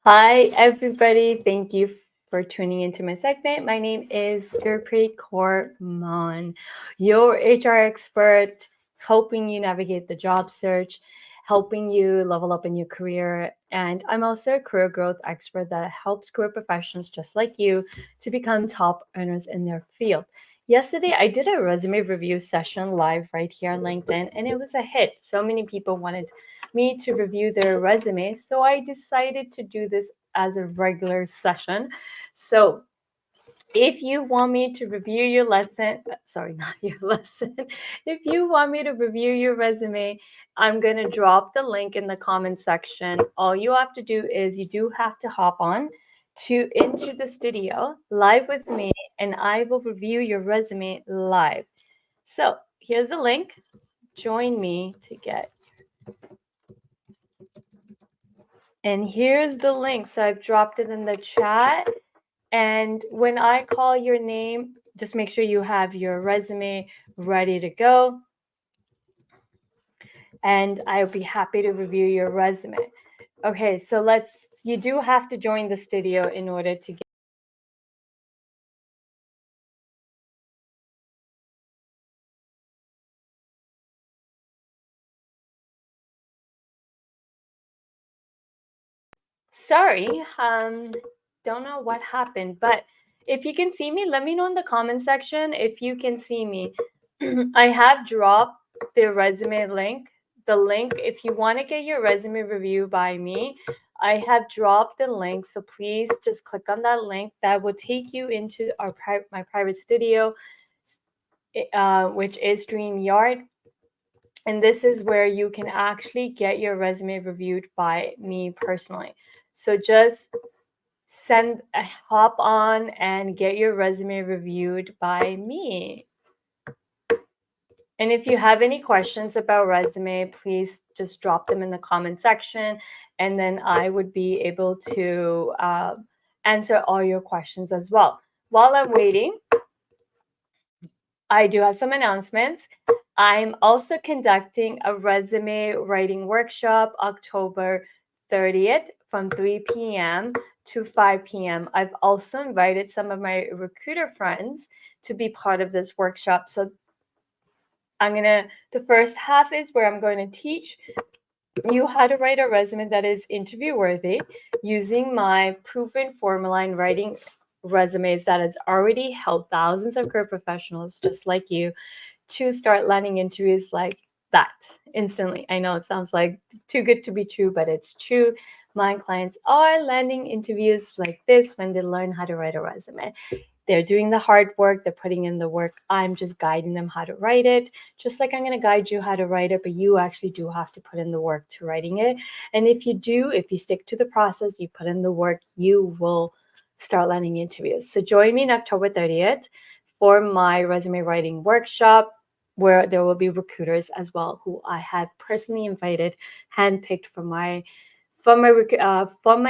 Hi, everybody. Thank you for tuning into my segment. My name is Gurpreet Kaur Maan, your HR expert, helping you navigate the job search, helping you level up in your career. And I'm also a career growth expert that helps career professionals just like you to become top earners in their field. Yesterday, I did a resume review session live right here on LinkedIn, and it was a hit. So many people wanted me to review their resumes. So I decided to do this as a regular session. So if you want me to review your lesson, sorry, not your lesson, if you want me to review your resume, I'm going to drop the link in the comment section. All you have to do is you do have to hop on to into the studio live with me and I will review your resume live. So here's the link. Join me to get. And here's the link. So I've dropped it in the chat. And when I call your name, just make sure you have your resume ready to go. And I'll be happy to review your resume. Okay, so you do have to join the studio in order to get. Sorry, don't know what happened, but if you can see me, let me know in the comment section if you can see me. I have dropped the resume link. The link, if you want to get your resume review by me, I have dropped the link. So please just click on that link. That will take you into my private studio, which is StreamYard. And this is where you can actually get your resume reviewed by me personally. So just hop on and get your resume reviewed by me. And if you have any questions about resume, please just drop them in the comment section, and then I would be able to answer all your questions as well. While I'm waiting, I do have some announcements. I'm also conducting a resume writing workshop October 30th from 3 p.m. to 5 p.m. I've also invited some of my recruiter friends to be part of this workshop. So the first half is where I'm going to teach you how to write a resume that is interview worthy using my proven formula in writing resumes that has already helped thousands of career professionals just like you to start landing interviews like that instantly. I know it sounds like too good to be true, but it's true. My clients are landing interviews like this when they learn how to write a resume. They're doing the hard work, they're putting in the work. I'm just guiding them how to write it, just like I'm going to guide you how to write it, but you actually do have to put in the work to writing it. And if you stick to the process, you put in the work, you will start landing interviews. So join me on October 30th for my resume writing workshop, where there will be recruiters as well who I have personally invited, handpicked from my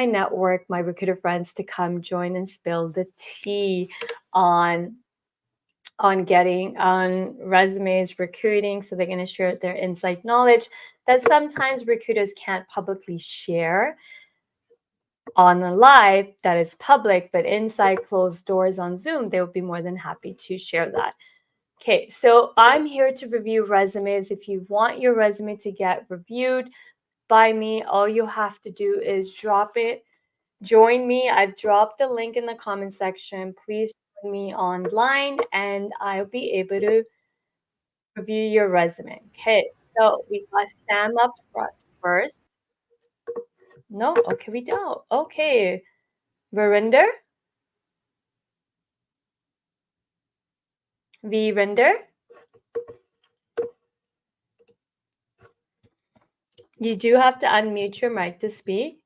network, my recruiter friends, to come join and spill the tea on getting on resumes, recruiting. So they're going to share their insight knowledge that sometimes recruiters can't publicly share on a live that is public, but inside closed doors on Zoom, they would be more than happy to share that. Okay, so I'm here to review resumes. If you want your resume to get reviewed by me, all you have to do is drop it. Join me. I've dropped the link in the comment section. Please join me online and I'll be able to review your resume. Okay, so we got Sam up front first. No, okay, we don't. Okay, Verinder? Verinder? You do have to unmute your mic to speak.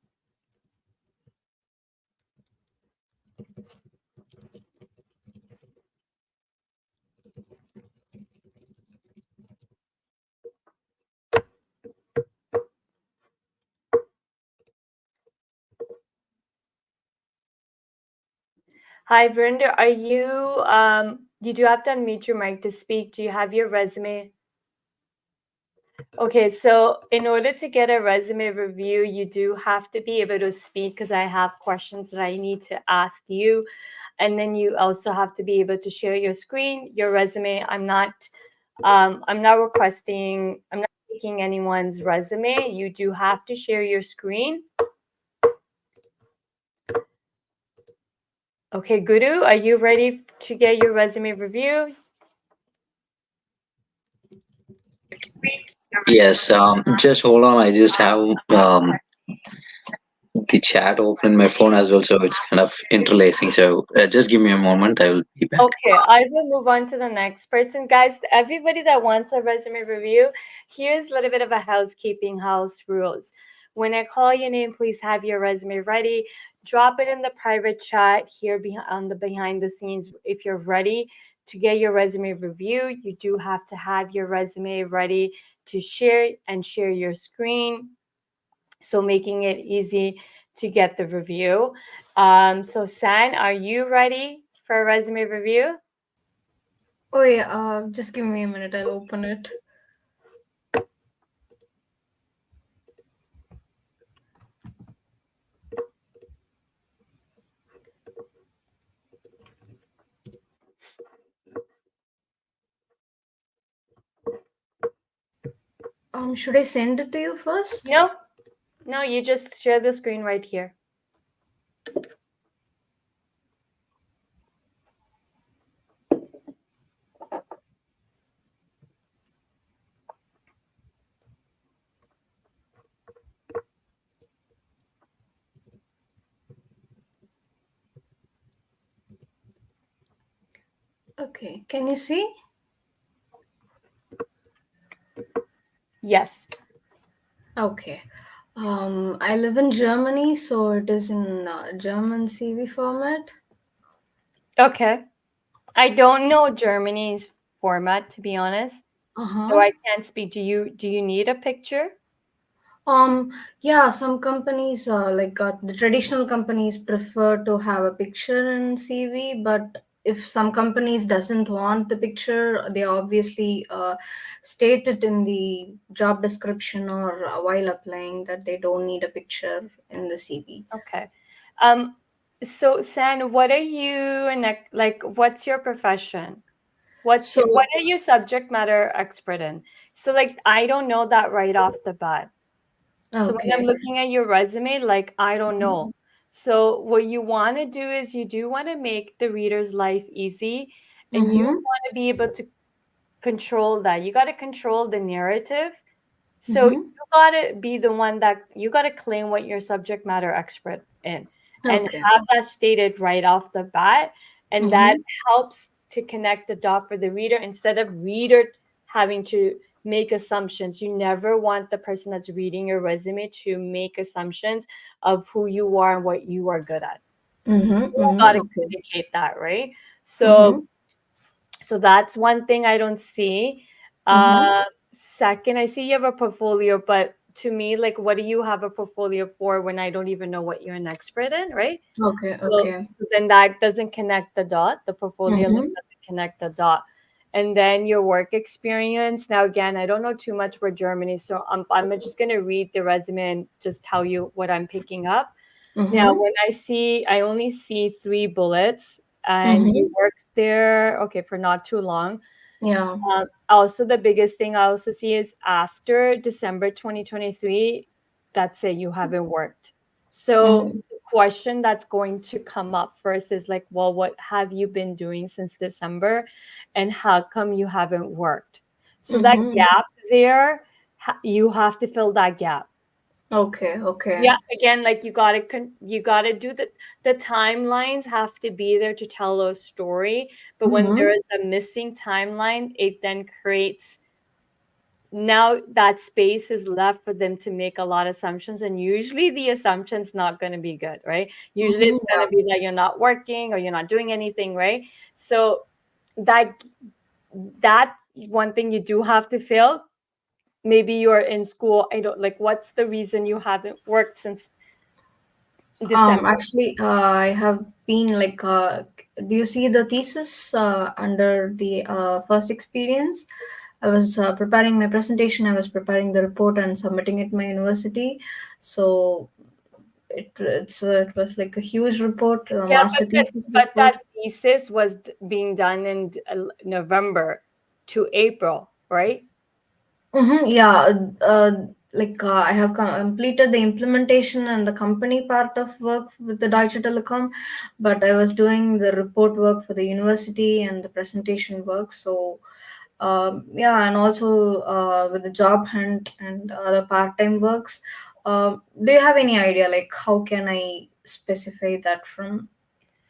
Hi, Verinder. You do have to unmute your mic to speak. Do you have your resume? Okay, so in order to get a resume review, you do have to be able to speak because I have questions that I need to ask you. And then you also have to be able to share your screen, your resume. I'm not requesting, I'm not taking anyone's resume. You do have to share your screen. Okay, Guru, are you ready to get your resume review? Yes, just hold on. I just have the chat open in my phone as well, so it's kind of interlacing. So just give me a moment. I will be back. Okay, I will move on to the next person. Guys, everybody that wants a resume review, here's a little bit of a housekeeping house rules. When I call your name, please have your resume ready. Drop it in the private chat here on the behind the scenes. If you're ready to get your resume review, you do have to have your resume ready to share and share your screen. So making it easy to get the review. So San, are you ready for a resume review? Oh yeah, just give me a minute. I'll open it. Should I send it to you first? No, no, you just share the screen right here. Okay. Can you see? Yes. Okay. I live in Germany, so it is in German CV format. Okay. I don't know Germany's format, to be honest, Uh so huh. I can't speak. Do you need a picture? Yeah, some companies, the traditional companies, prefer to have a picture in CV, but if some companies doesn't want the picture, they obviously state it in the job description or while applying that they don't need a picture in the CV. Okay. Um, so San, what are you like? What's your profession? What So, are you subject matter expert in? So like I don't know that right off the bat. So when I'm okay. looking at your resume, like I don't know. So what you want to do is you do want to make the reader's life easy and you Mm-hmm. want to be able to control that. You got to control the narrative. So you Mm-hmm. got to be the one that you got to claim what you're subject matter expert in and Okay. have that stated right off the bat. And that Mm-hmm. helps to connect the dot for the reader instead of reader having to make assumptions. You never want the person that's reading your resume to make assumptions of who you are and what you are good at. Mm-hmm. You Mm-hmm. got to Okay. communicate that, right? Mm-hmm. So that's one thing I don't see. Mm-hmm. Second, I see you have a portfolio, but to me, like, what do you have a portfolio for when I don't even know what you're an expert in, right? Okay. So Okay. then that doesn't connect the dot. The portfolio like Mm-hmm. doesn't connect the dot. And then your work experience. Now, again, I don't know too much about Germany, so I'm just gonna read the resume and just tell you what I'm picking up. Now, Mm-hmm. when I only see three bullets, and Mm-hmm. you worked there, okay, for not too long. Yeah. Also, the biggest thing I also see is after December 2023, that's it, you haven't worked. So, Mm-hmm. the question that's going to come up first is like, well, what have you been doing since December? And how come you haven't worked? So, that Mm-hmm. gap there, you have to fill that gap. Okay. Okay. Yeah, again, like you gotta do the timelines have to be there to tell a story. But when Mm-hmm. there is a missing timeline, it then creates now that space is left for them to make a lot of assumptions, and usually the assumption's not going to be good, right? Usually Mm-hmm. it's going to be that you're not working or you're not doing anything, right? So that that one thing you do have to fill. Maybe you're in school. I don't like what's the reason you haven't worked since December? Actually, I have been do you see the thesis under the first experience? I was preparing my presentation, I was preparing the report and submitting it to my university. So it was like a huge report, a Yeah, master thesis but report. that thesis was being done in November to April, right? Yeah, I have completed the implementation and the company part of work with the Deutsche Telekom, but I was doing the report work for the university and the presentation work. So, yeah, and also with the job hunt and other part-time works. Do you have any idea, like, how can I specify that from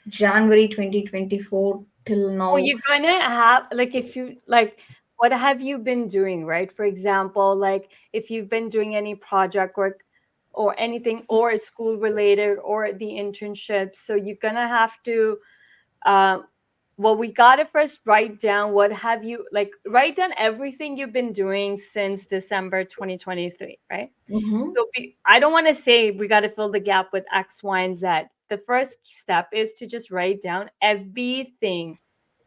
January 2024 till Well, now? you're gonna have like if you like what have you been doing, right? For example, like if you've been doing any project work or anything or school related or the internships, so you're gonna have to well, we gotta first write down what have you like write down everything you've been doing since December 2023, right? Mm-hmm. So I don't want to say we got to fill the gap with X, Y, and Z. The first step is to just write down everything,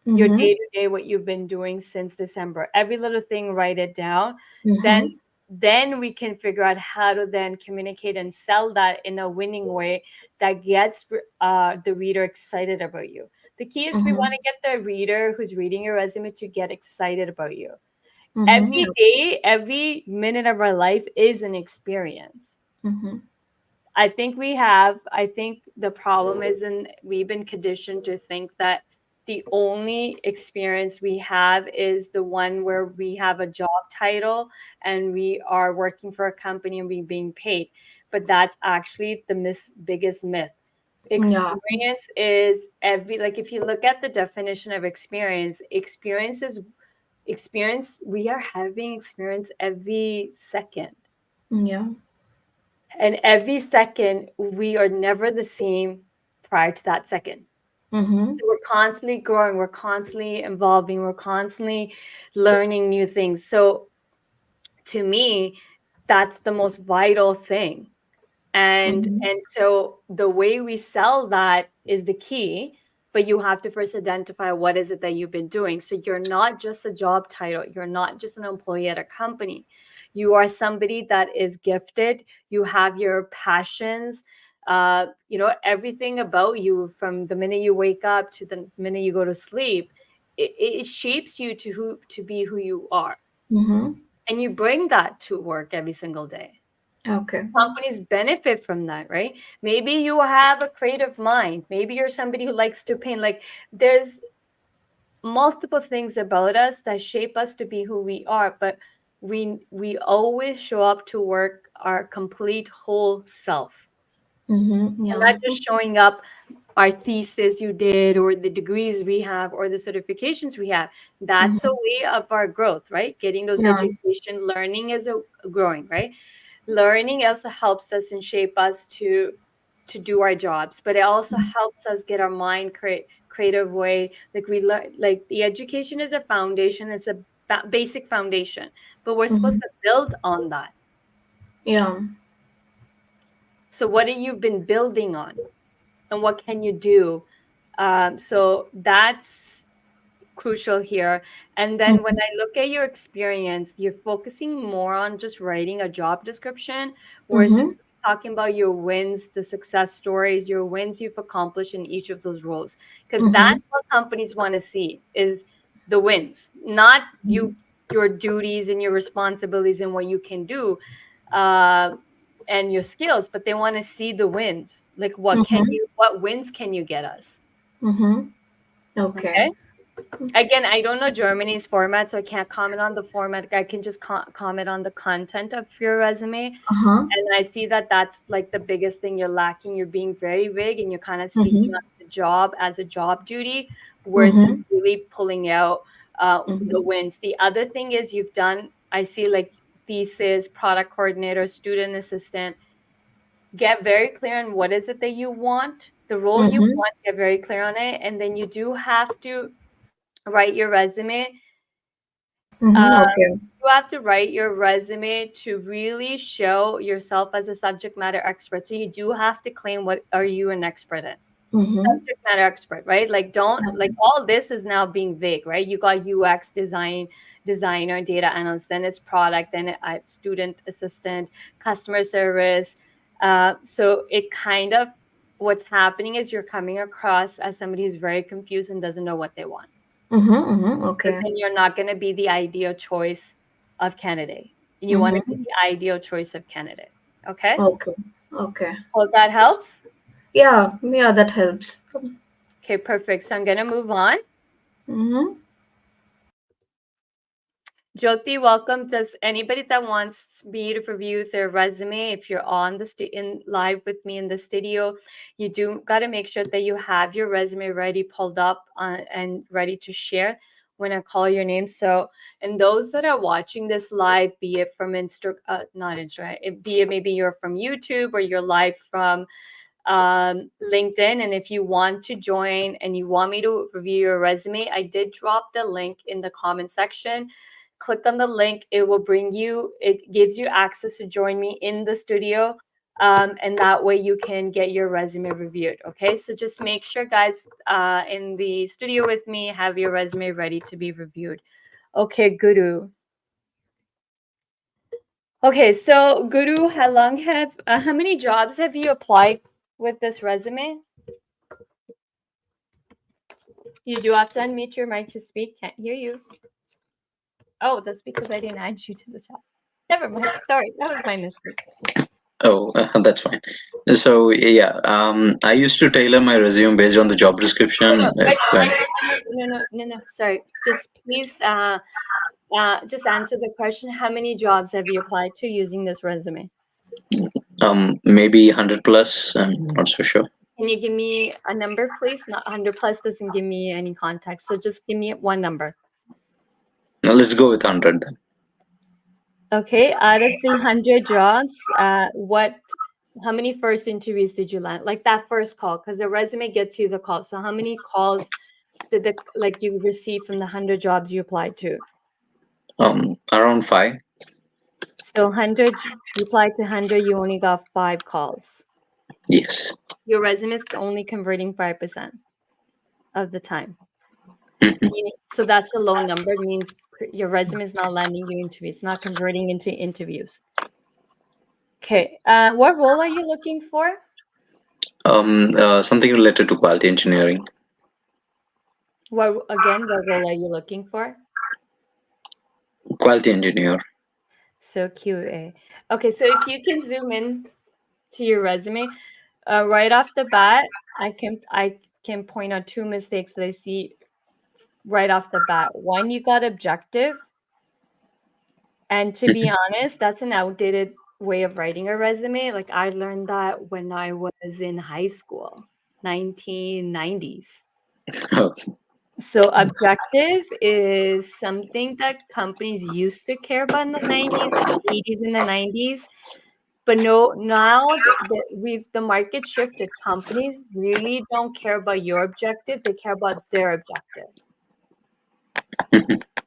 your Mm-hmm. day to day, what you've been doing since December. Every little thing, write it down. Then Mm-hmm. then we can figure out how to then communicate and sell that in a winning way that gets the reader excited about you. The key is we want Mm-hmm. to get the reader who's reading your resume to get excited about you. Mm-hmm. Every day, every minute of our life is an experience. Mm-hmm. I think the problem is in we've been conditioned to think that the only experience we have is the one where we have a job title and we are working for a company and we being paid. But that's actually the biggest myth. Yeah. Experience is every like if you look at the definition of experience, experience we are having experience every second. Yeah. And every second, we are never the same prior to that second. Mm-hmm. So we're constantly growing, we're constantly evolving, we're constantly learning new things. So to me, that's the most vital thing. Mm-hmm. And so the way we sell that is the key, but you have to first identify what is it that you've been doing. So you're not just a job title, you're not just an employee at a company. You are somebody that is gifted, you have your passions, everything about you from the minute you wake up to the minute you go to sleep, it shapes you to be who you are. Mm-hmm. And you bring that to work every single day. Okay. Companies benefit from that, right? Maybe you have a creative mind, maybe you're somebody who likes to paint. Like there's multiple things about us that shape us to be who we are, but we always show up to work our complete whole self. Mm-hmm. And Yeah. not just showing up our thesis you did or the degrees we have or the certifications we have. That's a Mm-hmm. way of our growth, right? Getting those Yeah. education, learning is a growing, right? Learning also helps us and shape us to do our jobs, but it also helps us get our mind creative way. Like we learn, like the education is a foundation, it's a basic foundation, but we're Mm-hmm. supposed to build on that. Yeah. So what have you been building on, and what can you do? So that's crucial here. And then when Mm-hmm. I look at your experience, you're focusing more on just writing a job description versus Mm-hmm. talking about your wins, the success stories, your wins you've accomplished in each of those roles. Because Mm-hmm. that's what companies want to see is the wins, not your duties and your responsibilities and what you can do. Uh, and your skills, but they want to see the wins. Like Mm-hmm. what wins can you get us? Mm-hmm. Okay. Okay. Again, I don't know Germany's format, so I can't comment on the format. I can just comment on the content of your resume. Uh-huh. And I see that that's like the biggest thing you're lacking. You're being very vague and you're kind of speaking Mm-hmm. on the job as a job duty versus Mm-hmm. really pulling out the Mm-hmm. wins. The other thing is you've done, I see like thesis, product coordinator, student assistant. Get very clear on what is it that you want, the role you Mm-hmm. want, get very clear on it. And then you do have to write your resume. Mm-hmm. uh, Okay. you have to write your resume to really show yourself as a subject matter expert. So you do have to claim what are you an expert in. Mm-hmm. Subject matter expert, right? Like don't like all this is now being vague, right? You got UX design designer, data analyst, then it's product, then it's student assistant, customer service. So it kind of, what's happening is you're coming across as somebody who's very confused and doesn't know what they want. So Okay. then you're not going to be the ideal choice of candidate. You want to be the ideal choice of candidate. Okay? Okay. Hope that helps. Yeah, that helps. Okay, perfect. So I'm going to move on. Jyoti, welcome. Does anybody that wants me to review their resume, if you're on the in live with me in the studio, you do got to make sure that you have your resume ready, pulled up and ready to share when I call your name. So, and those that are watching this live, be it from not Instagram, be it maybe you're from YouTube or you're live from LinkedIn, and if you want to join and you want me to review your resume, I did drop the link in the comment section. Click on the link. It will bring you, it gives you access to join me in the studio. And that way you can get your resume reviewed. Okay, so just make sure, guys, in the studio with me, have your resume ready to be reviewed. Okay, Guru. Okay, so Guru, how many jobs have you applied with this resume? You do have to unmute your mic to speak. Can't hear you. Oh, that's because I didn't add you to the chat. Never mind. Sorry, that was my mistake. Oh, that's fine. So yeah, I used to tailor my resume based on the job description. No. Sorry. Just please, just answer the question. How many jobs have you applied to using this resume? Maybe 100 plus. I'm not so sure. Can you give me a number, please? Not 100 plus doesn't give me any context. So just give me one number. Now let's go with 100 then. Okay, out of the 100 jobs, how many first interviews did you land? Like that first call, because the resume gets you the call. So how many calls did you receive from the 100 jobs you applied to? Around 5. So 100, you applied to 100, you only got 5 calls. Yes. Your resume is only converting 5% of the time. So that's a low number. It means your resume is not landing you interviews. It's not converting into interviews. Okay. What role are you looking for? Something related to quality engineering. What role are you looking for? Quality engineer. So QA. Okay, so if you can zoom in to your resume, right off the bat, I can point out 2 mistakes that I see right off the bat. One, you got objective. And to be honest, that's an outdated way of writing a resume. Like I learned that when I was in high school, 1990s. Oh. So objective is something that companies used to care about in the 90s, the 80s and the 90s. But no, now the market shifted. Companies really don't care about your objective, they care about their objective.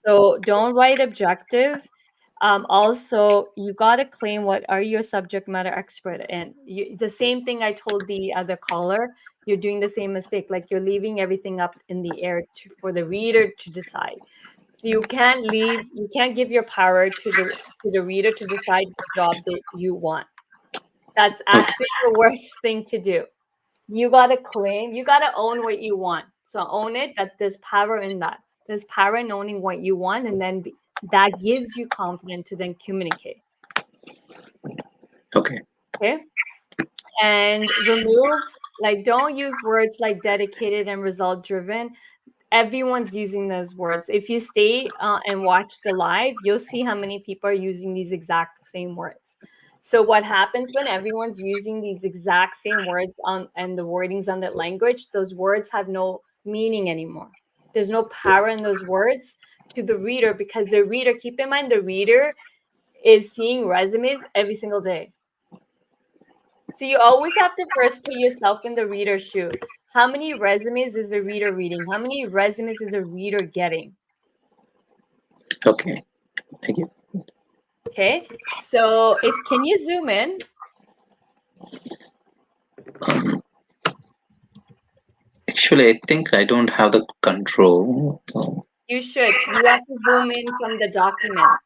So don't write objective. Also, you got to claim what are you a subject matter expert in. The same thing I told the other caller, you're doing the same mistake. Like you're leaving everything up in the air for the reader to decide. You can't give your power to the reader to decide the job that you want. That's actually the worst thing to do. You got to claim, you got to own what you want. So own it, that there's power in that. There's power in owning what you want, and then that gives you confidence to then communicate. Okay. And remove, don't use words like dedicated and result driven. Everyone's using those words. If you stay and watch the live, you'll see how many people are using these exact same words. So what happens when everyone's using these exact same words and the wordings on that language, those words have no meaning anymore. There's no power in those words to the reader, because the reader, keep in mind, the reader is seeing resumes every single day. So you always have to first put yourself in the reader's shoe. How many resumes is the reader reading? How many resumes is the reader getting? Okay. Thank you. Okay. So can you zoom in? Actually, I think I don't have the control. You should. You have to zoom in from the document.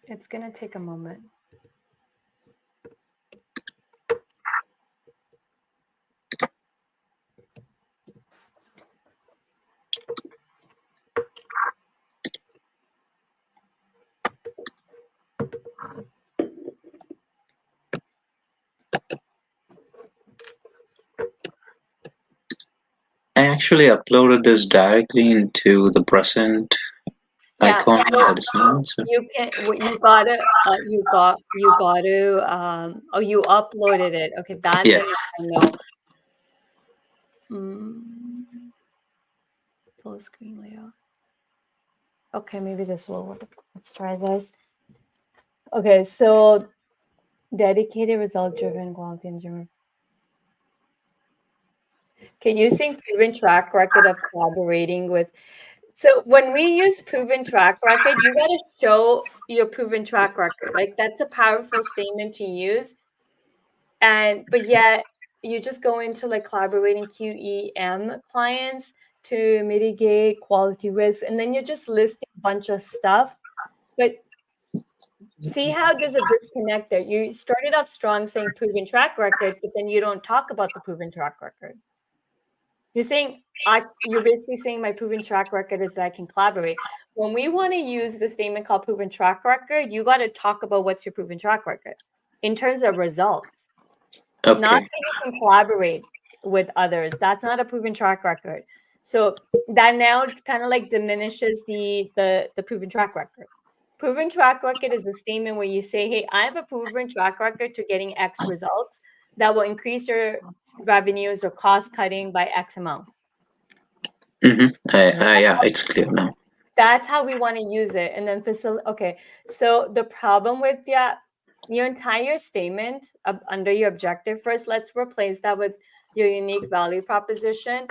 It's going to take a moment. I actually uploaded this directly into the present Yeah, icon so that is on. So you can. You got to. Oh, you uploaded it. Okay, that yeah, then I know. Mm, full screen layout. Okay, maybe this will work. Let's try this. Okay, so dedicated, result-driven, quality engineer. Okay, using proven track record of collaborating with. So when we use proven track record, you got to show your proven track record. Like that's a powerful statement to use. But yet you just go into like collaborating QEM clients to mitigate quality risk, and then you're just listing a bunch of stuff. But see how there's a disconnect there. You started off strong saying proven track record, but then you don't talk about the proven track record. You're saying you're basically saying my proven track record is that I can collaborate. When we want to use the statement called proven track record, you got to talk about what's your proven track record in terms of results. Not okay. that you can collaborate with others. That's not a proven track record. So that now it's kind of like diminishes the proven track record. Proven track record is a statement where you say, hey, I have a proven track record to getting X results that will increase your revenues or cost cutting by X amount. Yeah, it's clear now. That's how we want to use it. And then okay. So the problem with your entire statement under your objective, first, let's replace that with your unique value proposition.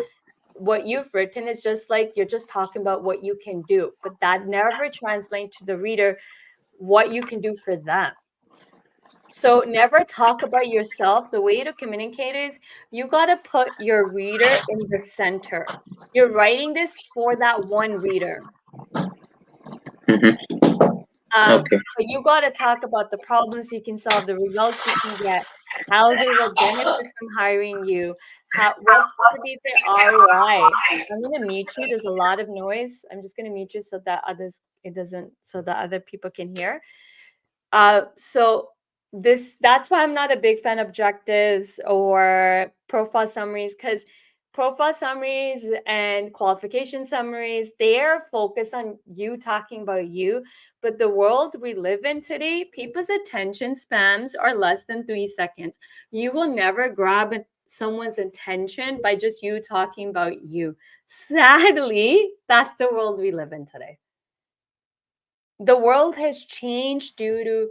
What you've written is just like you're just talking about what you can do, but that never translates to the reader what you can do for them. So never talk about yourself. The way to communicate is you got to put your reader in the center. You're writing this for that one reader. Okay. But you got to talk about the problems you can solve, the results you can get, how they will benefit from hiring you, what's going to be the ROI. I'm going to mute you. There's a lot of noise. I'm just going to mute you so that other people can hear. So that's why I'm not a big fan of objectives or profile summaries, because profile summaries and qualification summaries, they're focused on you talking about you. But the world we live in today, people's attention spans are less than 3 seconds. You will never grab someone's attention by just you talking about you. Sadly, that's the world we live in today. The world has changed due to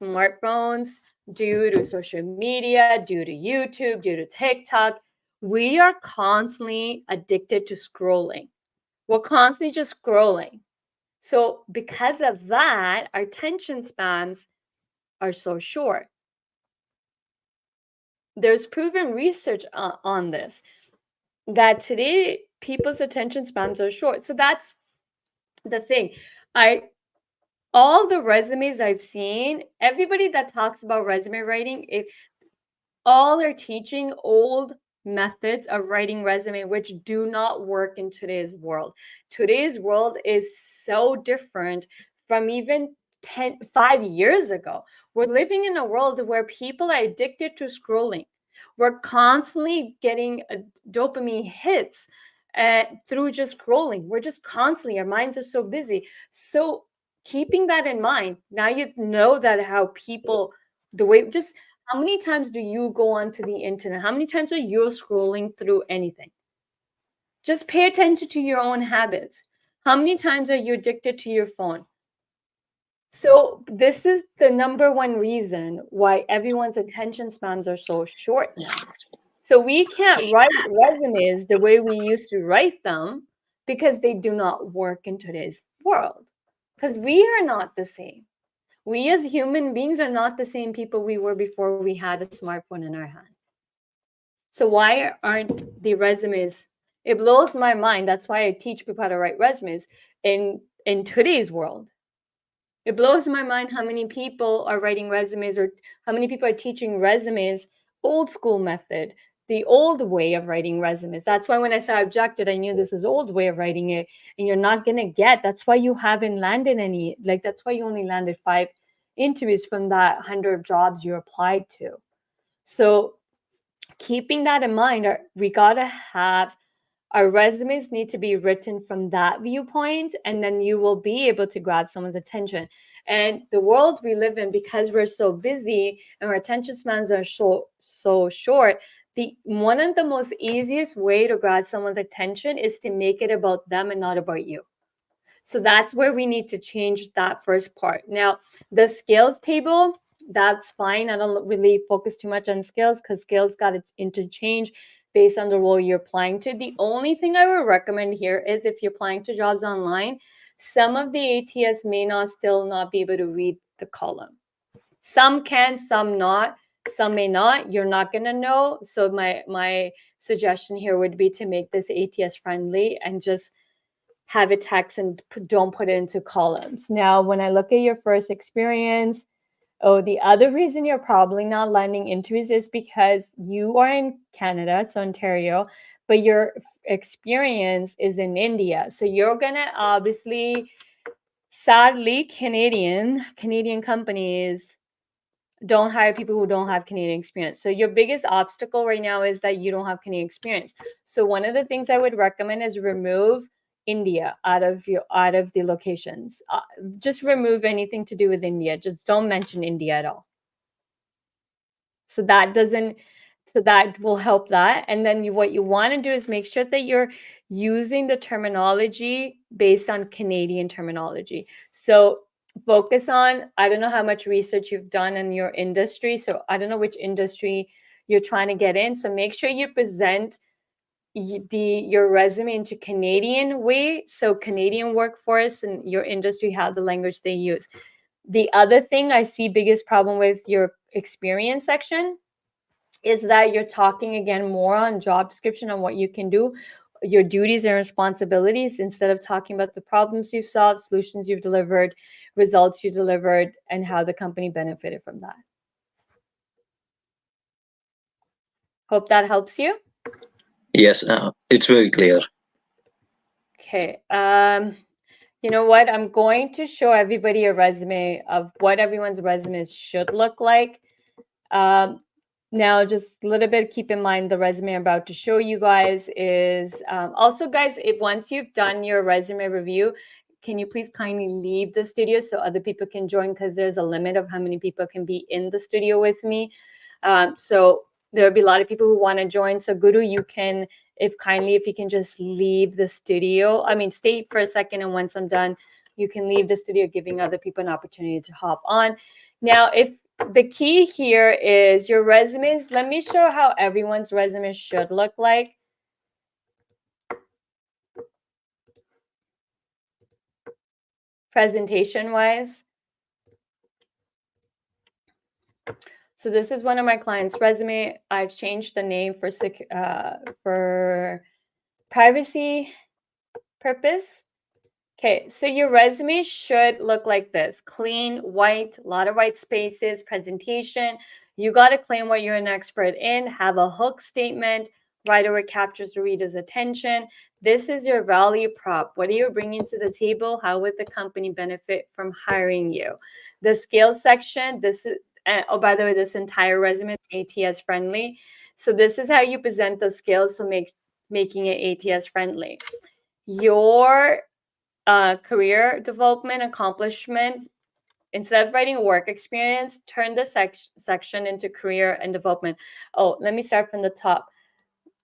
smartphones, due to social media, due to YouTube, due to TikTok. We are constantly addicted to scrolling. We're constantly just scrolling. So because of that, our attention spans are so short. There's proven research on this, that today people's attention spans are short. So that's the thing. All the resumes I've seen, everybody that talks about resume writing, all are teaching old methods of writing resume, which do not work in today's world. Today's world is so different from even 5 years ago. We're living in a world where people are addicted to scrolling. We're constantly getting dopamine hits through just scrolling. We're just constantly, our minds are so busy. So keeping that in mind, now you know that how people, how many times do you go onto the internet? How many times are you scrolling through anything? Just pay attention to your own habits. How many times are you addicted to your phone? So this is the number one reason why everyone's attention spans are so short now. So we can't write resumes the way we used to write them because they do not work in today's world. because we are not the same. We as human beings are not the same people we were before we had a smartphone in our hand. So why aren't the resumes? It blows my mind. That's why I teach people how to write resumes in today's world. It blows my mind how many people are writing resumes, or how many people are teaching resumes old school method, the old way of writing resumes. That's why when I said I objected, I knew this is old way of writing it, and you're not gonna get. That's why you haven't landed any. Like that's why you only landed 5 interviews from that 100 jobs you applied to. So keeping that in mind, we gotta have our resumes need to be written from that viewpoint, and then you will be able to grab someone's attention. And the world we live in, because we're so busy and our attention spans are so short, the one of the most easiest way to grab someone's attention is to make it about them and not about you. So that's where we need to change that first part. Now, the skills table, that's fine. I don't really focus too much on skills because skills got to interchange based on the role you're applying to. The only thing I would recommend here is if you're applying to jobs online, some of the ATS may still not be able to read the column. Some can, some not. Some may not. You're not going to know. So my suggestion here would be to make this ATS friendly and just have it text and don't put it into columns. Now, when I look at your first experience, the other reason you're probably not landing interviews is because you are in Canada, so Ontario, but your experience is in India. So you're gonna obviously, sadly, Canadian companies don't hire people who don't have Canadian experience. So your biggest obstacle right now is that you don't have Canadian experience. So one of the things I would recommend is remove India out of the locations. Just remove anything to do with India. Just don't mention India at all. So that will help that. And then what you want to do is make sure that you're using the terminology based on Canadian terminology. So focus on, I don't know how much research you've done in your industry. So I don't know which industry you're trying to get in. So make sure you present your resume into Canadian way. So Canadian workforce and your industry, how the language they use. The other thing I see biggest problem with your experience section is that you're talking again more on job description on what you can do, your duties and responsibilities, instead of talking about the problems you've solved, solutions you've delivered, results you delivered, and how the company benefited from that. Hope that helps you. Yes, it's very clear. Okay. You know what? I'm going to show everybody a resume of what everyone's resumes should look like. Now, just a little bit, keep in mind the resume I'm about to show you guys is also, guys, if once you've done your resume review, can you please kindly leave the studio so other people can join, because there's a limit of how many people can be in the studio with me. So there'll be a lot of people who want to join. So Guru, you can, if you can just leave the studio. I mean, stay for a second, and once I'm done, you can leave the studio, giving other people an opportunity to hop on. Now, if the key here is your resumes, let me show how everyone's resume should look like. Presentation wise. So this is one of my clients' resume. I've changed the name for privacy purpose. Okay, so your resume should look like this: clean, white, a lot of white spaces, presentation. You got to claim what you're an expert in, have a hook statement, write where it captures the reader's attention. This is your value prop. What are you bringing to the table? How would the company benefit from hiring you? The skills section, this is, oh, by the way, this entire resume is ATS friendly. So this is how you present the skills, so making it ATS friendly. Your career development accomplishment, instead of writing work experience, turn the section into career and development. Oh, let me start from the top.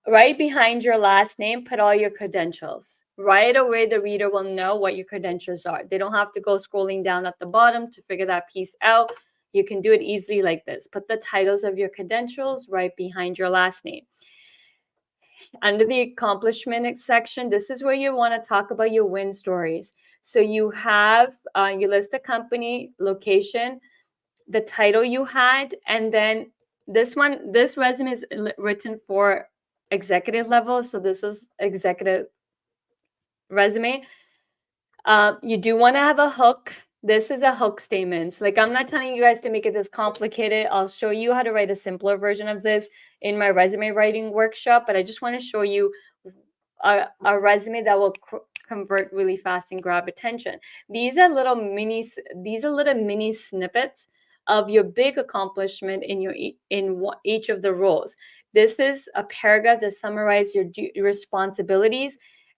Right behind your last name, put all your credentials. Right away, the reader will know what your credentials are. They don't have to go scrolling down at the bottom to figure that piece out. You can do it easily like this. Put the titles of your credentials right behind your last name. under the accomplishment section, this is where you want to talk about your win stories. So you have, you list the company, location, the title you had, and then this resume is written for executive level. So this is executive resume. You do want to have a hook. This is a hook statement. Like, I'm not telling you guys to make it this complicated. I'll show you how to write a simpler version of this in my resume writing workshop, but I just want to show you a resume that will convert really fast and grab attention. These are little mini snippets of your big accomplishment in each of the roles. This is a paragraph that summarizes your responsibilities,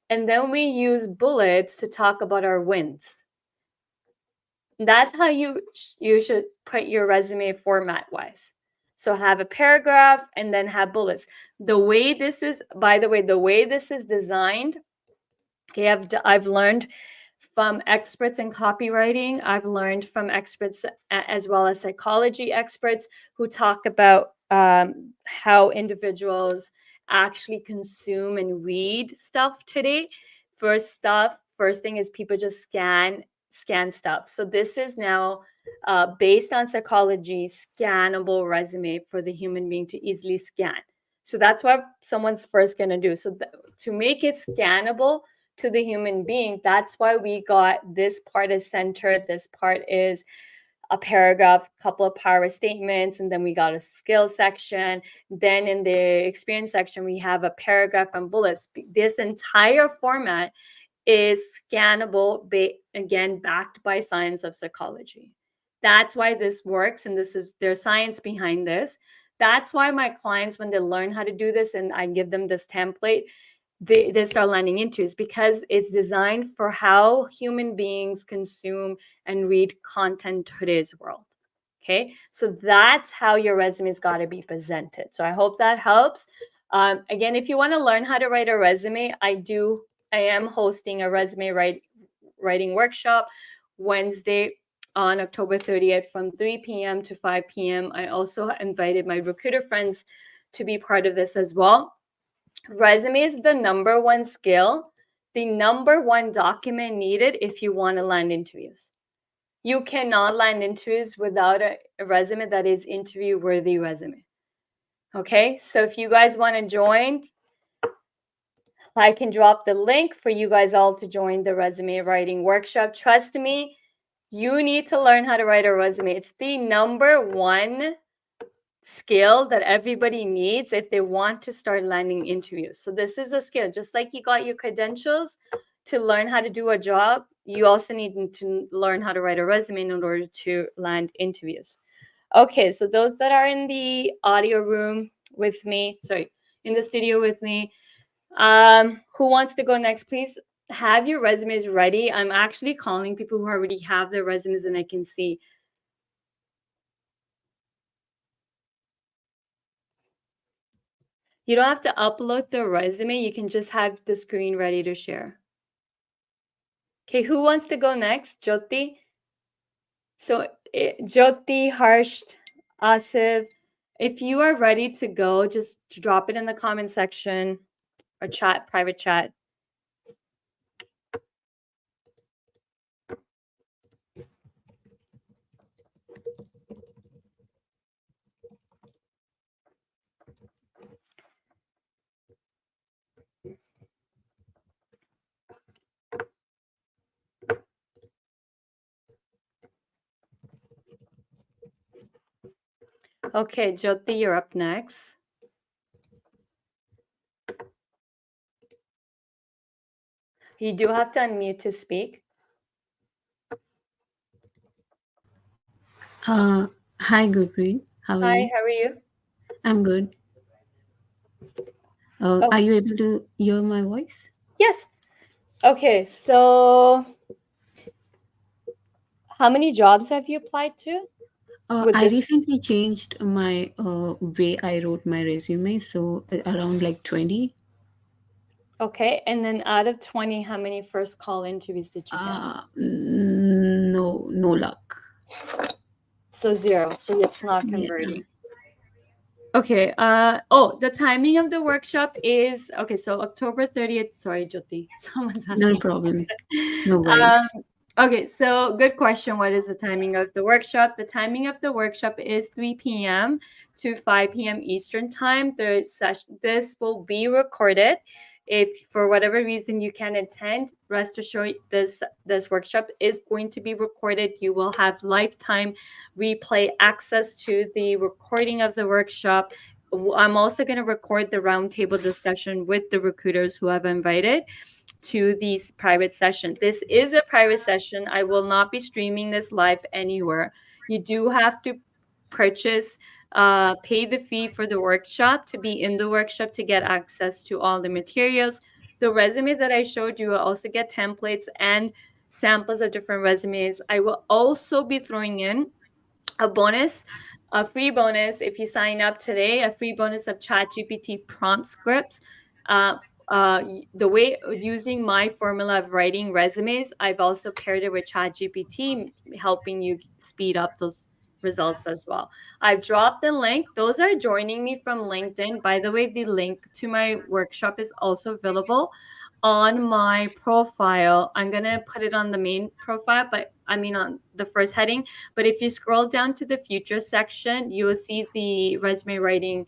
and then we use bullets to talk about our wins. That's how you should put your resume format wise. So have a paragraph and then have bullets. The way this is, by the way, the way this is designed, okay, I've learned from experts in copywriting. I've learned from experts as well as psychology experts who talk about how individuals actually consume and read stuff today. First thing is people just scan stuff. So this is now based on psychology, scannable resume for the human being to easily scan. So that's what someone's first going to do. So to make it scannable to the human being, that's why we got this part is centered. This part is a paragraph, couple of power statements, and then we got a skill section. Then in the experience section, we have a paragraph and bullets. This entire format is scannable, again, backed by science of psychology. That's why this works, and there's science behind this. That's why my clients, when they learn how to do this and I give them this template, they start landing into is because it's designed for how human beings consume and read content in today's world. Okay, so that's how your resume's got to be presented. So I hope that helps. Again, if you want to learn how to write a resume, I am hosting a resume writing workshop Wednesday on October 30th from 3 p.m. to 5 p.m. I also invited my recruiter friends to be part of this as well. Resume is the number one skill, the number one document needed if you want to land interviews. You cannot land interviews without a resume that is interview-worthy resume. Okay, so if you guys want to join, I can drop the link for you guys all to join the resume writing workshop. Trust me, you need to learn how to write a resume. It's the number one skill that everybody needs if they want to start landing interviews. So this is a skill. Just like you got your credentials to learn how to do a job, you also need to learn how to write a resume in order to land interviews. Okay, so those that are in the audio room with me, in the studio with me, who wants to go next? Please have your resumes ready. I'm actually calling people who already have their resumes, and I can see. You don't have to upload the resume. You can just have the screen ready to share. Okay, who wants to go next? Jyoti? So Jyoti, Harsh, Asif, if you are ready to go, just drop it in the comment section or chat, private chat. Okay, Jyoti, you're up next. You do have to unmute to speak. Hi, Gurpreet. How are you? Hi, how are you? I'm good. Are you able to hear my voice? Yes. Okay, so how many jobs have you applied to? I recently changed my way I wrote my resume, so around like 20. Okay, and then out of 20, how many first call interviews did you get? No luck. So 0. So it's not converting. Okay. The timing of the workshop is okay. So October 30th. Sorry, Jyoti. Someone's No asking. problem. No Um, worries. okay. So good question. What is the timing of the workshop? The timing of the workshop is 3 p.m. to 5 p.m. Eastern time. This will be recorded. If for whatever reason you can attend, rest assured this workshop is going to be recorded. You will have lifetime replay access to the recording of the workshop. I'm also going to record the roundtable discussion with the recruiters who I've invited to these private session. This is a private session. I will not be streaming this live anywhere. You do have to purchase, pay the fee for the workshop to be in the workshop to get access to all the materials. The resume that I showed you will also get templates and samples of different resumes. I will also be throwing in a free bonus if you sign up today, a free bonus of ChatGPT prompt scripts. The way using my formula of writing resumes, I've also paired it with ChatGPT, helping you speed up those results as well. I've dropped the link. Those are joining me from LinkedIn. By the way, the link to my workshop is also available on my profile. I'm going to put it on the main profile, but I mean on the first heading. But if you scroll down to the future section, you will see the resume writing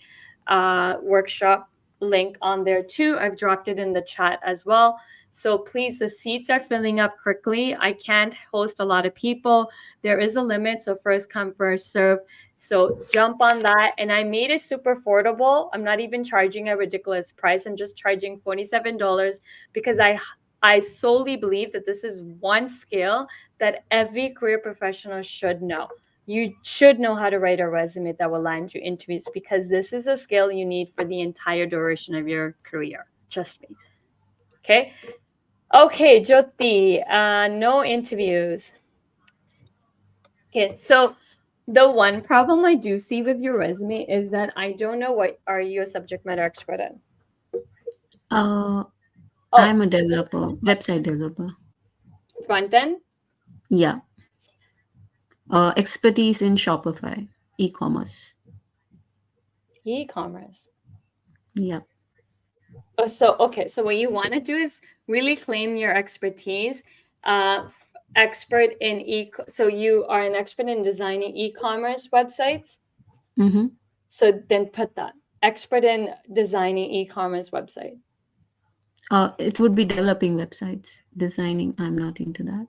workshop link on there too. I've dropped it in the chat as well. So please, the seats are filling up quickly. I can't host a lot of people. There is a limit. So first come, first serve. So jump on that. And I made it super affordable. I'm not even charging a ridiculous price. I'm just charging $47 because I solely believe that this is one skill that every career professional should know. You should know how to write a resume that will land you interviews because this is a skill you need for the entire duration of your career. Trust me. Okay. Okay, Jyoti, no interviews. Okay, so the one problem I do see with your resume is that I don't know what are you a subject matter expert in. I'm Oh, a developer, website developer. front end. Yeah. Expertise in Shopify, e-commerce. E-commerce. Yeah. So what you want to do is really claim your expertise. Expert in so you are an expert in designing e-commerce websites. Mm-hmm. So then put that expert in designing e-commerce website. It would be developing websites. Designing, I'm not into that.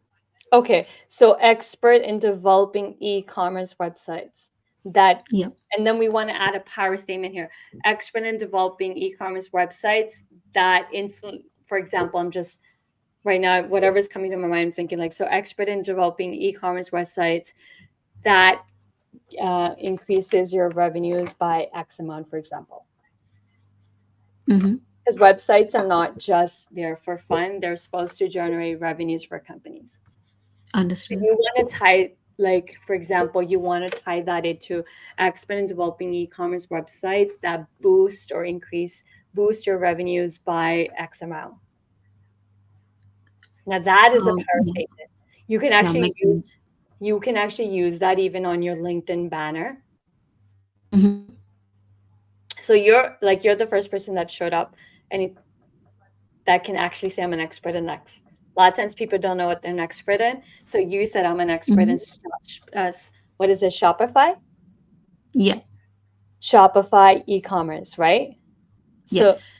Okay, so expert in developing e-commerce websites. Yeah. And then we want to add a power statement here. Expert in developing e-commerce websites that for example, I'm just right now, whatever's coming to my mind, I'm thinking like, so expert in developing e-commerce websites that increases your revenues by X amount, for example. Mm-hmm. Because websites are not just there for fun. They're supposed to generate revenues for companies. Understood. You want to tie, like, for example, you want to tie that into expert in developing e-commerce websites that boost your revenues by X amount. Now that is a power Yeah. statement. You can actually use that even on your LinkedIn banner. Mm-hmm. So you're the first person that showed up and that can actually say I'm an expert in X. A lot of times people don't know what they're an expert in. So you said I'm an expert in what is it, Shopify? Yeah. Shopify e-commerce, right? So Yes.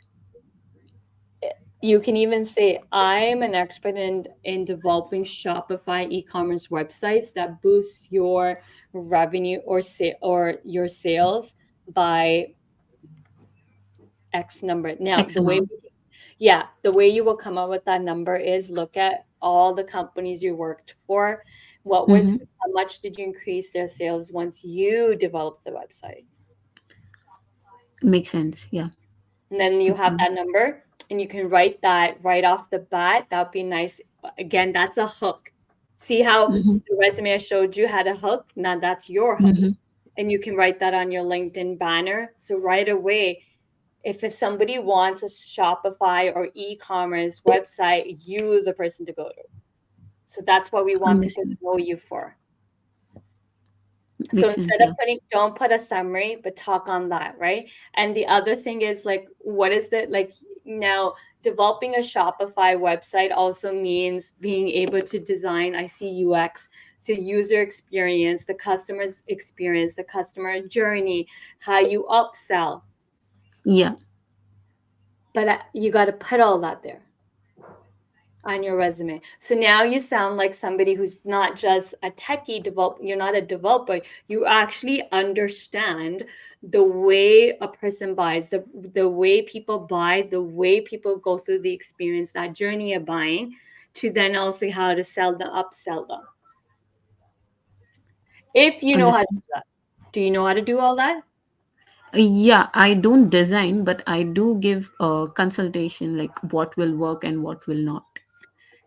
you can even say I'm an expert in developing Shopify e-commerce websites that boost your revenue or your sales by X number. Now, X amount. the way you will come up with that number is look at all the companies you worked for. How much did you increase their sales once you developed the website? Makes sense. Yeah. And then you have that number and you can write that right off the bat. That would be nice. Again, that's a hook. See how the resume I showed you had a hook? Now that's your hook. And you can write that on your LinkedIn banner. So right away, if somebody wants a Shopify or e-commerce website, you're the person to go to. So that's what we want people to know you for. So Makes sense. instead of Yeah. don't put a summary, but talk on that, right? And the other thing is like, what is the like now developing a Shopify website also means being able to design, I see UX, so user experience, the customer's experience, the customer journey, how you upsell. Yeah. But you got to put all that there on your resume. So now you sound like somebody who's not just a techie developer. You're not a developer. You actually understand the way a person buys, the way people buy, the way people go through the experience, that journey of buying, to then also how to sell them, upsell them. If you know how to do Understand. that. Do you know how to do all that? Yeah, I don't design, but I do give a consultation, like what will work and what will not.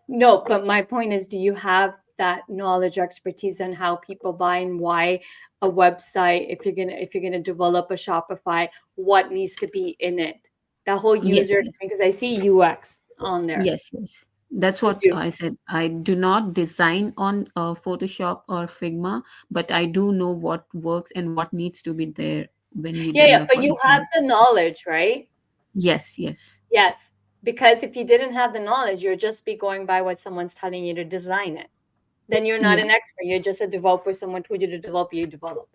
No, but my point is, do you have that knowledge or expertise on how people buy and why a website, if you're gonna develop a Shopify, what needs to be in it? The whole Yes, user yes, experience, because I see UX on there. yes, yes. That's You what do. I said. I do not design on Photoshop or Figma, but I do know what works and what needs to be there when we Yeah, yeah, develop but our you have e-commerce. the knowledge, right? Yes, yes, Yes. Because if you didn't have the knowledge, you'll just be going by what someone's telling you to design it. Then you're not yeah, an expert. You're just a developer. Someone told you to develop, you develop.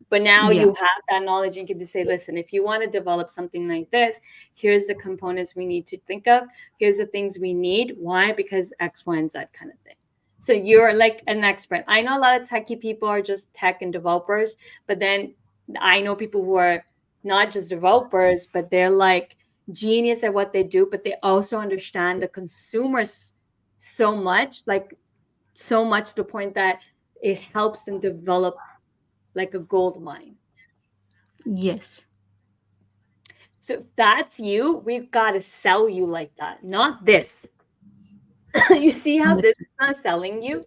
But now yeah, you have that knowledge and you can say, listen, if you want to develop something like this, here's the components we need to think of. Here's the things we need. Why? Because X, Y, and Z kind of thing. So you're like an expert. I know a lot of techie people are just tech and developers, but then I know people who are not just developers, but they're like genius at what they do, but they also understand the consumers so much, like so much to the point that it helps them develop like a gold mine. yes. So if that's you, we've got to sell you like that, not this. You see how this Understood. is not selling you?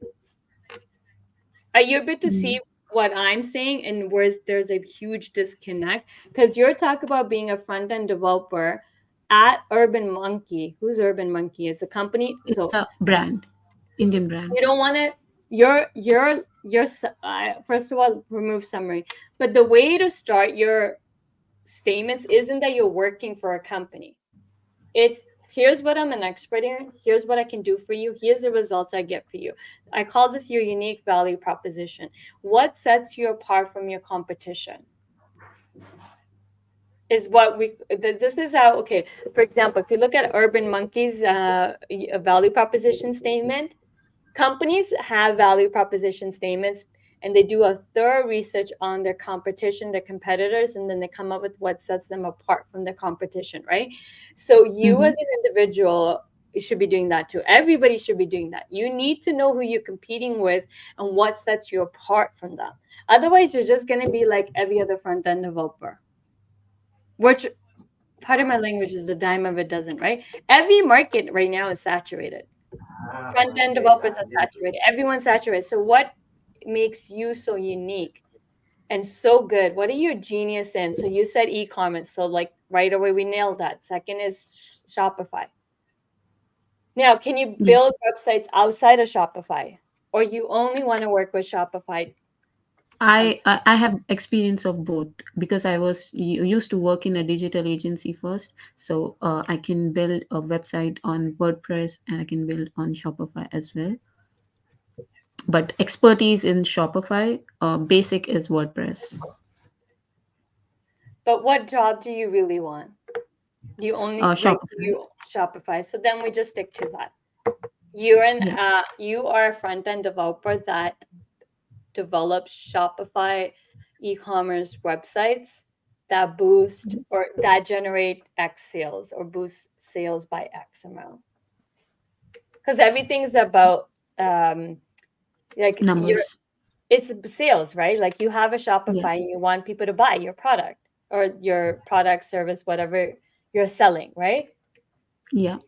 Are you able to see Mm. what I'm saying and where there's a huge disconnect? Because you're talking about being a front end developer at Urban Monkey. Who's Urban Monkey? Is a company. It's So a brand, Indian brand. you don't want to. First of all, remove summary. But the way to start your statements isn't that you're working for a company. It's here's what I'm an expert in. Here's what I can do for you. Here's the results I get for you. I call this your unique value proposition. What sets you apart from your competition is what this is how, okay, for example, if you look at Urban Monkey's value proposition statement, companies have value proposition statements and they do a thorough research on their competition, their competitors, and then they come up with what sets them apart from the competition, right? So you as Mm-hmm. an individual should be doing that too. Everybody should be doing that. You need to know who you're competing with and what sets you apart from them. Otherwise, you're just going to be like every other front end developer, which part of my language is the dime of a dozen, right? Every market right now is saturated. Front end developers are saturated. Everyone's saturated. So what makes you so unique and so good? What are you a genius in? So you said e-commerce. So like right away we nailed that. Second is Shopify. Now, can you Yeah. build websites outside of Shopify, or you only want to work with Shopify? I have experience of both because I was used to work in a digital agency first, so I can build a website on WordPress and I can build on Shopify as well. But expertise in Shopify, basic is WordPress. But what job do you really want? You only like Shopify. you Shopify. So then we just stick to that. You're an Yeah. you are a front end developer that develops Shopify e-commerce websites that boost Yes. or that generate X sales or boost sales by X amount. Because everything's about like Numbers. it's sales, right? Like you have a Yeah. Shopify and you want people to buy your product or your product, service, whatever you're selling, right? Yeah.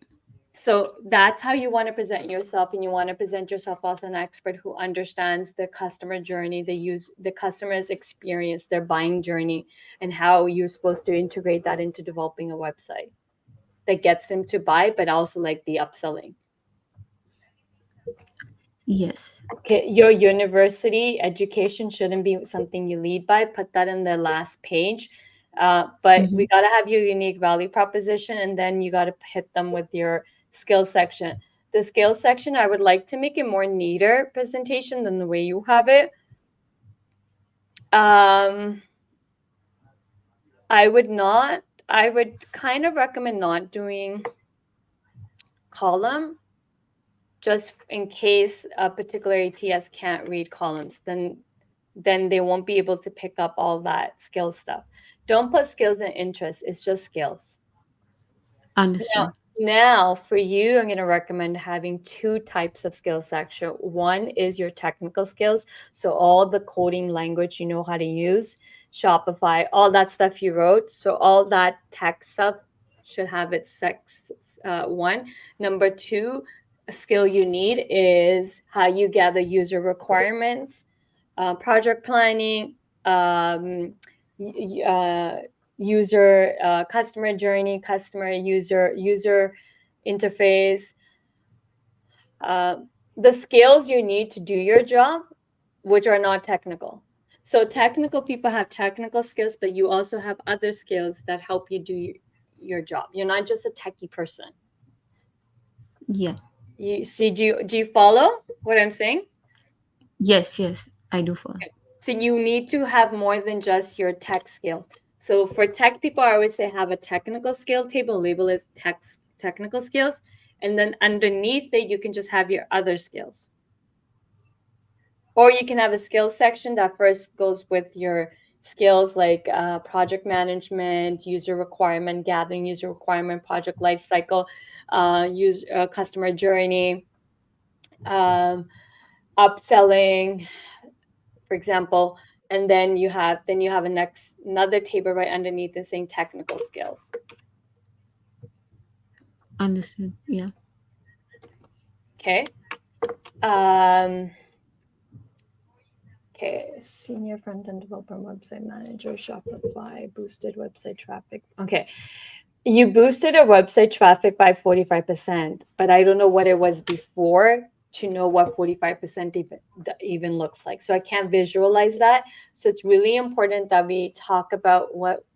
So that's how you want to present yourself, and you want to present yourself as an expert who understands the customer journey, the customer's experience, their buying journey, and how you're supposed to integrate that into developing a website that gets them to buy, but also like the upselling. Yes. Okay, your university education shouldn't be something you lead by. Put that in the last page. But we got to have your unique value proposition, and then you got to hit them with your skills section. The skills section, I would like to make it more neater presentation than the way you have it. I would kind of recommend not doing column, just in case a particular ATS can't read columns, then they won't be able to pick up all that skill stuff. Don't put skills and interests, it's just skills. Understood. Now for you, I'm going to recommend having two types of skills section. One is your technical skills. So all the coding language you know how to use, Shopify, all that stuff you wrote. So all that tech stuff should have its one. Number two, a skill you need is how you gather user requirements, project planning, user customer journey, customer user interface, the skills you need to do your job, which are not technical. So technical people have technical skills, but you also have other skills that help you do your job. You're not just a techie person. Yeah. You see, do you follow what I'm saying? Yes, I do follow. Okay. So you need to have more than just your tech skills. So for tech people, I would say have a technical skill table, label as technical skills, and then underneath it, you can just have your other skills. Or you can have a skills section that first goes with your skills like project management, user requirement gathering, user requirement, project lifecycle, customer journey, upselling, for example. And then you have another table right underneath it saying technical skills. Understood. Yeah. Okay. Okay, senior front-end developer, website manager, Shopify, boosted website traffic. Okay, you boosted a website traffic by 45%, but I don't know what it was before to know what 45% even looks like. So I can't visualize that. So it's really important that we talk about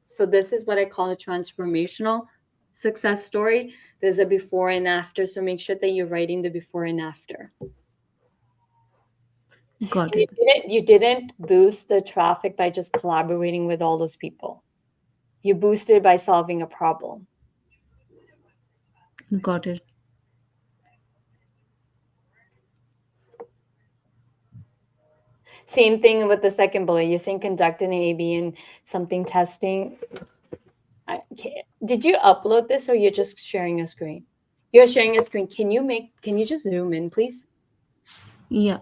so this is what I call a transformational success story. There's a before and after. So make sure that you're writing the before and after. Got it. You didn't boost the traffic by just collaborating with all those people. You boosted by solving a problem. Got it. Same thing with the second bullet. You're saying conduct an A/B and something testing. Did you upload this or you're just sharing a screen? You're sharing a screen. Can you just zoom in, please? Yeah.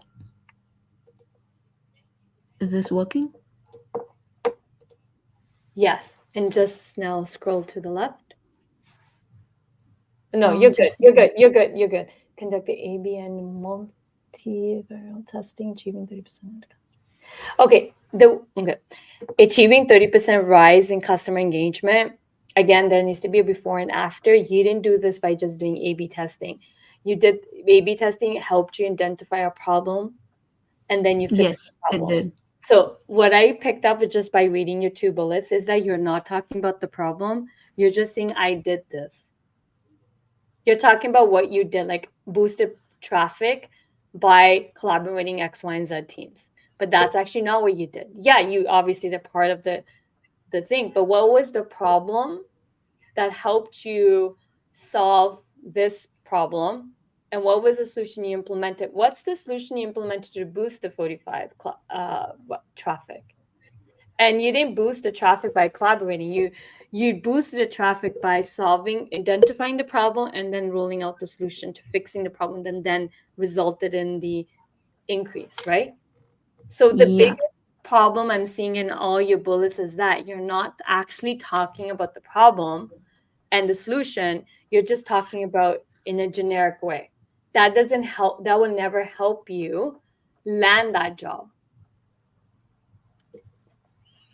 Is this working? Yes. And just now scroll to the left. No, you're good. You're good. Conduct the A/B and multivariable testing, achieving 30%. Okay. Achieving 30% rise in customer engagement. Again, there needs to be a before and after. You didn't do this by just doing A/B testing. You did A/B testing, it helped you identify a problem, and then you fixed the problem. It did. So what I picked up just by reading your two bullets is that you're not talking about the problem. You're just saying, I did this. You're talking about what you did, like boosted traffic by collaborating X, Y, and Z teams. But that's actually not what you did. Yeah, you obviously they're part of the thing. But what was the problem that helped you solve this problem? And what was the solution you implemented? What's the solution you implemented to boost the 45 traffic? And you didn't boost the traffic by collaborating. You boosted the traffic by identifying the problem, and then rolling out the solution to fixing the problem, and then resulted in the increase, right? So the biggest problem I'm seeing in all your bullets is that you're not actually talking about the problem and the solution. You're just talking about in a generic way. That doesn't help. That will never help you land that job.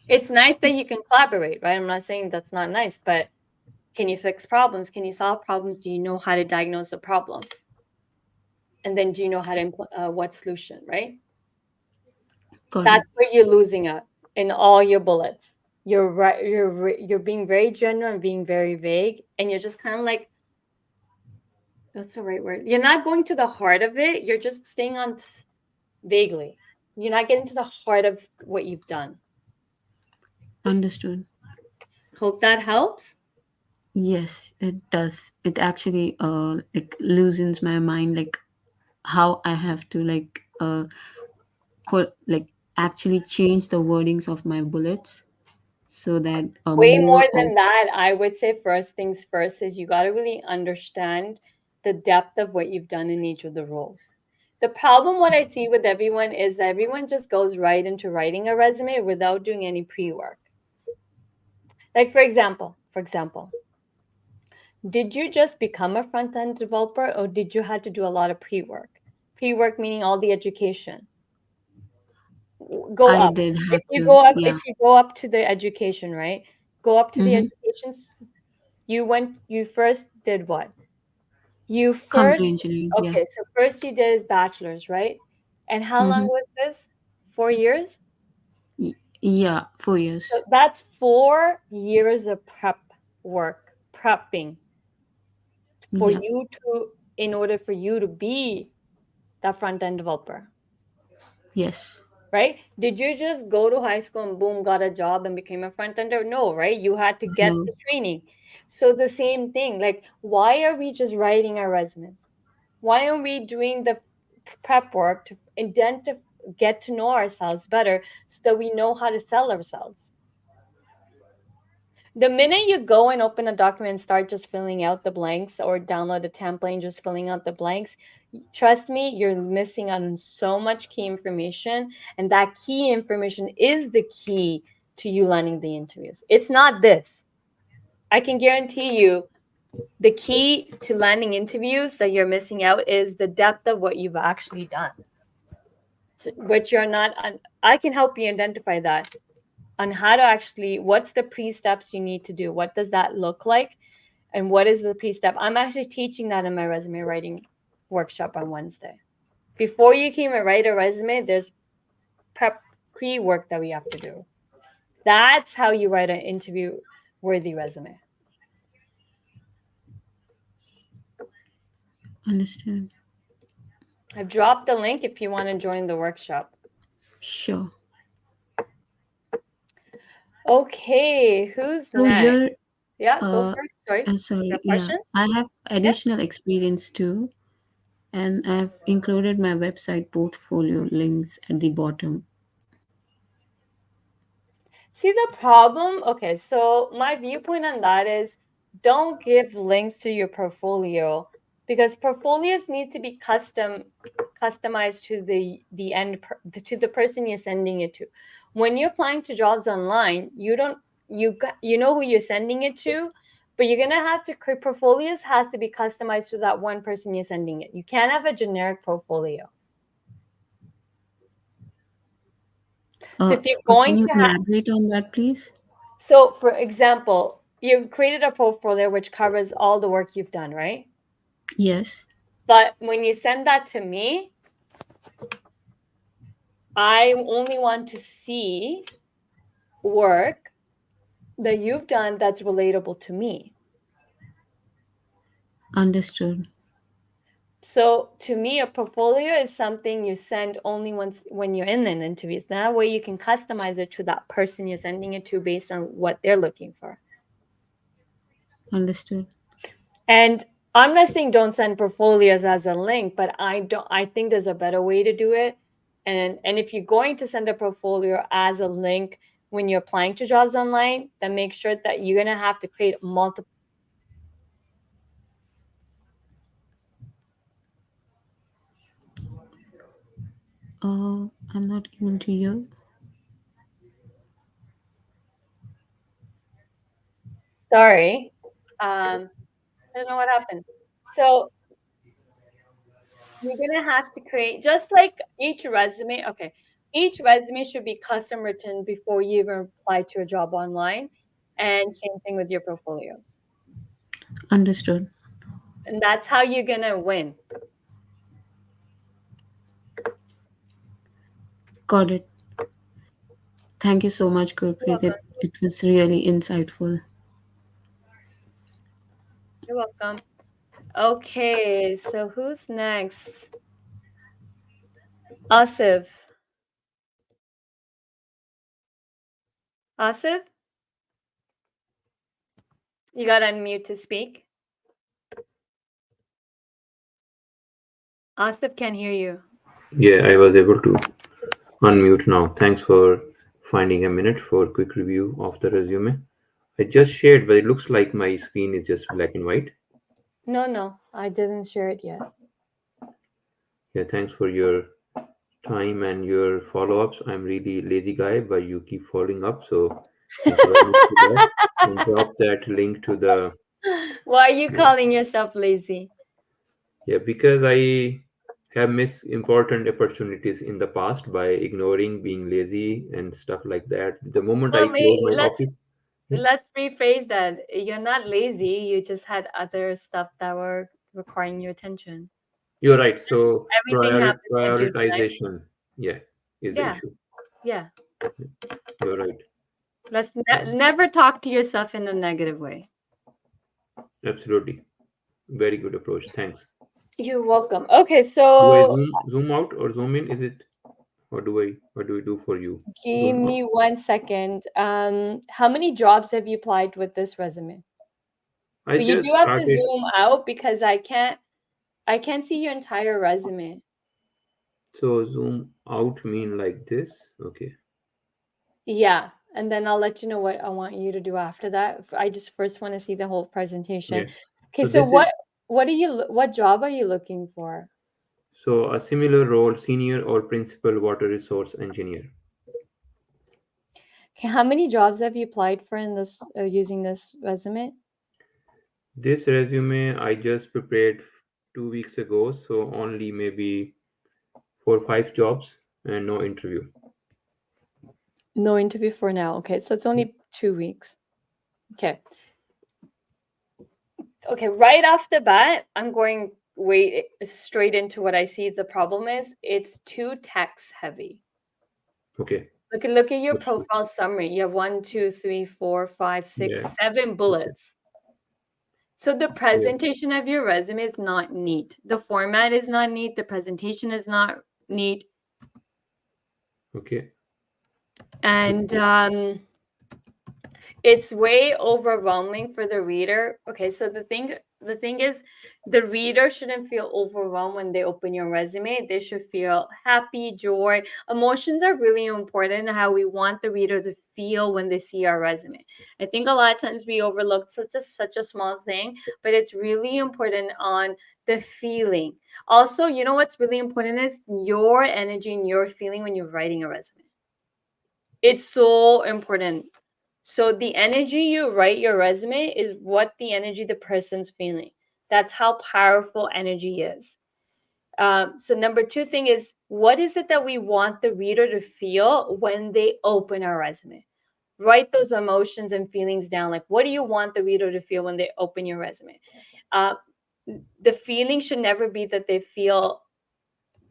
It's nice that you can collaborate, right? I'm not saying that's not nice, but can you fix problems? Can you solve problems? Do you know how to diagnose a problem? and then do you know how to what solution, right? Got it. That's where you're losing out in all your bullets. You're right. You're being very general and being very vague, and you're just kind of like, what's the right word? You're not going to the heart of it. You're just staying on vaguely. You're not getting to the heart of what you've done. Understood. Hope that helps. Yes, it does. It actually like loosens my mind, like how I have to like actually change the wordings of my bullets so that Way more more of than that, I would say first things first is you got to really understand the depth of what you've done in each of the roles. The problem, what I see with everyone is that everyone just goes right into writing a resume without doing any pre-work. Like for example, did you just become a front-end developer or did you have to do a lot of pre-work? Pre-work meaning all the education. Go I up. did If have you to, go up, yeah. if you go up to the education, right? Go up to the Mm-hmm. educations. You first did what? You Computer first, engineering, yeah. okay, so first you did his bachelor's, right? And how long Mm-hmm. was this? 4 years? Yeah, 4 years. So that's 4 years of prep work, prepping for Yeah, you to, in order for you to be that front end developer, yes. right? Did you just go to high school and boom, got a job and became a front ender? No, right? You had to get No, the training. So the same thing, like, why are we just writing our resumes? Why aren't we doing the prep work to get to know ourselves better so that we know how to sell ourselves? The minute you go and open a document and start just filling out the blanks or download the template and just filling out the blanks, trust me, you're missing out on so much key information. And that key information is the key to you landing the interviews. It's not this. I can guarantee you the key to landing interviews that you're missing out is the depth of what you've actually done. So, but you're not, I can help you identify that on how to actually, what's the pre-steps you need to do? What does that look like? And what is the pre-step? I'm actually teaching that in my resume writing workshop on Wednesday. Before you can even write a resume, there's prep pre-work that we have to do. That's how you write an interview worthy resume. understand. I've dropped the link if you want to join the workshop. Sure. Okay, who's So next? here, Yeah, go for it. Sorry. sorry, Your yeah, question? I have additional experience too, and I've included my website portfolio links at the bottom. See the problem? Okay, so my viewpoint on that is don't give links to your portfolio because portfolios need to be customized to the to the person you're sending it to. When you're applying to jobs online, you know who you're sending it to, but you're gonna have to create portfolios has to be customized to that one person you're sending it. You can't have a generic portfolio. So if you're Can going you to have elaborate on that, please? So, for example, you created a portfolio which covers all the work you've done, right? Yes. But when you send that to me, I only want to see work that you've done that's relatable to me. Understood. So, to me, a portfolio is something you send only once when you're in an interview. That way, you can customize it to that person you're sending it to based on what they're looking for. Understood. And I'm not saying don't send portfolios as a link, but I think there's a better way to do it. And if you're going to send a portfolio as a link when you're applying to jobs online, then make sure that you're gonna have to create multiple. I'm not able to hear. Sorry. I don't know what happened. So you're gonna have to create just like each resume. Okay, each resume should be custom written before you even apply to a job online, and same thing with your portfolios. Understood. And that's how you're gonna win. Got it. Thank you so much, Gurpreet. It was really insightful. You're welcome. Okay, so who's next? Asif. Asif? You got to unmute to speak. Asif can hear you. Yeah, I was able to unmute now. Thanks for finding a minute for a quick review of the resume. I just shared, but it looks like my screen is just black and white. No, I didn't share it yet. Yeah, thanks for your time and your follow-ups. I'm really lazy guy, but you keep following up, so thank you very much for that. And drop that link to the Why are you calling yourself lazy? because I have missed important opportunities in the past by ignoring, being lazy, and stuff like that. The moment I Well, close my office, let's rephrase that. You're not lazy. You just had other stuff that were requiring your attention. you're right. So Everything happens in due time. prioritization, is the Yeah. issue. Yeah. You're right. Let's never talk to yourself in a negative way. Absolutely. Very good approach. Thanks. You're welcome. Okay, Do I so zoom out or zoom in? Is it, or do we do for you? give Zoom me out. 1 second. How many jobs have you applied with this resume? I But you just do have to started. zoom out because I can't see your entire resume. So zoom out mean like this. Okay. Yeah, and then I'll let you know what I want you to do after that. I just first want to see the whole presentation. Yeah. Okay, So so this is what job are you looking for? so a similar role, senior or principal water resource engineer. Okay, how many jobs have you applied for in this using this resume? This resume I just prepared 2 weeks ago, so only maybe 4 or 5 jobs and no interview. No interview for now. Okay, so it's only 2 weeks. Okay. Okay, right off the bat, I'm going straight into what I see the problem is. It's too text heavy. Okay. Look at your That's good. profile summary. You have 1, 2, 3, 4, 5, 6, Yeah. 7 bullets. So the presentation of your resume is not neat. The format is not neat. The presentation is not neat. Okay. And it's way overwhelming for the reader. Okay, so the thing is the reader shouldn't feel overwhelmed when they open your resume. They should feel happy, joy. Emotions are really important, how we want the reader to feel when they see our resume. I think a lot of times we overlook such a small thing, but it's really important on the feeling. Also, you know what's really important is your energy and your feeling when you're writing a resume. It's so important. So the energy you write your resume is what the energy the person's feeling. That's how powerful energy is. So number 2 thing is, what is it that we want the reader to feel when they open our resume? Write those emotions and feelings down. Like, what do you want the reader to feel when they open your resume? The feeling should never be that they feel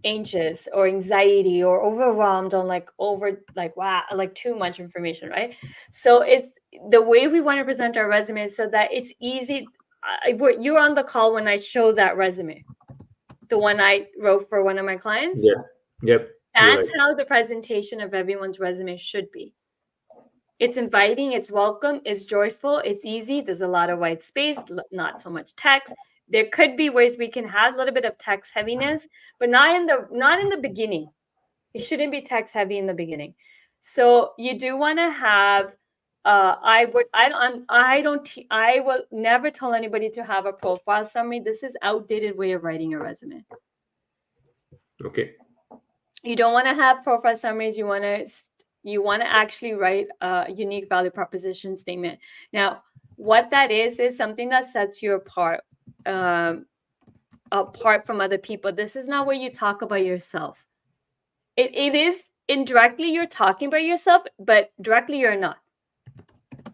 anxious or anxiety or overwhelmed on wow, like too much information, right? So it's the way we want to present our resume so that it's easy. You're on the call when I show that resume, the one I wrote for one of my clients. Yeah. Yep. That's how the presentation of everyone's resume should be. It's inviting, it's welcome, it's joyful, it's easy. There's a lot of white space, not so much text. There could be ways we can have a little bit of text heaviness, but not in the beginning. It shouldn't be text heavy in the beginning. So you do want to have. I will never tell anybody to have a profile summary. This is outdated way of writing a resume. Okay. You don't want to have profile summaries. You want to actually write a unique value proposition statement. Now, what that is something that sets you apart from other people. This is not where you talk about yourself. It is indirectly you're talking about yourself, but directly you're not.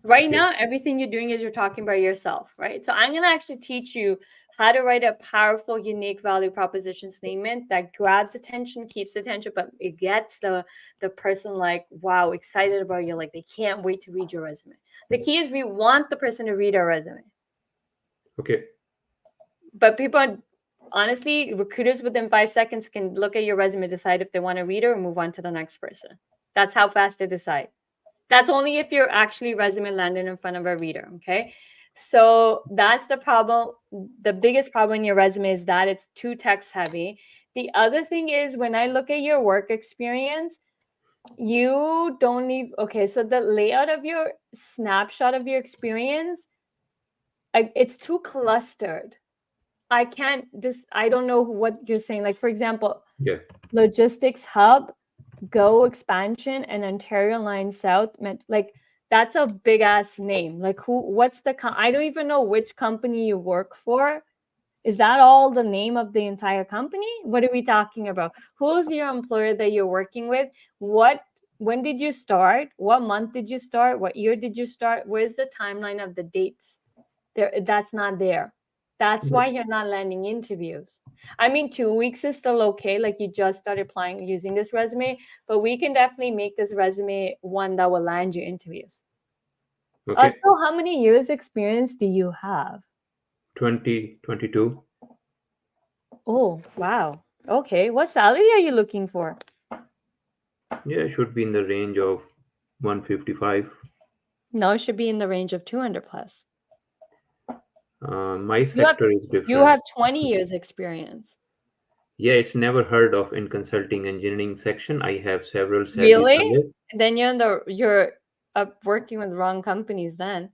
Right now, everything you're doing is you're talking about yourself, right? So I'm going to actually teach you how to write a powerful, unique value proposition statement that grabs attention, keeps attention, but it gets the person like, wow, excited about you. Like they can't wait to read your resume. The key is we want the person to read our resume. Okay. But people, honestly, recruiters within 5 seconds can look at your resume, decide if they want to read it or move on to the next person. That's how fast they decide. That's only if your actually resume landed in front of a reader, okay? So that's the problem. The biggest problem in your resume is that it's too text heavy. The other thing is when I look at your work experience, you don't need, okay, so the layout of your snapshot of your experience, it's too clustered. I don't know what you're saying. Like, for example, Yeah. Logistics Hub, Go Expansion, and Ontario Line South, like that's a big ass name. Like what's I don't even know which company you work for. Is that all the name of the entire company? What are we talking about? Who's your employer that you're working with? When did you start? What month did you start? What year did you start? Where's the timeline of the dates? That's not there. That's why you're not landing interviews. I mean, 2 weeks is still okay. Like you just started applying using this resume, but we can definitely make this resume one that will land you interviews. Okay. Also, how many years experience do you have? 22. Oh, wow. Okay. What salary are you looking for? Yeah, it should be in the range of 155. No, it should be in the range of 200 plus. My sector is different. You have 20 years experience. Yeah, it's never heard of in consulting engineering section. I have several Really? surveys. Then you're working with wrong companies then.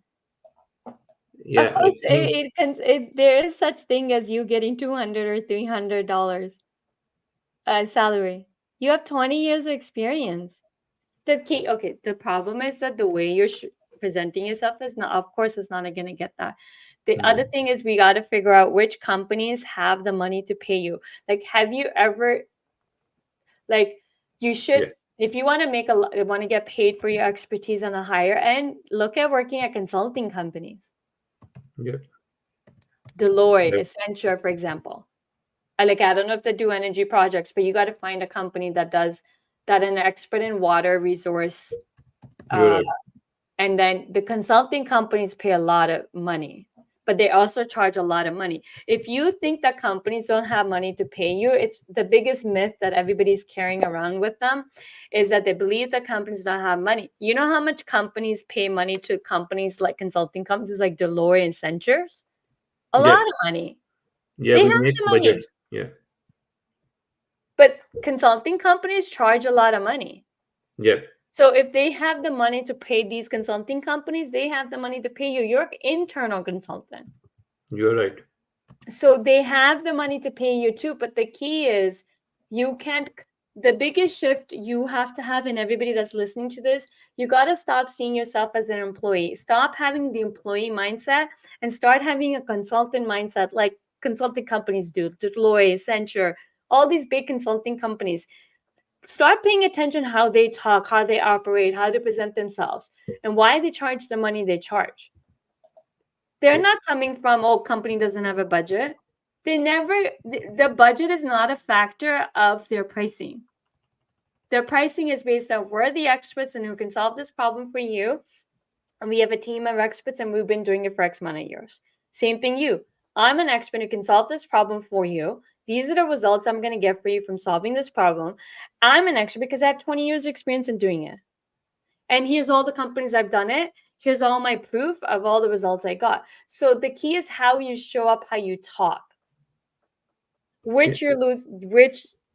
Yeah, Of course, there is such thing as you getting $200 or $300 salary. You have 20 years of experience. The problem is that the way you're presenting yourself is not, of course, it's not going to get that. The other thing is we got to figure out which companies have the money to pay you. Like, have you ever, like, you should, if you want to get paid for your expertise on a higher end, look at working at consulting companies. Yeah. Deloitte, Accenture, for example. I don't know if they do energy projects, but you got to find a company that an expert in water resource. Right. And then the consulting companies pay a lot of money, but they also charge a lot of money. If you think that companies don't have money to pay you, it's the biggest myth that everybody's carrying around with them is that they believe that companies don't have money. You know how much companies pay money to companies like consulting companies like Deloitte and Accenture? A lot of money. Yeah, They we have make the money. budgets. Yeah. But consulting companies charge a lot of money. Yeah. So if they have the money to pay these consulting companies, they have the money to pay you. You're an internal consultant. You're right. So they have the money to pay you too. But the key is the biggest shift you have to have, and everybody that's listening to this, you got to stop seeing yourself as an employee. Stop having the employee mindset and start having a consultant mindset like consulting companies do. Deloitte, Accenture, all these big consulting companies. Start paying attention how they talk, how they operate, how they present themselves, and why they charge the money they charge. They're not coming from, company doesn't have a budget. The budget is not a factor of their pricing. Their pricing is based on we're the experts and who can solve this problem for you. And we have a team of experts and we've been doing it for X amount of years. Same thing you. I'm an expert who can solve this problem for you. These are the results I'm going to get for you from solving this problem. I'm an expert because I have 20 years of experience in doing it. And here's all the companies I've done it. Here's all my proof of all the results I got. So the key is how you show up, how you talk. Which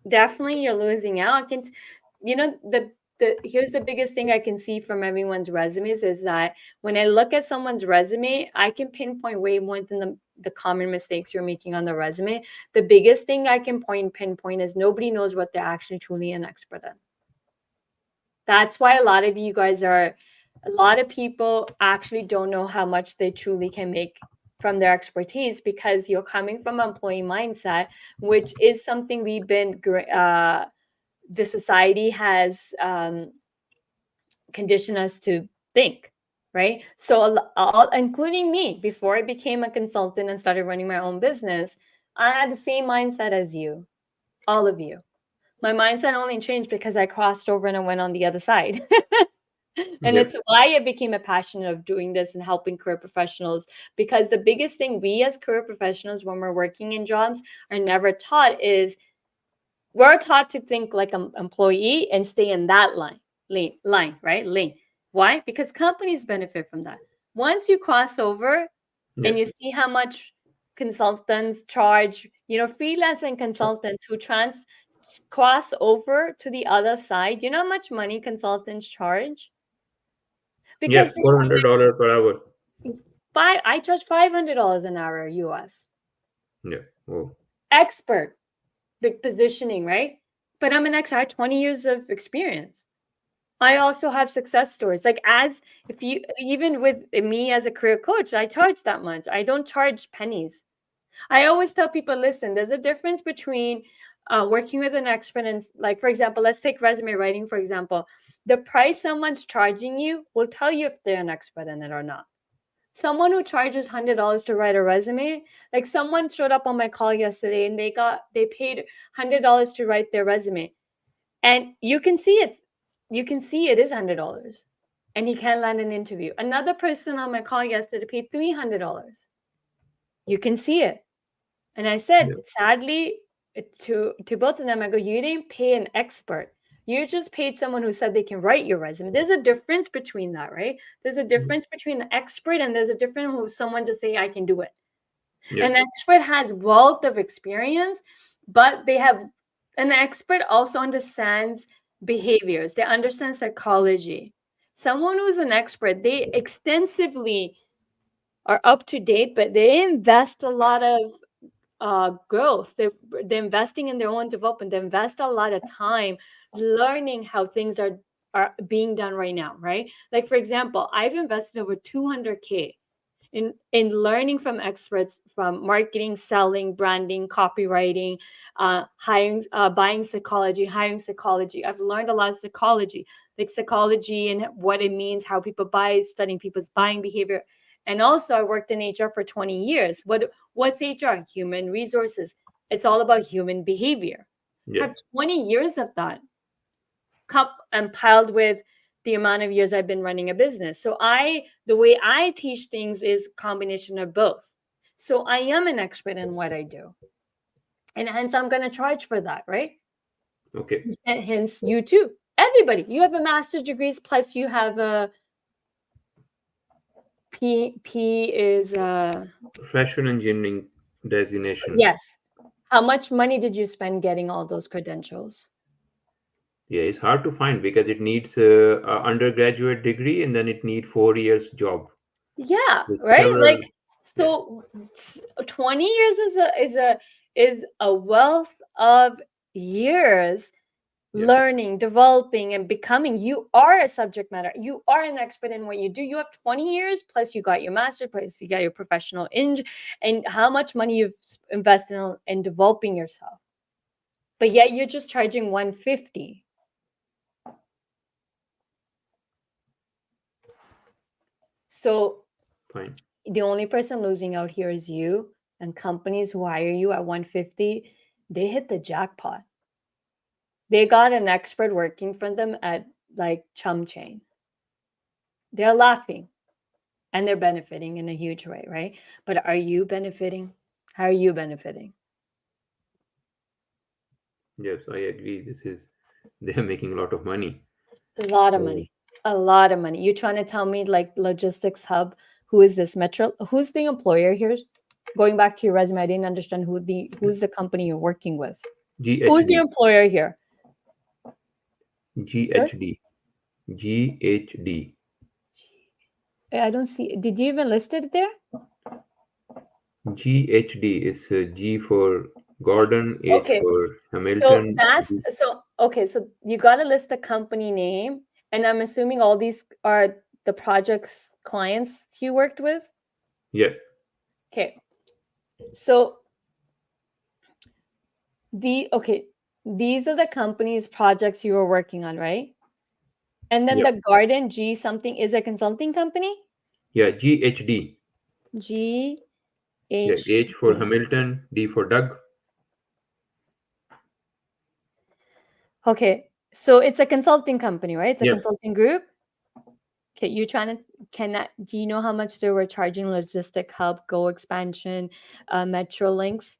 definitely you're losing out. Here's the biggest thing I can see from everyone's resumes is that when I look at someone's resume, I can pinpoint way more than the common mistakes you're making on the resume. The biggest thing I can pinpoint is nobody knows what they're actually truly an expert in. That's why a lot of people actually don't know how much they truly can make from their expertise because you're coming from an employee mindset, which is something the society has conditioned us to think. right? So including me, before I became a consultant and started running my own business, I had the same mindset as you, all of you. My mindset only changed because I crossed over and I went on the other side. And Yep. it's why I became a passionate of doing this and helping career professionals, because the biggest thing we as career professionals when we're working in jobs are never taught is we're taught to think like an employee and stay in that line, right? Lane. Why? Because companies benefit from that. Once you cross over and Yeah. you see how much consultants charge, freelancing consultants who cross over to the other side, you know how much money consultants charge? Yeah. Because $400 per hour. I charge $500 an hour US. Yeah. Oh. Expert, big positioning, right? But I'm an expert. I have 20 years of experience. I also have success stories. Like if you even with me as a career coach, I charge that much. I don't charge pennies. I always tell people, listen, there's a difference between working with an expert and, like, for example, let's take resume writing, for example. The price someone's charging you will tell you if they're an expert in it or not. Someone who charges $100 to write a resume, like someone showed up on my call yesterday and they paid $100 to write their resume. And you can see it is $100 and he can't land an interview. Another person on my call yesterday paid $300. You can see it. And I said, sadly, to both of them, I go, you didn't pay an expert. You just paid someone who said they can write your resume. There's a difference between that, right? There's a difference between an expert and there's a difference with someone to say, I can do it. Yeah. An expert has wealth of experience, but an expert also understands behaviors. They understand psychology. Someone who's an expert, they extensively are up to date, but they invest a lot of growth. They're investing in their own development. They invest a lot of time learning how things are being done right now, right? Like, for example, I've invested over 200K in learning from experts from marketing, selling, branding, copywriting, hiring, buying psychology, hiring psychology. I've learned a lot of psychology, like psychology and what it means, how people buy, studying people's buying behavior. And also I worked in HR for 20 years. What's HR? Human resources. It's all about human behavior. I Yeah. have 20 years of that and piled with the amount of years I've been running a business. So the way I teach things is combination of both. So I am an expert in what I do. And hence I'm going to charge for that, right? Okay. And hence you too. Everybody, you have a master's degrees plus you have a P is Professional engineering designation. yes. How much money did you spend getting all those credentials? Yeah, it's hard to find because it needs a undergraduate degree and then it needs 4 years job. Yeah, There's right? several- Like, so 20 years is a wealth of years learning, developing, and becoming. You are a subject matter. You are an expert in what you do. You have 20 years plus you got your master, plus you got your professional and how much money you've invested in developing yourself. But yet you're just charging 150. So Fine. the only person losing out here is you, and companies who hire you at 150, they hit the jackpot. They got an expert working for them at like chum chain. They're laughing and they're benefiting in a huge way, right? But are you benefiting? How are you benefiting? Yes, I agree. They're making a lot of money. A lot of So- money. A lot of money. You trying to tell me like logistics hub? Who is this Metro? Who's the employer here? Going back to your resume, I didn't understand who's the company you're working with. Who's your GHD. employer here? GHD. GHD. I don't see. Did you even list it there? GHD is G for Gordon, H Okay. for So Hamilton. okay. So you got to list the company name, and I'm assuming all these are the project's clients you worked with. Yeah. Okay. So these are the company's projects you were working on, right? And then Yep. the Garden G something is a consulting company? Yeah, GHD. G Yeah, H. H for Hamilton, D for Doug. Okay. So it's a consulting company, right? It's a Yep. consulting group. Okay, you trying to do you know how much they were charging Logistic Hub, Go Expansion, Metrolinx?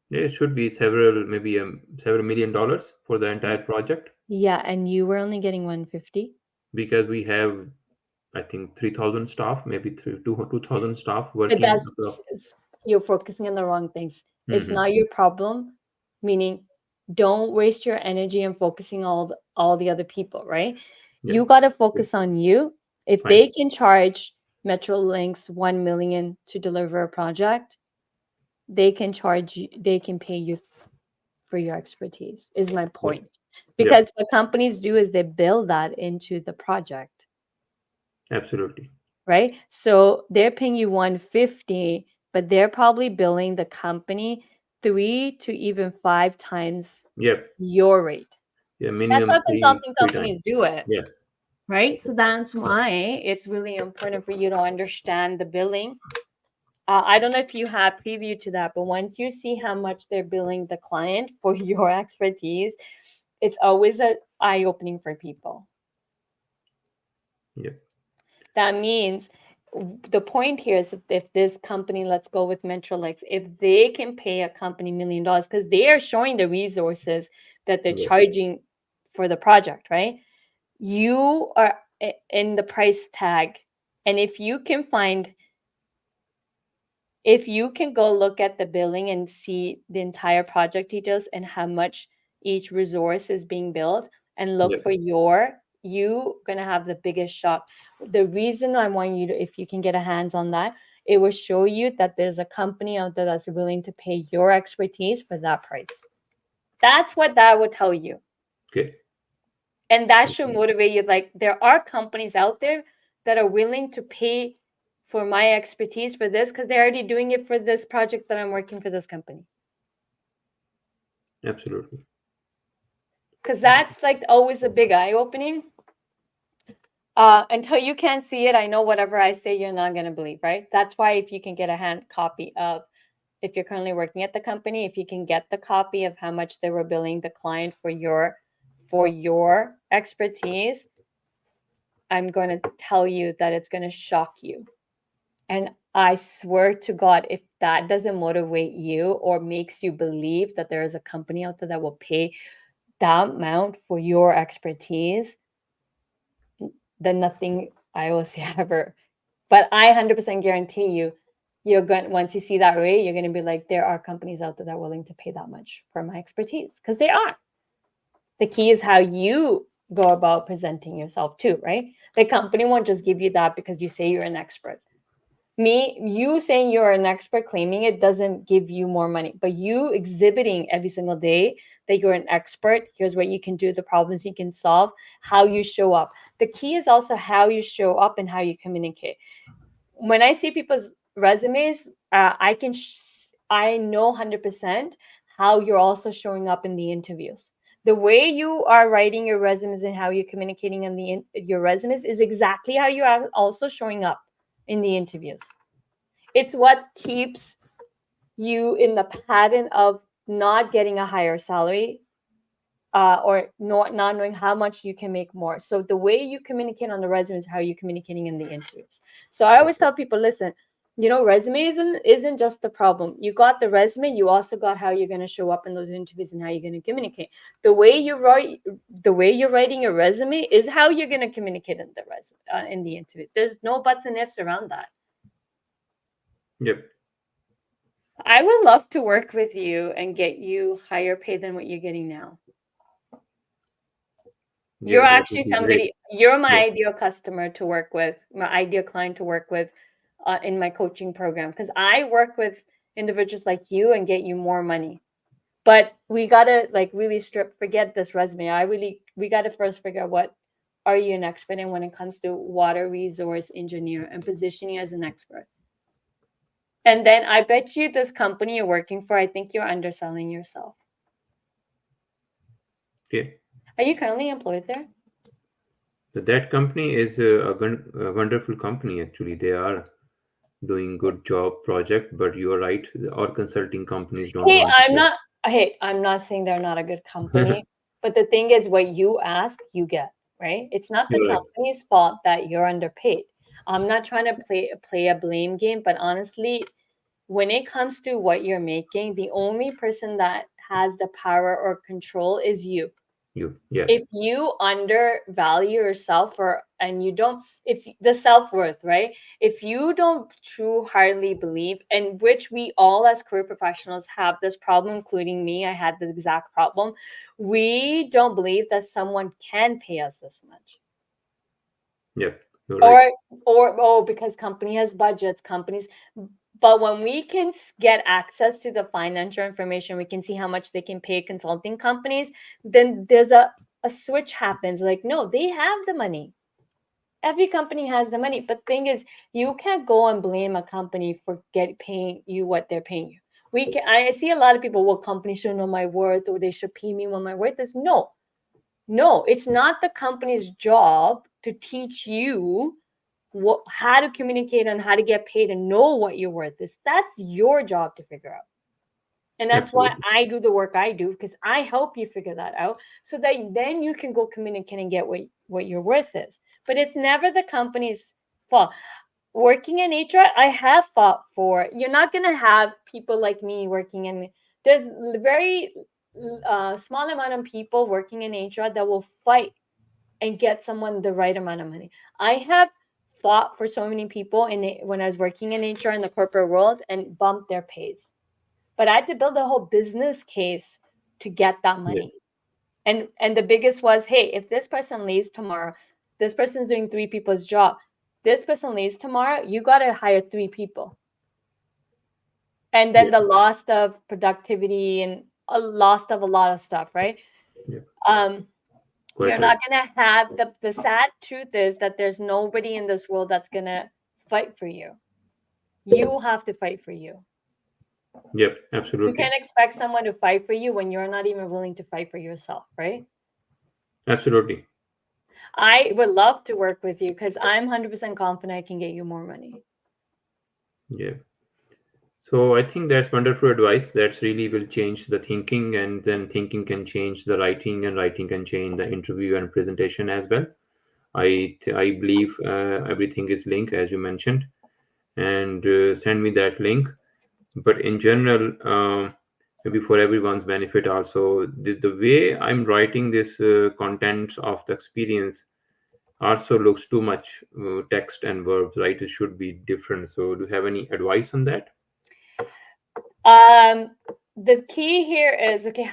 Yeah, it should be several, maybe several $1 million for the entire project, Yeah, and you were only getting 150. because we have, I think, 3,000 staff, maybe 2,000 staff But working. you're focusing on the wrong things. It's Mhm. not your problem. Meaning, don't waste your energy on focusing all the other people, right? Yeah. You got to focus on you. If Fine. they can charge Metrolinx 1 million to deliver a project, they can charge you, they can pay you for your expertise, is my point. Because what companies do is they build that into the project, Absolutely. right? So they're paying you 150, but they're probably billing the company 3 to even 5 times Yep. your rate. Yeah, That's minimum how 3 consulting 3 companies times. do it, Yeah. right? So that's why it's really important for you to understand the billing. I don't know if you have preview to that, but once you see how much they're billing the client for your expertise, it's always an eye-opening for people. Yep. That means the point here is that if this company, let's go with Metrolinx, if they can pay a company $1 million, because they are showing the resources that they're Yeah. charging for the project, right? You are in the price tag. And if you can go look at the billing and see the entire project details and how much each resource is being billed and look Yep. for you gonna have the biggest shock. The reason I want you to, if you can get a hands on that, it will show you that there's a company out there that's willing to pay your expertise for that price. That's what that would tell you. Okay. And that should motivate you. Like, there are companies out there that are willing to pay for my expertise for this because they're already doing it for this project that I'm working for this company. Absolutely. Because that's like always a big eye opening. Until you can't see it, I know whatever I say, you're not going to believe, right? That's why if you can get a hand copy of, if you're currently working at the company, if you can get the copy of how much they were billing the client for your expertise, I'm going to tell you that it's going to shock you. And I swear to God, if that doesn't motivate you or makes you believe that there is a company out there that will pay that amount for your expertise, then nothing I will say ever. But I 100% guarantee you, you're going, once you see that rate, you're going to be like, there are companies out there that are willing to pay that much for my expertise, because they are. The key is how you go about presenting yourself too, right? The company won't just give you that because you say you're an expert. You saying you're an expert, claiming it, doesn't give you more money, but you exhibiting every single day that you're an expert, here's what you can do, the problems you can solve, how you show up. The key is also how you show up and how you communicate. When I see people's resumes, I know 100% how you're also showing up in the interviews. The way you are writing your resumes and how you're communicating in your resumes is exactly how you are also showing up in the interviews. It's what keeps you in the pattern of not getting a higher salary, or not knowing how much you can make more. So the way you communicate on the resume is how you're communicating in the interviews. So I always tell people, listen, resume isn't just the problem. You got the resume, you also got how you're going to show up in those interviews and how you're going to communicate. The way you're writing your resume is how you're going to communicate in the resume, in the interview. There's no buts and ifs around that. Yep. I would love to work with you and get you higher pay than what you're getting now. You're Yeah, that actually would be somebody, great. you're my Yeah. ideal customer to work with, my ideal client to work with in my coaching program, because I work with individuals like you and get you more money. But we got to really forget this resume. We got to first figure out, what are you an expert in when it comes to water resource engineer, and position you as an expert. And then I bet you this company you're working for, I think you're underselling yourself. Okay. Are you currently employed there? So that company is a wonderful company. Actually, they are doing good job project. But you are right. All consulting companies don't Hey, want to pay. I'm not saying they're not a good company, but the thing is, what you ask, you get, right? It's not the You're right. company's fault that you're underpaid. I'm not trying to play a blame game, but honestly, when it comes to what you're making, the only person that has the power or control is you. Yeah. If you undervalue yourself, or and you don't, if the self-worth, right, if you don't true heartily believe, and which we all as career professionals have this problem, including me, I had the exact problem, we don't believe that someone can pay us this much, Yeah. You're right. or oh, because company has budgets, companies. But when we can get access to the financial information, we can see how much they can pay consulting companies, then there's a switch happens. Like, no, they have the money. Every company has the money. But thing is, you can't go and blame a company for paying you what they're paying you. I see a lot of people, well, companies should know my worth, or they should pay me what my worth is. No, it's not the company's job to teach you how to communicate and how to get paid and know what your worth is. That's your job to figure out. And that's why I do the work I do, because I help you figure that out, so that then you can go communicate and get what your worth is. But it's never the company's fault. Working in HR, I have fought for. You're not going to have people like me working in. There's very small amount of people working in HR that will fight and get someone the right amount of money. I have fought for so many people when I was working in HR in the corporate world, and bumped their pays. But I had to build a whole business case to get that money. Yeah. And the biggest was, hey, if this person leaves tomorrow, this person's doing 3 people's job. This person leaves tomorrow, you got to hire 3 people. And then the loss of productivity and a loss of a lot of stuff, right? Yeah. You're not going to have the sad truth is that there's nobody in this world that's going to fight for you. You have to fight for you. Yep, absolutely. You can't expect someone to fight for you when you're not even willing to fight for yourself, right? Absolutely. I would love to work with you because I'm 100% confident I can get you more money. Yeah. So I think that's wonderful advice. That's really will change the thinking, and then thinking can change the writing, and writing can change the interview and presentation as well. I believe everything is linked, as you mentioned, and send me that link. But in general, maybe for everyone's benefit also, the way I'm writing this contents of the experience also looks too much text and verbs, right? It should be different. So do you have any advice on that? The key here is, okay,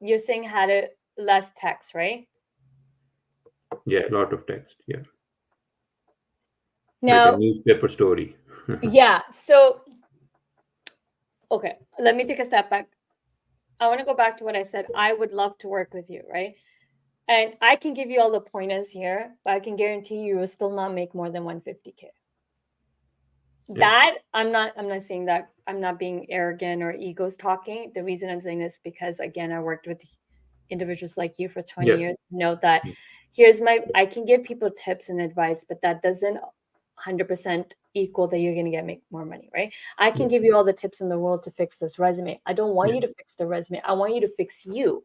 you're saying how to less text, right? Yeah, a lot of text. Yeah. Now, like a newspaper story. Yeah. So, okay, let me take a step back. I want to go back to what I said. I would love to work with you, right? And I can give you all the pointers here, but I can guarantee you will still not make more than 150K. That I'm not saying that. I'm not being arrogant or egos talking. The reason I'm saying this because, again, I worked with individuals like you for 20 years. Note that I can give people tips and advice, but that doesn't 100% equal that you're going to make more money, right? I can give you all the tips in the world to fix this resume. I don't want you to fix the resume. I want you to fix you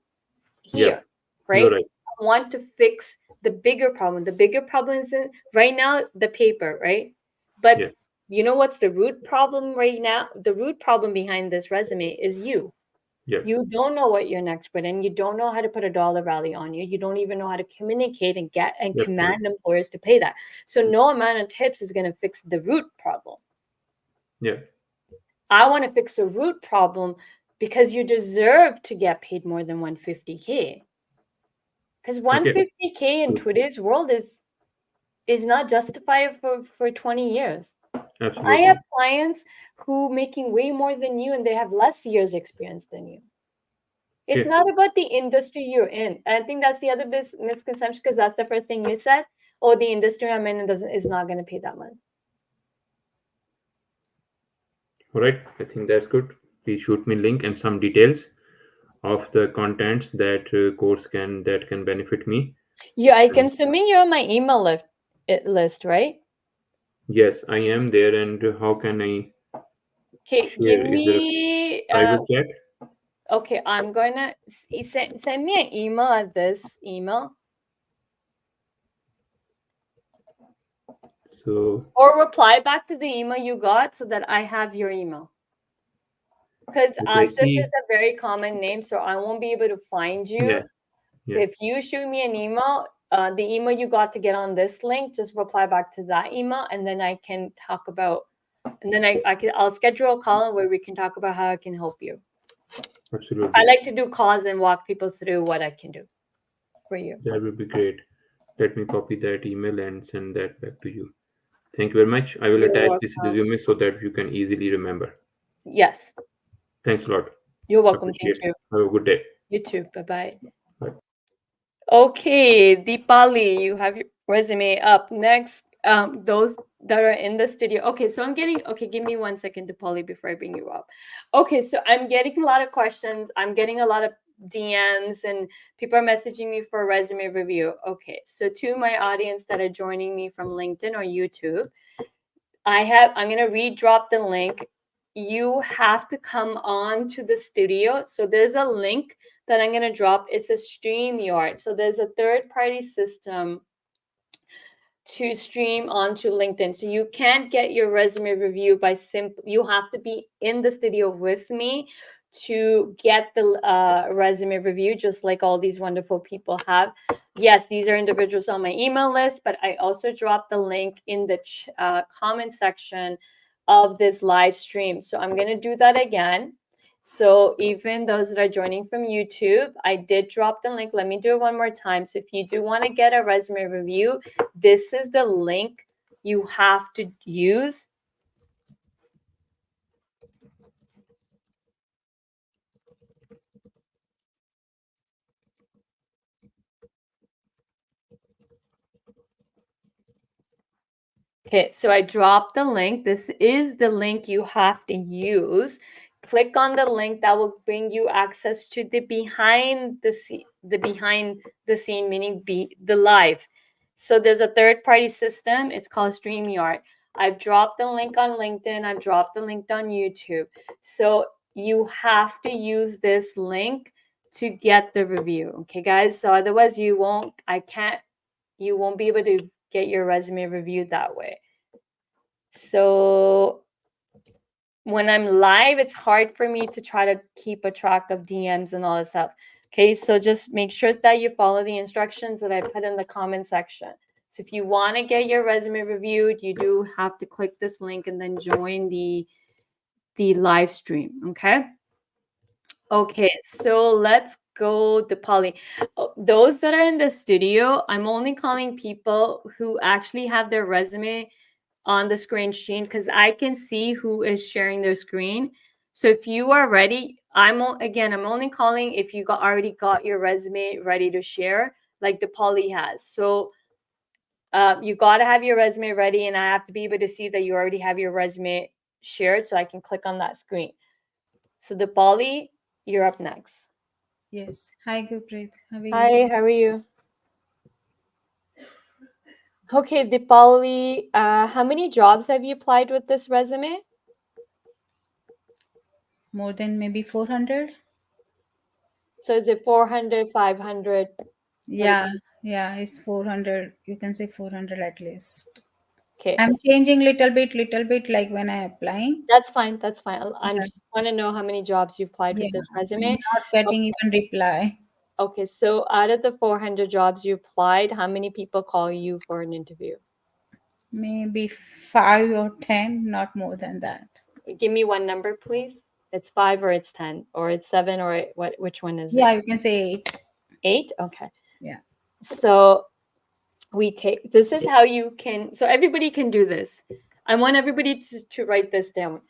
here, right? Right. I want to fix the bigger problem. The bigger problem is right now the paper, right? But you know what's the root problem right now? The root problem behind this resume is you. You don't know what you're an expert in. You don't know how to put a dollar value on you. You don't even know how to communicate and get and command employers to pay that. So no amount of tips is going to fix the root problem. Yeah. I want to fix the root problem because you deserve to get paid more than 150K. Because 150K in today's world is not justified for 20 years. Absolutely. I have clients who making way more than you and they have less years experience than you. It's not about the industry you're in. I think that's the other misconception, because that's the first thing you said. Oh, the industry I'm in is not going to pay that much. All right. I think that's good. Please shoot me link and some details of the contents that course can benefit me. Yeah, I can assuming you're on my email list, right? Yes, I am there. And how can I Okay, give share? Is there a me private chat? okay, I'm gonna send me an email at this email So or reply back to the email you got so that I have your email. Because I Asif see. is a very common name, so I won't be able to find you. Yeah. Yeah. If you shoot me an email, the email you got to get on this link, just reply back to that email, and then I can talk about. And then I'll schedule a call where we can talk about how I can help you. Absolutely. I like to do calls and walk people through what I can do for you. That would be great. Let me copy that email and send that back to you. Thank you very much. I will You're attach this welcome. resume so that you can easily remember. Yes, Thanks a lot. you're welcome. Appreciate Thank you. it. Have a good day. You too. Bye-bye. Bye. Okay, Deepali, you have your resume up. Next, those that are in the studio. Okay, so okay, give me 1 second, Deepali, before I bring you up. Okay, so I'm getting a lot of questions. I'm getting a lot of DMs and people are messaging me for a resume review. Okay, so to my audience that are joining me from LinkedIn or YouTube, I'm gonna redrop the link. You have to come on to the studio. So there's a link that I'm gonna drop. It's a StreamYard. So there's a third-party system to stream onto LinkedIn. So you can't get your resume review by you have to be in the studio with me to get the resume review, just like all these wonderful people have. Yes, these are individuals on my email list, but I also dropped the link in the comment section of this live stream. So I'm going to do that again. So even those that are joining from YouTube, I did drop the link. Let me do it one more time. So if you do want to get a resume review, this is the link you have to use. Okay, so I dropped the link. This is the link you have to use. Click on the link that will bring you access to the behind the scene, meaning the live. So there's a third-party system. It's called StreamYard. I've dropped the link on LinkedIn. I've dropped the link on YouTube. So you have to use this link to get the review. Okay, guys. So otherwise you won't be able to get your resume reviewed that way. So when I'm live, it's hard for me to try to keep a track of DMs and all this stuff. Okay, so just make sure that you follow the instructions that I put in the comment section. So if you want to get your resume reviewed, you do have to click this link and then join the live stream. Okay. Okay, so let's go to Polly. Those that are in the studio, I'm only calling people who actually have their resume on the screen because I can see who is sharing their screen. So if you are ready, I'm only calling if you already got your resume ready to share, like the Polly has. So you got to have your resume ready, and I have to be able to see that you already have your resume shared, so I can click on that screen. So the Polly, you're up next. Yes. Hi, Gurpreet. How are you? Hi, how are you? Okay, Deepali, how many jobs have you applied with this resume? More than maybe 400? So is it 400, 500? Yeah, it's 400. You can say 400 at least. Okay, I'm changing little bit, like when I applying. that's fine. That's fine. I Yeah. just want to know how many jobs you applied with Yeah, this resume. not getting even reply. Okay, so out of the 400 jobs you applied, how many people call you for an interview? Maybe 5 or 10, not more than that. Give me one number, please. It's 5 or it's 10 or it's 7 or what? Which one is Yeah, it? you can say 8. 8? Okay. Yeah. So this is how you can, so everybody can do this. I want everybody to write this down.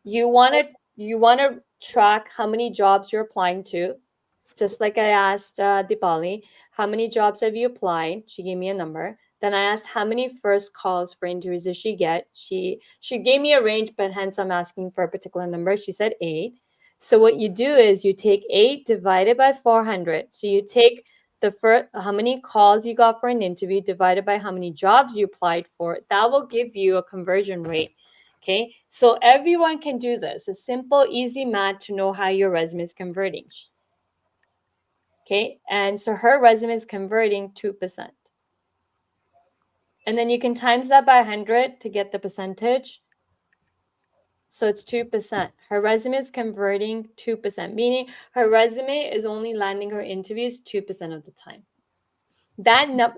You want to track how many jobs you're applying to, just like I asked Deepali, how many jobs have you applied? She gave me a number. Then I asked how many first calls for interviews did she get? She gave me a range, but hence I'm asking for a particular number. She said 8. So what you do is you take 8 divided by 400. So you take how many calls you got for an interview divided by how many jobs you applied for. That will give you a conversion rate. Okay, so everyone can do this. It's simple, easy math to know how your resume is converting. Okay, and so her resume is converting 2%. And then you can times that by 100 to get the percentage. So it's 2%. Her resume is converting 2%, meaning her resume is only landing her interviews 2% of the time.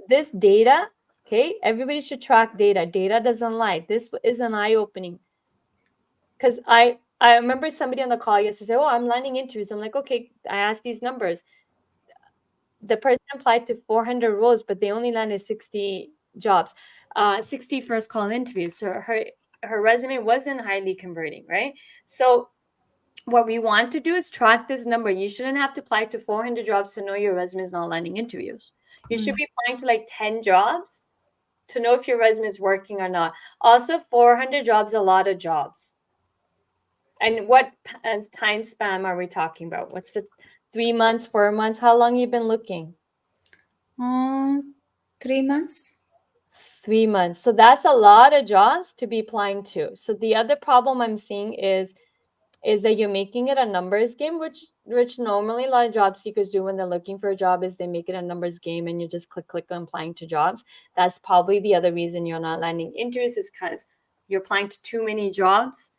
This data, okay, everybody should track data. Data doesn't lie. This is an eye-opening. Because I remember somebody on the call yesterday say, oh, I'm landing interviews. I'm like, okay, I asked these numbers. The person applied to 400 roles, but they only landed 60 jobs, 60 first call interviews. So her resume wasn't highly converting, right? So what we want to do is track this number. You shouldn't have to apply to 400 jobs to know your resume is not landing interviews. You should be applying to like 10 jobs to know if your resume is working or not. Also, 400 jobs, a lot of jobs. And what time span are we talking about? What's the 3 months, 4 months? How long you been looking? 3 months. 3 months. So that's a lot of jobs to be applying to. So the other problem I'm seeing is that you're making it a numbers game, which normally a lot of job seekers do when they're looking for a job, is they make it a numbers game and you just click on applying to jobs. That's probably the other reason you're not landing interviews, is because you're applying to too many jobs.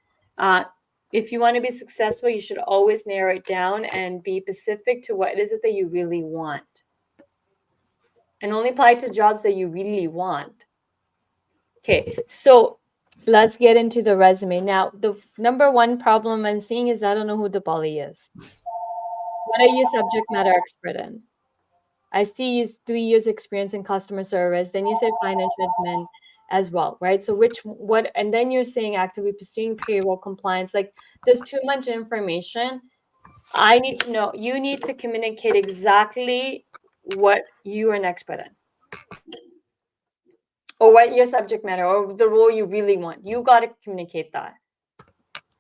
If you want to be successful, you should always narrow it down and be specific to what is it that you really want. And only apply to jobs that you really want. Okay, so let's get into the resume. Now, the number one problem I'm seeing is I don't know who the Bali is. What are you subject matter expert in? I see you 3 years experience in customer service. Then you said financial admin as well, right? So and then you're saying actively pursuing payroll compliance. Like, there's too much information. I need to know, you need to communicate exactly what you are an expert in, or what your subject matter, or the role you really want. You got to communicate that.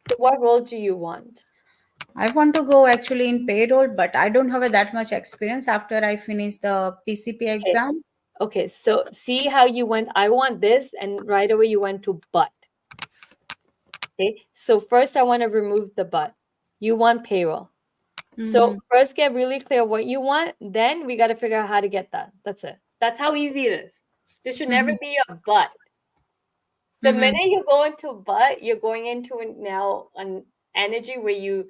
So what role do you want? I want to go actually in payroll, but I don't have that much experience after I finish the PCP exam. Okay, so see how you went, I want this, and right away you went to but. Okay, so first I want to remove the but. You want payroll. So first get really clear what you want, then we got to figure out how to get that. That's it. That's how easy it is. There should never be a but. The minute you go into but, you're going into now an energy where you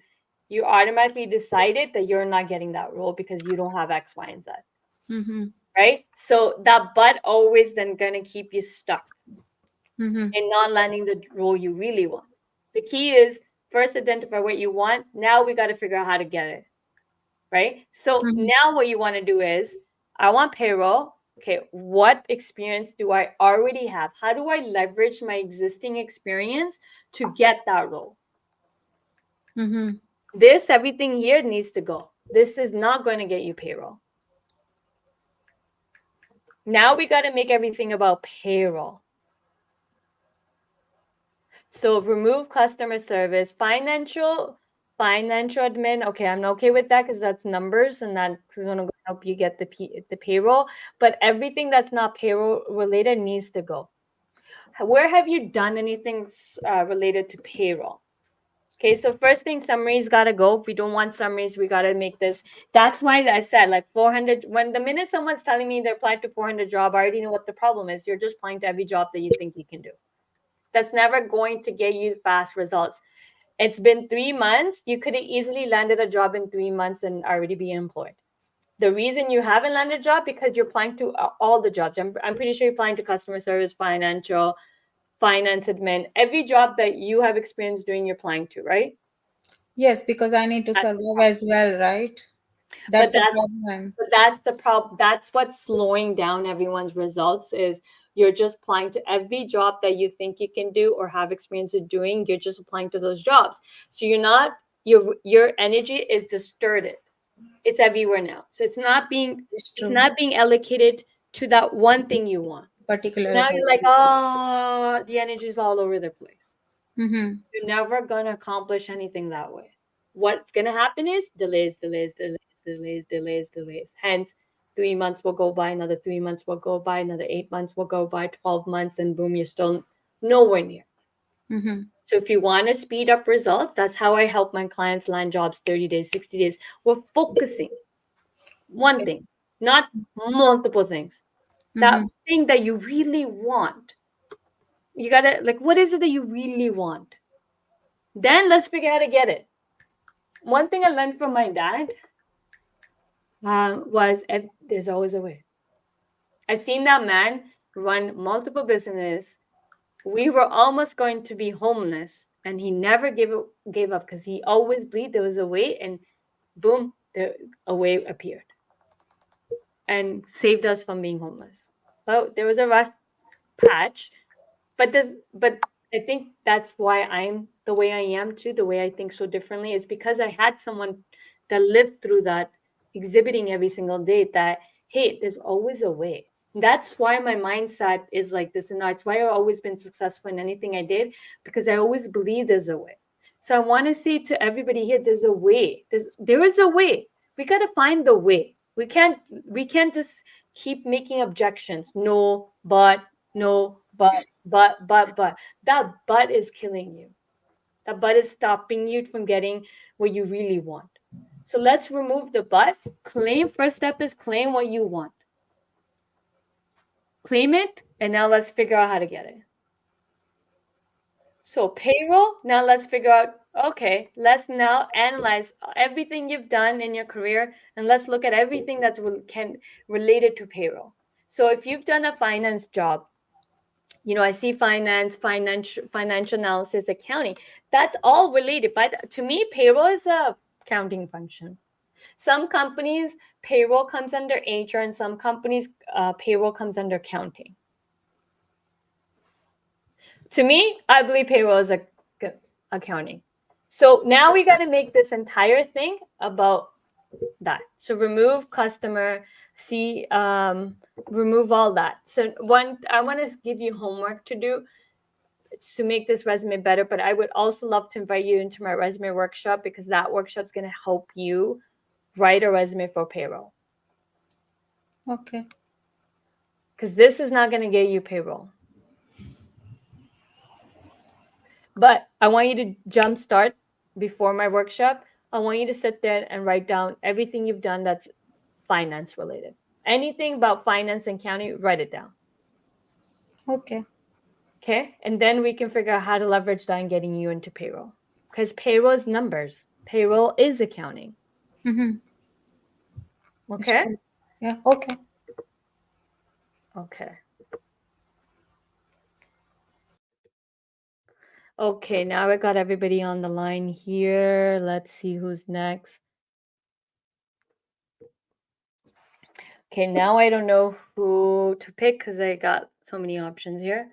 automatically decided that you're not getting that role because you don't have X, Y, and Z. Right? So that but always then gonna keep you stuck in not landing the role you really want. The key is first identify what you want. Now we got to figure out how to get it. Right? So now what you want to do is, I want payroll. Okay, what experience do I already have? How do I leverage my existing experience to get that role? Everything here needs to go. This is not going to get you payroll. Now we got to make everything about payroll. So remove customer service, financial admin. Okay, I'm okay with that because that's numbers and that's going to help you get the payroll. But everything that's not payroll related needs to go. Where have you done anything related to payroll? Okay, so first thing, summaries got to go. If we don't want summaries, we got to make this. That's why I said like 400. When the minute someone's telling me they applied to 400 job, I already know what the problem is. You're just applying to every job that you think you can do. That's never going to get you fast results. It's been 3 months. You could have easily landed a job in 3 months and already be employed. The reason you haven't landed a job because you're applying to all the jobs. I'm pretty sure you're applying to customer service, financial, finance admin, every job that you have experience doing, you're applying to, right? Yes, because I need to survive as well, right? That's the problem. But that's the problem. That's what's slowing down everyone's results, is you're just applying to every job that you think you can do or have experience of doing. You're just applying to those jobs. So you're not, your energy is distorted. It's everywhere now. So it's not being allocated to that one thing you want. Particularly. Now you're like, oh, the energy is all over the place. You're never going to accomplish anything that way. What's going to happen is delays. Hence, 3 months will go by, another 3 months will go by, another 8 months will go by, 12 months, and boom, you're still nowhere near. Mm-hmm. So if you want to speed up results, that's how I help my clients land jobs 30 days, 60 days. We're focusing one Okay. thing, not multiple things. That thing that you really want. You gotta, like, what is it that you really want? Then let's figure out how to get it. One thing I learned from my dad was there's always a way. I've seen that man run multiple businesses. We were almost going to be homeless, and he never gave up because he always believed there was a way, and boom, a way appeared and saved us from being homeless. Well, there was a rough patch, but I think that's why I'm the way I am too, the way I think so differently is because I had someone that lived through that, exhibiting every single day that, hey, there's always a way. That's why my mindset is like this, and that's why I've always been successful in anything I did, because I always believe there's a way. So I want to say to everybody here, there's a way. There is a way. We got to find the way. We can't just keep making objections. No, but that but is killing you. That but is stopping you from getting what you really want. So let's remove the but. First step is claim what you want. Claim it, and now let's figure out how to get it. So payroll, now let's figure out, okay, let's now analyze everything you've done in your career, and let's look at everything that's related to payroll. So if you've done a finance job, I see financial analysis, accounting, that's all related. To me, payroll is a accounting function. Some companies, payroll comes under HR, and some companies, payroll comes under accounting. To me, I believe payroll is accounting. So now we got to make this entire thing about that. So remove customer, remove all that. So I want to give you homework to do to make this resume better, but I would also love to invite you into my resume workshop, because that workshop is going to help you write a resume for payroll. Okay. Because this is not going to get you payroll. But I want you to jumpstart before my workshop. I want you to sit there and write down everything you've done that's finance related. Anything about finance and accounting, write it down. Okay. Okay. And then we can figure out how to leverage that in getting you into payroll. Because payroll is numbers. Payroll is accounting. Okay. Yeah. Okay. Okay. Okay, now I got everybody on the line here. Let's see who's next. Okay, now I don't know who to pick because I got so many options here.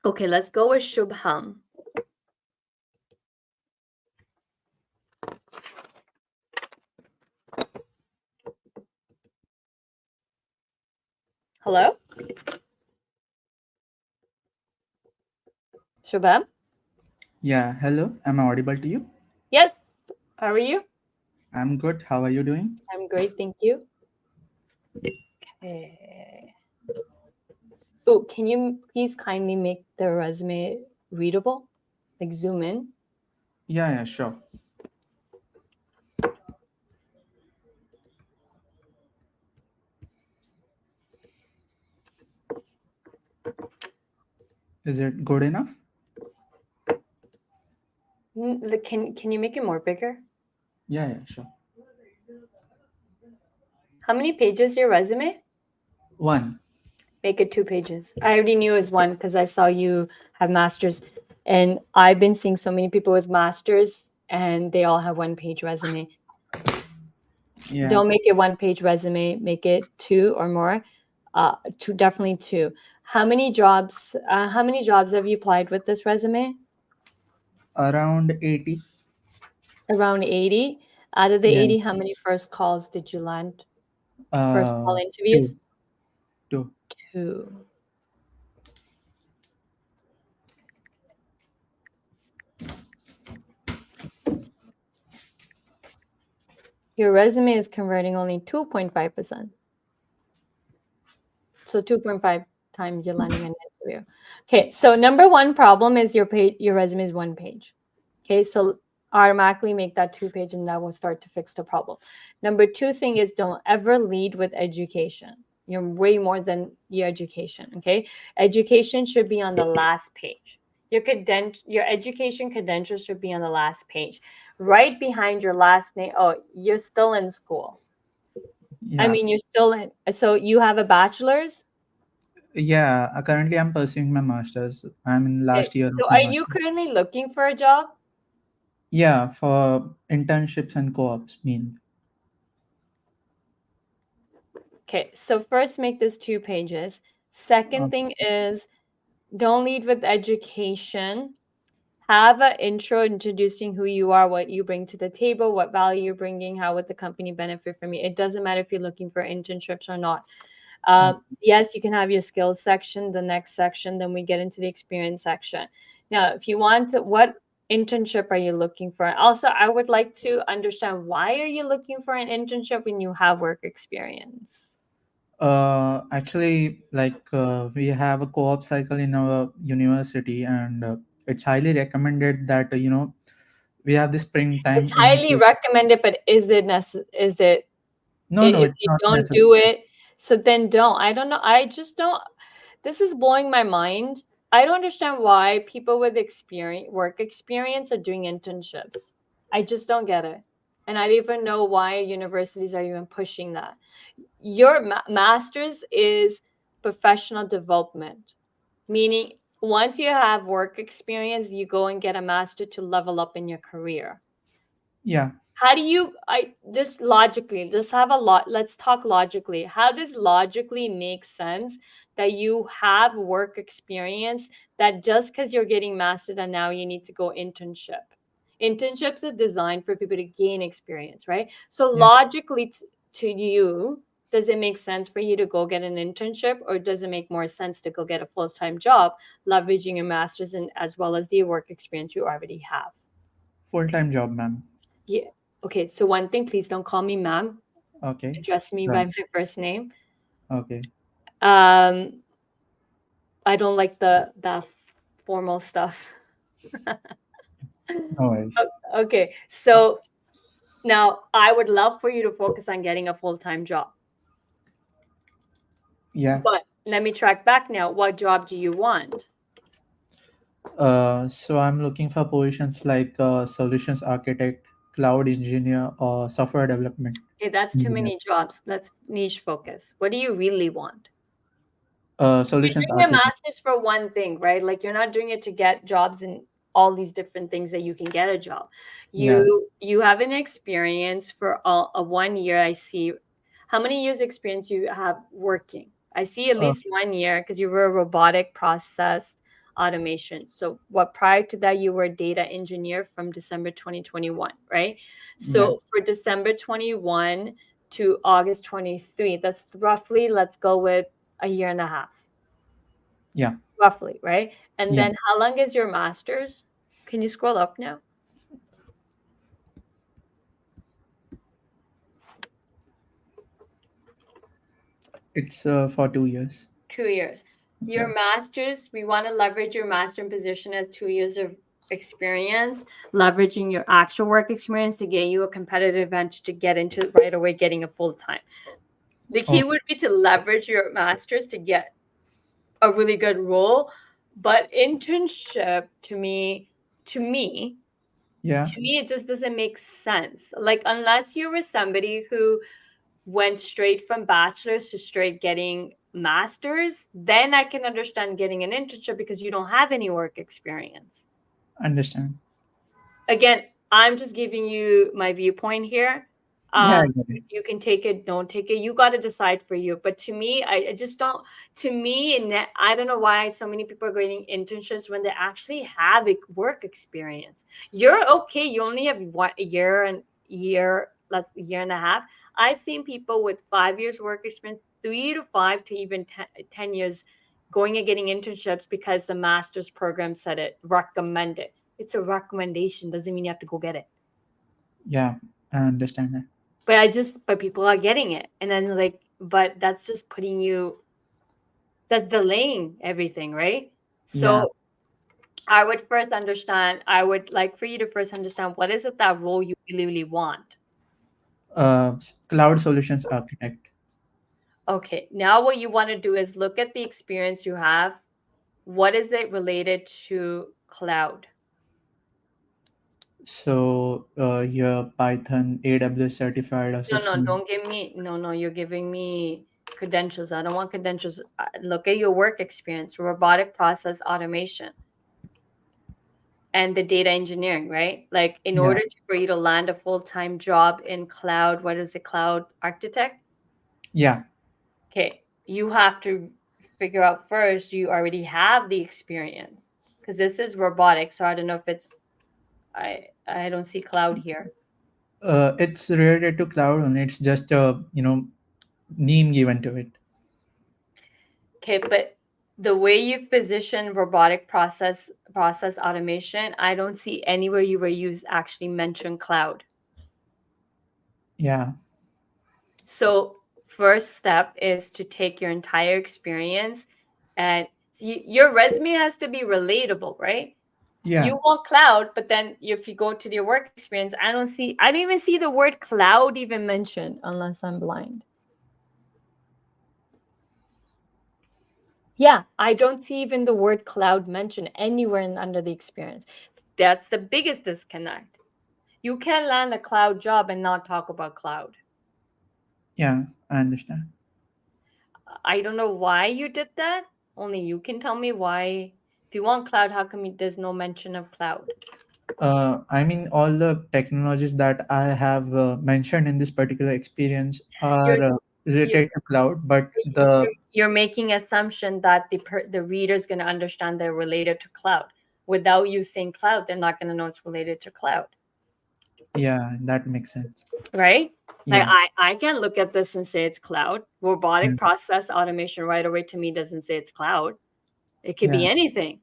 Okay, let's go with Shubham. Hello? Shubham? Yeah, hello. Am I audible to you? Yes. How are you? I'm good. How are you doing? I'm great, thank you. Okay. Oh, can you please kindly make the resume readable? Like zoom in? Yeah, sure. Is it good enough? Can you make it more bigger? Yeah, sure. How many pages is your resume? 1. Make it 2 pages. I already knew it was 1 because I saw you have masters, and I've been seeing so many people with masters, and they all have 1-page resume. Yeah. Don't make it 1-page resume. Make it 2 or more. Definitely 2. How many jobs have you applied with this resume? Around 80. Around 80. Out of the Yeah. 80, how many first calls did you land? First call interviews? 2. 2. Your resume is converting only 2.5%. So 2.5 times you're landing an interview. Okay, so number one problem is your resume is one page. Okay, so automatically make that 2 page and that will start to fix the problem. Number two thing is don't ever lead with education. You're way more than your education. Okay, education should be on the last page. Your education credentials should be on the last page, right behind your last name. Oh, you're still in school. I Yeah. mean, you're still in. So you have a bachelor's. Yeah. Currently, I'm pursuing my master's. I'm in Okay, last year so of my are you master's. currently looking for a job? Yeah, for internships and co-ops mean. Okay, so first make this 2 pages. Second thing is don't lead with education. Have an intro introducing who you are, what you bring to the table, what value you're bringing, how would the company benefit from you. It doesn't matter if you're looking for internships or not. Yes, you can have your skills section, the next section, then we get into the experience section. Now, if you want to, what internship are you looking for? Also, I would like to understand why are you looking for an internship when you have work experience? Actually, we have a co-op cycle in our university, and it's highly recommended that we have the springtime It's highly internship. recommended, but is it is it No, no, if it's you not don't necessary. do it, so then don't. I don't know. I just don't. This is blowing my mind. I don't understand why people with work experience are doing internships. I just don't get it. And I don't even know why universities are even pushing that. Your master's is professional development, meaning once you have work experience, you go and get a master to level up in your career. Yeah. How do you just logically, let's talk logically. How does logically make sense that you have work experience that just because you're getting mastered and now you need to go internship? Internships are designed for people to gain experience, right? So Yeah. logically to you, does it make sense for you to go get an internship, or does it make more sense to go get a full-time job leveraging your master's and as well as the work experience you already have? Full-time job, ma'am. Yeah. Okay. So one thing, please don't call me ma'am. Okay. Address me by Right. my first name. Okay. I don't like that formal stuff. No worries. Okay. So now I would love for you to focus on getting a full-time job. Yeah. But let me track back now. What job do you want? So I'm looking for positions like solutions architect, cloud engineer, or software development Okay, that's too engineer. many jobs. Let's niche focus. What do you really want? Solutions You're doing a architect. master's for one thing, right? Like you're not doing it to get jobs in all these different things that you can get a job. Yeah. You have an experience for a 1 year. I see. How many years experience you have working? I see at Uh, least 1 year because you were a robotic process automation. So what prior to that you were a data engineer from December 2021, right? yeah. So for December 21 to August 23, that's roughly, let's go with a year and a half. Yeah. Roughly, right? And Yeah. then how long is your master's? Can you scroll up now? It's for 2 years. 2 years. Your Yeah. master's, we want to leverage your master position as 2 years of experience, leveraging your actual work experience to get you a competitive advantage to get into right away getting a full-time. The key Oh, would be to leverage your master's to get a really good role. But internship to me, yeah. it just doesn't make sense. Like unless you were somebody who went straight from bachelor's to straight getting master's, then I can understand getting an internship because you don't have any work experience. Understand. Again, I'm just giving you my viewpoint here. Yeah, I get it. You can take it, don't take it. You got to decide for you. But to me, I just don't. To me, I don't know why so many people are getting internships when they actually have a work experience. You're okay. You only have 1 year and year, let's year and a half. I've seen people with 5 years work experience, 3 to 5 to even 10 years going and getting internships because the master's program said it, recommended. It's a recommendation. Doesn't mean you have to go get it. Yeah, I understand that. but people are getting it. And then like, but that's just that's delaying everything, right? So I would like for you to first understand what is it that role you really, really want. Cloud solutions architect. Okay, now what you want to do is look at the experience you have. What is it related to cloud? So you're Python AWS certified or such. No, don't give me, no, you're giving me credentials. I don't want credentials. Look at your work experience, robotic process automation, and the data engineering, right? Like in Yeah. order for you to land a full-time job in cloud, what is a cloud architect? Yeah. Okay, you have to figure out first, you already have the experience, because this is robotics. So I don't know if it's, I don't see cloud here. It's related to cloud and it's just a name given to it. Okay, but the way you've positioned robotic process automation, I don't see anywhere you were used actually mention cloud. Yeah. So first step is to take your entire experience, and your resume has to be relatable, right? Yeah. You want cloud, but then if you go to your work experience, I don't even see the word cloud even mentioned, unless I'm blind. Yeah, I don't see even the word cloud mentioned anywhere under the experience. That's the biggest disconnect. You can land a cloud job and not talk about cloud. Yeah, I understand. I don't know why you did that. Only you can tell me why. If you want cloud, how come there's no mention of cloud? I mean, all the technologies that I have mentioned in this particular experience are You're- related to cloud, but You're making assumption that the reader is going to understand they're related to cloud. Without you saying cloud, they're not going to know it's related to cloud. Yeah, that makes sense. Right? Like Yeah. I can look at this and say it's cloud. Robotic process automation right away to me doesn't say it's cloud. It could be anything.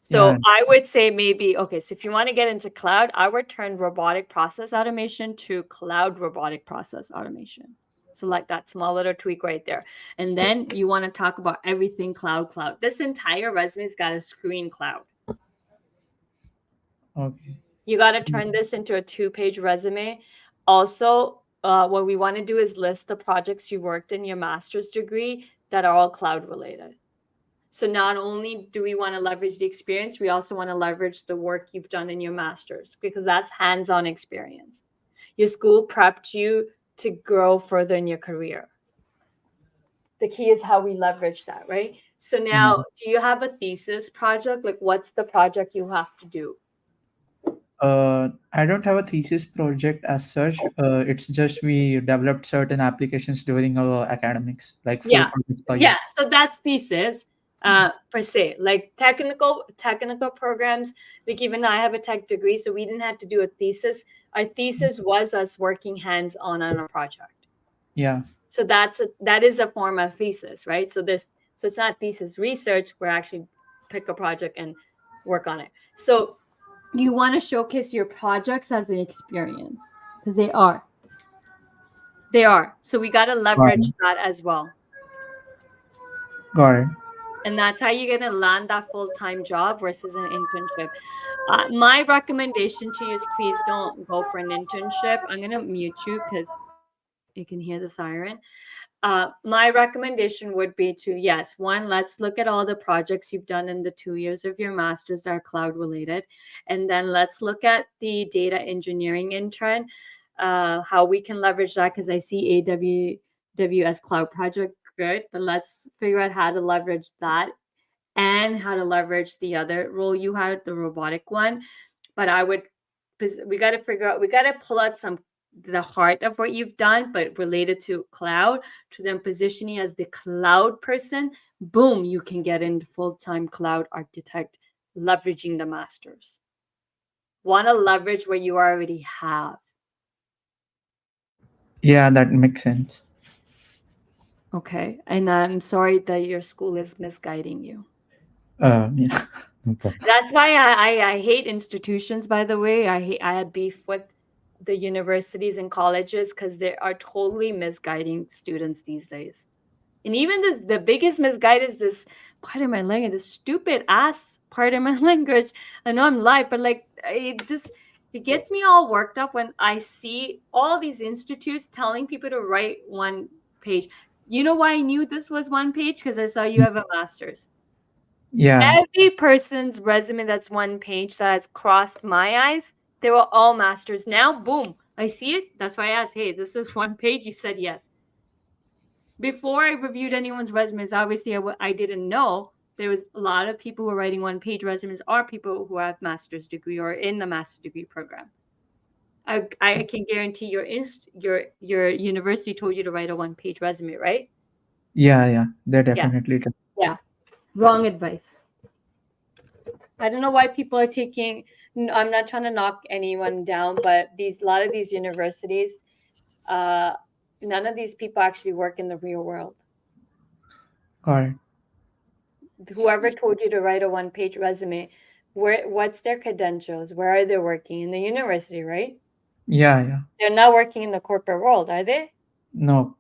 So Yeah. I would say maybe, okay, so if you want to get into cloud, I would turn robotic process automation to cloud robotic process automation. So like that small little tweak right there. And then you want to talk about everything cloud. This entire resume's got to screen cloud. Okay. You got to turn this into a 2-page resume. Also, what we want to do is list the projects you worked in your master's degree that are all cloud related. So not only do we want to leverage the experience, we also want to leverage the work you've done in your master's, because that's hands-on experience. Your school prepped you to grow further in your career. The key is how we leverage that, right? So now, do you have a thesis project? Like, what's the project you have to do? I don't have a thesis project as such. It's just we developed certain applications during our academics, like 4 projects per year. Yeah. So that's thesis per se. Like technical programs. Like even I have a tech degree, so we didn't have to do a thesis. Our thesis was us working hands on a project. Yeah. So that is a form of thesis, right? So it's not thesis research. We're actually pick a project and work on it. So you want to showcase your projects as an experience, because they are. So we got to leverage that as well. Got it. And that's how you're going to land that full-time job versus an internship. My recommendation to you is please don't go for an internship. I'm going to mute you because you can hear the siren. My recommendation would be to, yes, one, let's look at all the projects you've done in the 2 years of your master's that are cloud related. And then let's look at the data engineering intern, how we can leverage that, because I see AWS cloud project, good, but let's figure out how to leverage that and how to leverage the other role you had, the robotic one. But we got to pull out the heart of what you've done, but related to cloud, to then positioning as the cloud person. Boom, you can get into full-time cloud architect, leveraging the masters. Want to leverage what you already have. Yeah, that makes sense. Okay, and I'm sorry that your school is misguiding you. Yeah. No problem. That's why I hate institutions, by the way. I had beef with the universities and colleges, because they are totally misguiding students these days. And even this, the biggest misguide is this part of my language, this stupid ass part of my language. I know I'm live, but like it gets me all worked up when I see all these institutes telling people to write one page. You know why I knew this was one page? Because I saw you have a master's. Yeah. Every person's resume that's one page that has crossed my eyes, they were all masters. Now, boom, I see it. That's why I asked, hey, this is one page. You said yes. Before I reviewed anyone's resumes, obviously I didn't know there was a lot of people who are writing one-page resumes are people who have master's degree or in the master's degree program. I can guarantee your university told you to write a one-page resume, right? Yeah. They definitely do. Yeah. Wrong advice. I don't know why people are taking. I'm not trying to knock anyone down, but a lot of these universities, none of these people actually work in the real world. Got it. Whoever told you to write a one-page resume, what's their credentials? Where are they working? In the university, right? Yeah. They're not working in the corporate world, are they? No.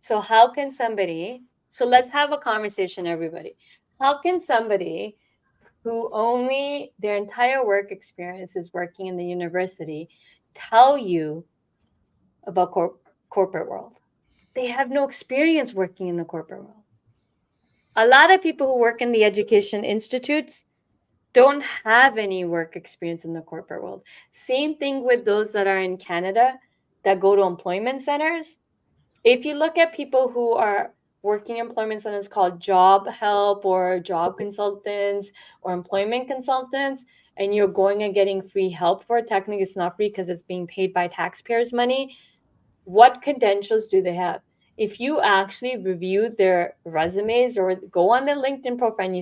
So how can somebody? So let's have a conversation, everybody. How can somebody who only their entire work experience is working in the university tell you about corporate world? They have no experience working in the corporate world. A lot of people who work in the education institutes don't have any work experience in the corporate world. Same thing with those that are in Canada that go to employment centers. If you look at people who are working employment centers called job help or job consultants or employment consultants, and you're going and getting free help for it, technically it's not free because it's being paid by taxpayers' money. What credentials do they have? If you actually review their resumes or go on their LinkedIn profile and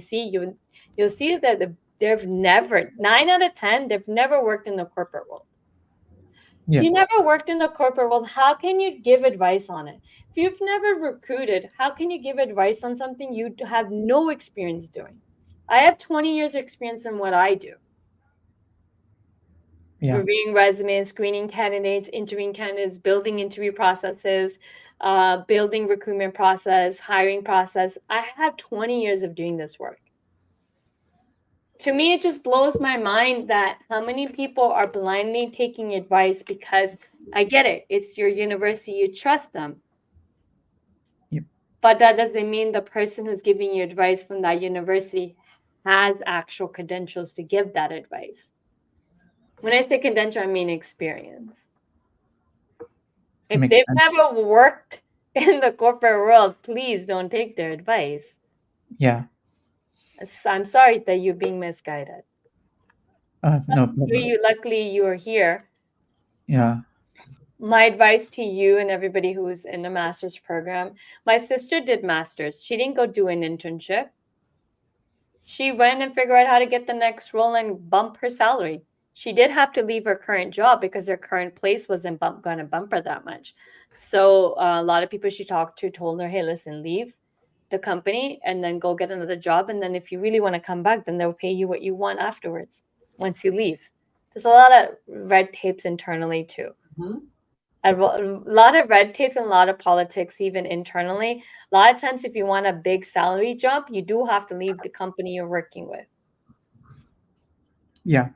you'll see that they've never, 9 out of 10, they've never worked in the corporate world. Yeah. If you never worked in the corporate world, how can you give advice on it? If you've never recruited, how can you give advice on something you have no experience doing? I have 20 years of experience in what I do. Yeah. Reviewing resumes, screening candidates, interviewing candidates, building interview processes, building recruitment process, hiring process. I have 20 years of doing this work. To me, it just blows my mind that how many people are blindly taking advice because I get it. It's your university. You trust them. Yep. But that doesn't mean the person who's giving you advice from that university has actual credentials to give that advice. When I say credential, I mean experience. If Makes they've sense. never worked in the corporate world, please don't take their advice. Yeah. I'm sorry that you're being misguided. No problem. Luckily, you are here. Yeah. My advice to you and everybody who's in a master's program, my sister did master's. She didn't go do an internship. She went and figured out how to get the next role and bump her salary. She did have to leave her current job because her current place wasn't going to bump her that much. So a lot of people she talked to told her, hey, listen, leave the company and then go get another job. And then if you really want to come back, then they'll pay you what you want afterwards once you leave. There's a lot of red tapes internally too. A lot of red tapes and a lot of politics, even internally. A lot of times, if you want a big salary jump, you do have to leave the company you're working with. Yeah.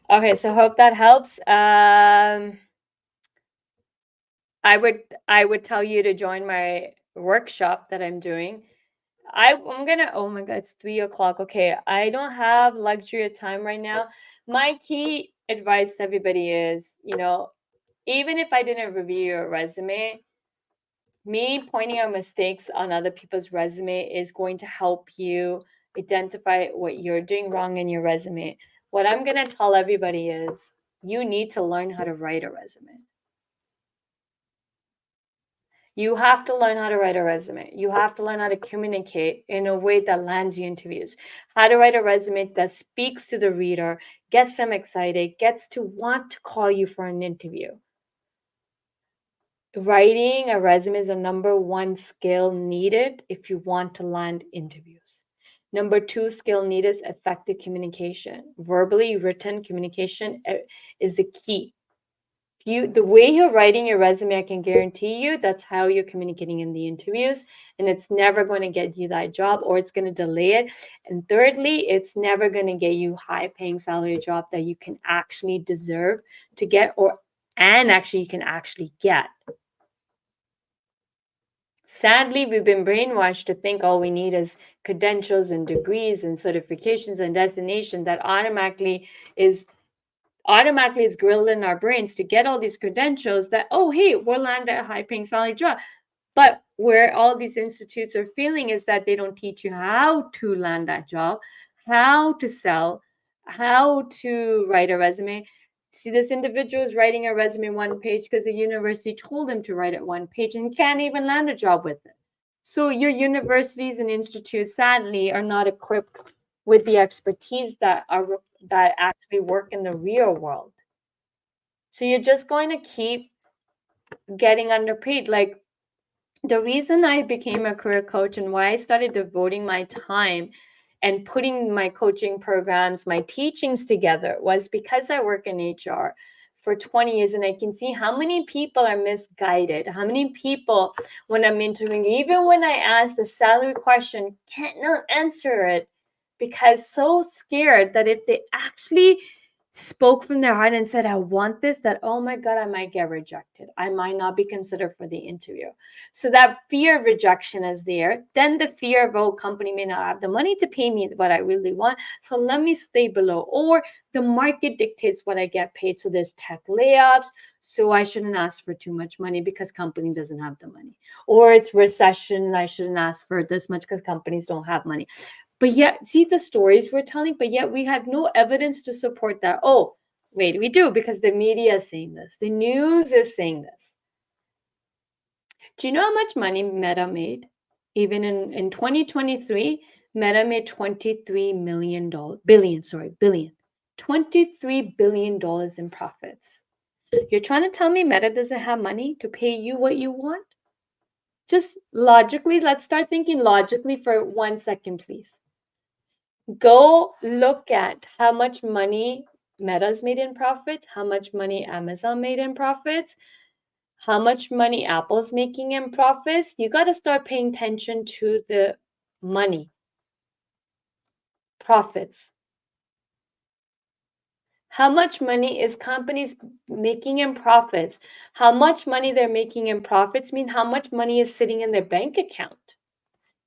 Okay, so hope that helps. I would tell you to join my workshop that I'm doing. I'm gonna, oh my God, it's 3:00. Okay, I don't have luxury of time right now. My key advice to everybody is, even if I didn't review your resume, me pointing out mistakes on other people's resume is going to help you identify what you're doing wrong in your resume. What I'm going to tell everybody is you need to learn how to write a resume. You have to learn how to write a resume. You have to learn how to communicate in a way that lands you interviews. How to write a resume that speaks to the reader, gets them excited, gets to want to call you for an interview. Writing a resume is the number one skill needed if you want to land interviews. Number 2 skill need is effective communication. Verbally written communication is the key. The way you're writing your resume, I can guarantee you that's how you're communicating in the interviews, and it's never going to get you that job, or it's going to delay it. And thirdly, it's never going to get you high paying salary job that you can actually deserve to get, and actually you can actually get. Sadly, we've been brainwashed to think all we need is credentials and degrees and certifications and designation that automatically is grilled in our brains to get all these credentials that, oh, hey, we'll land a high paying salary job. But where all these institutes are failing is that they don't teach you how to land that job, how to sell, how to write a resume. See, this individual is writing a resume one page because the university told him to write it one page and can't even land a job with it. So your universities and institutes, sadly, are not equipped with the expertise that actually work in the real world. So you're just going to keep getting underpaid. Like, the reason I became a career coach and why I started devoting my time and putting my coaching programs, my teachings together was because I work in HR for 20 years and I can see how many people are misguided, how many people, when I'm interviewing, even when I ask the salary question, cannot answer it because so scared that if they actually spoke from their heart and said, I want this, that, oh my God, I might get rejected. I might not be considered for the interview. So that fear of rejection is there. Then the fear of, oh, company may not have the money to pay me what I really want. So let me stay below. Or the market dictates what I get paid. So there's tech layoffs. So I shouldn't ask for too much money because company doesn't have the money. Or it's recession. I shouldn't ask for this much because companies don't have money. But yet, see the stories we're telling, but yet we have no evidence to support that. Oh, wait, we do because the media is saying this. The news is saying this. Do you know how much money Meta made? Even in 2023, Meta made $23 billion. $23 billion in profits. You're trying to tell me Meta doesn't have money to pay you what you want? Just logically, let's start thinking logically for 1 second, please. Go look at how much money Meta's made in profit, how much money Amazon made in profits, how much money Apple's making in profits. You got to start paying attention to the money, profits. How much money is companies making in profits? How much money they're making in profits mean how much money is sitting in their bank account.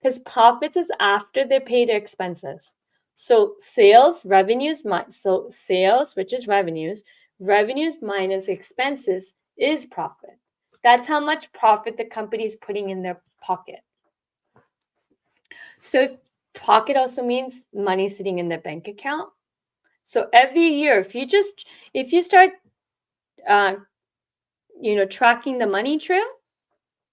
Because profits is after they pay their expenses. So sales, revenues, which is revenues minus expenses is profit. That's how much profit the company is putting in their pocket. So pocket also means money sitting in their bank account. So every year, if you start, tracking the money trail,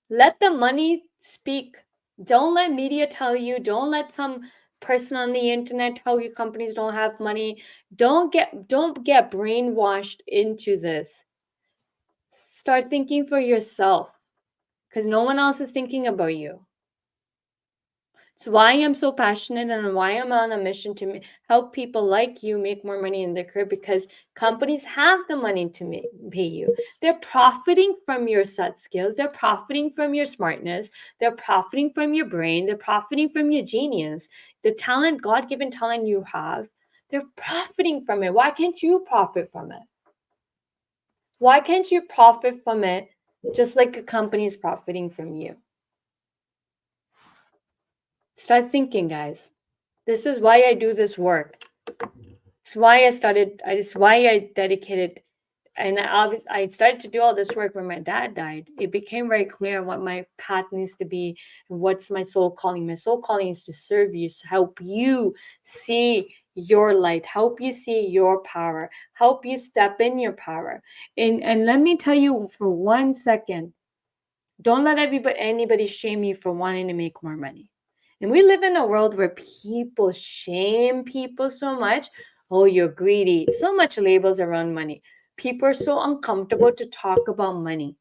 let the money speak. Don't let media tell you. Don't let some person on the internet tell you companies don't have money. Don't get brainwashed into this. Start thinking for yourself because no one else is thinking about you. It's why I'm so passionate and why I'm on a mission to help people like you make more money in their career, because companies have the money to pay you. They're profiting from your set skills. They're profiting from your smartness. They're profiting from your brain. They're profiting from your genius, the talent, God-given talent you have. They're profiting from it. Why can't you profit from it? Why can't you profit from it just like a company is profiting from you? Start thinking, guys. This is why I do this work. It's why I dedicated, and I started to do all this work when my dad died. It became very clear what my path needs to be and what's my soul calling. My soul calling is to serve you, to help you see your light, help you see your power, help you step in your power. And let me tell you for 1 second, don't let anybody shame you for wanting to make more money. And we live in a world where people shame people so much. Oh, you're greedy. So much labels around money. People are so uncomfortable to talk about money.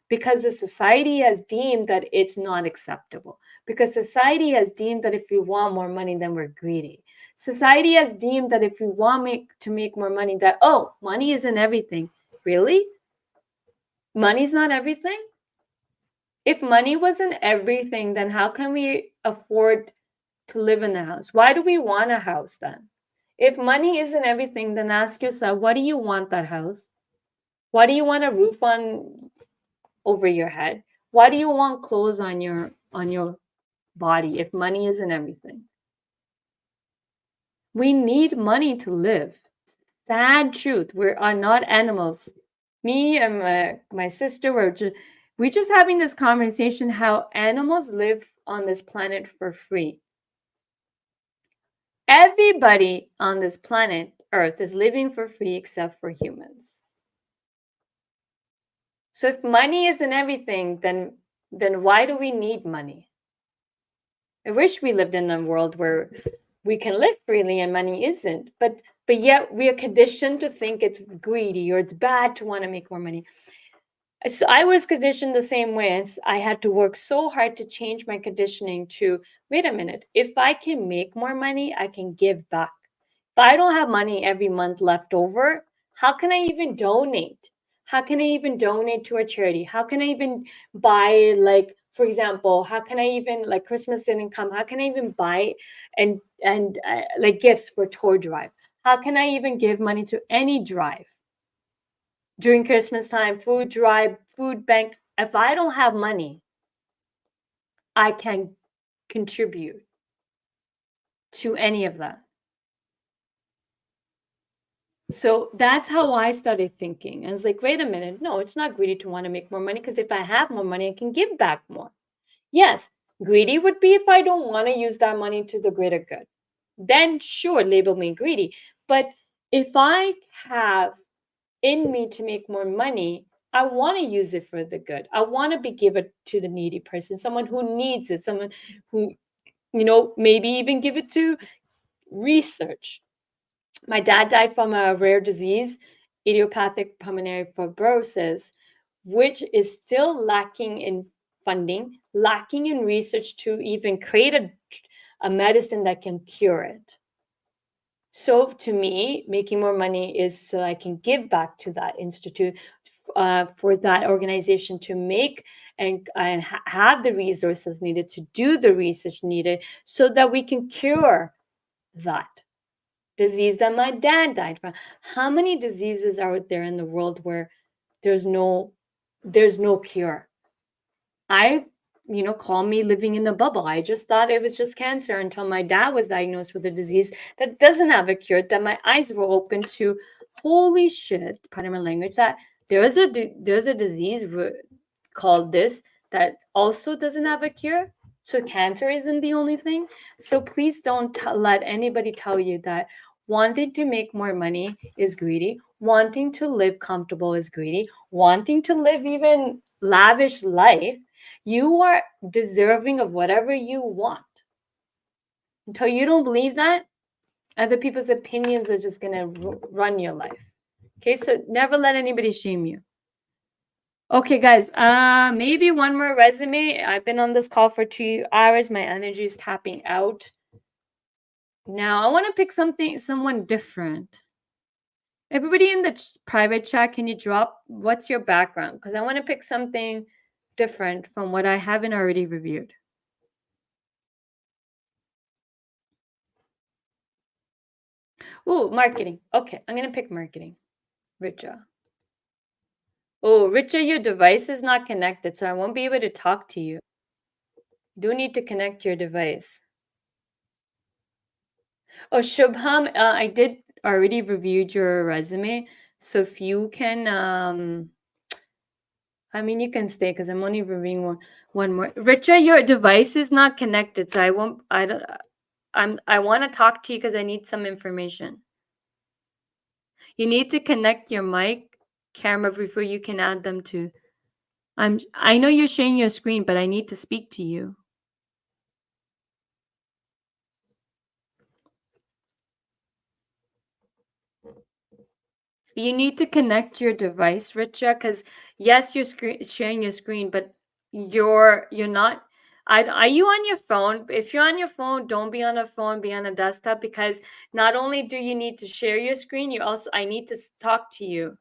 because the society has deemed that it's not acceptable. Because society has deemed that if we want more money, then we're greedy. Society has deemed that if we want to make more money, that, oh, money isn't everything. Really? Money's not everything? If money wasn't everything, then how can we afford to live in a house? Why do we want a house then? If money isn't everything, then ask yourself, why do you want that house? Why do you want a roof on over your head? Why do you want clothes on your body if money isn't everything? We need money to live. Sad truth. We are not animals. Me and my sister we're just having this conversation how animals live on this planet for free. Everybody on this planet Earth is living for free except for humans. So if money isn't everything, then why do we need money? I wish we lived in a world where we can live freely and money isn't, but yet we are conditioned to think it's greedy or it's bad to want to make more money. So I was conditioned the same way. I had to work so hard to change my conditioning to, wait a minute, if I can make more money, I can give back. If I don't have money every month left over, how can I even donate? How can I even donate to a charity? How can I even buy, like, for example, how can I even, like, Christmas didn't come, how can I even buy and like gifts for toy drive? How can I even give money to any drive? During Christmas time, food drive, food bank. If I don't have money, I can contribute to any of that. So that's how I started thinking. I was like, wait a minute. No, it's not greedy to want to make more money, because if I have more money, I can give back more. Yes, greedy would be if I don't want to use that money to the greater good. Then sure, label me greedy. But if I have in me to make more money, I want to use it for the good. I want to give it to the needy person, someone who needs it, someone who, maybe even give it to research. My dad died from a rare disease, idiopathic pulmonary fibrosis, which is still lacking in funding, lacking in research to even create a medicine that can cure it. So to me, making more money is so I can give back to that institute, for that organization to make and have the resources needed to do the research needed so that we can cure that disease that my dad died from. How many diseases are out there in the world where there's no cure? Call me living in a bubble. I just thought it was just cancer until my dad was diagnosed with a disease that doesn't have a cure, that my eyes were open to, holy shit, pardon my language, that there's a disease called this that also doesn't have a cure. So cancer isn't the only thing. So please don't let anybody tell you that wanting to make more money is greedy, wanting to live comfortable is greedy, wanting to live even lavish life. You are deserving of whatever you want. Until you don't believe that, other people's opinions are just going to run your life. Okay, so never let anybody shame you. Okay, guys, maybe one more resume. I've been on this call for 2 hours. My energy is tapping out. Now, I want to pick someone different. Everybody in the private chat, can you drop what's your background? Because I want to pick something different from what I haven't already reviewed. Oh, marketing. Okay, I'm going to pick marketing. Richa. Oh, Richa, your device is not connected, so I won't be able to talk to you. You do need to connect your device. Oh, Shubham, I did already reviewed your resume. So if you can, you can stay because I'm only reviewing one more. Richa, your device is not connected, so I want to talk to you because I need some information. You need to connect your mic, camera before you can add them to. I know you're sharing your screen, but I need to speak to you. You need to connect your device, Richa, because yes, you're sharing your screen, but you're not. Are you on your phone? If you're on your phone, don't be on a phone. Be on a desktop, because not only do you need to share your screen, you also I need to talk to you.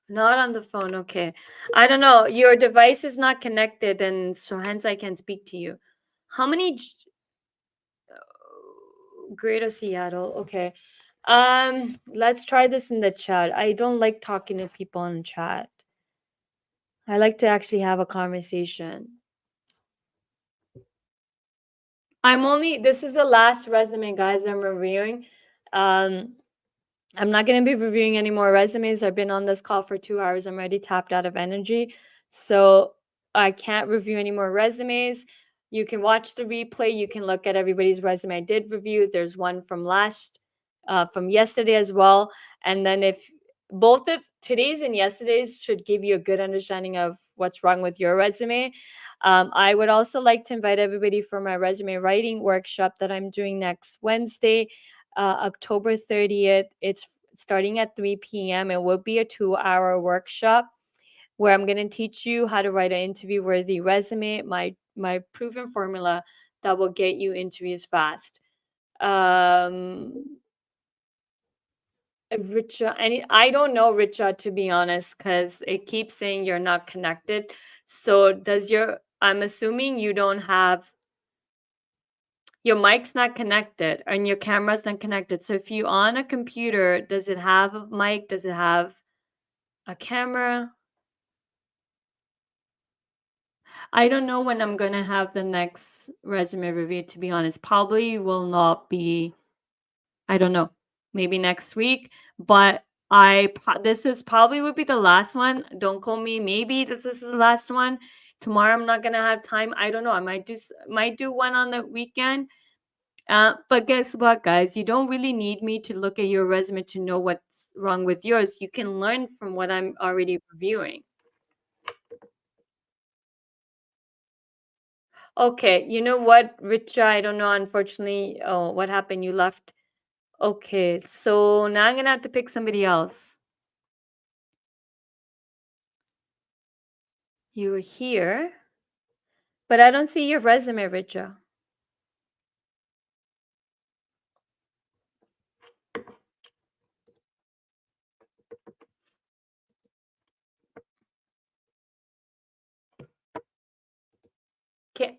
Not on the phone. Okay. I don't know. Your device is not connected, and so hence I can speak to you. How many? Greater Seattle. Okay. Let's try this in the chat. I don't like talking to people in chat. I like to actually have a conversation. This is the last resume, guys, I'm reviewing. I'm not going to be reviewing any more resumes. I've been on this call for 2 hours. I'm already tapped out of energy. So I can't review any more resumes. You can watch the replay. You can look at everybody's resume I did review. There's one from from yesterday as well. And then if both of today's and yesterday's should give you a good understanding of what's wrong with your resume. I would also like to invite everybody for my resume writing workshop that I'm doing next Wednesday, October 30th. It's starting at 3 p.m. It will be a 2-hour workshop where I'm going to teach you how to write an interview-worthy resume, my proven formula that will get you interviews fast. Richa, I don't know, Richa, to be honest, because it keeps saying you're not connected. So I'm assuming you don't have, your mic's not connected and your camera's not connected. So if you're on a computer, does it have a mic? Does it have a camera? I don't know when I'm going to have the next resume review, to be honest. Probably will not be, I don't know, maybe next week. But this is probably would be the last one. Don't call me. Maybe this is the last one. Tomorrow I'm not going to have time. I don't know. I might do one on the weekend. But guess what, guys? You don't really need me to look at your resume to know what's wrong with yours. You can learn from what I'm already reviewing. Okay, you know what, Richa? I don't know, unfortunately. Oh, what happened? You left. Okay, so now I'm gonna have to pick somebody else. You're here, but I don't see your resume, Richa. Okay.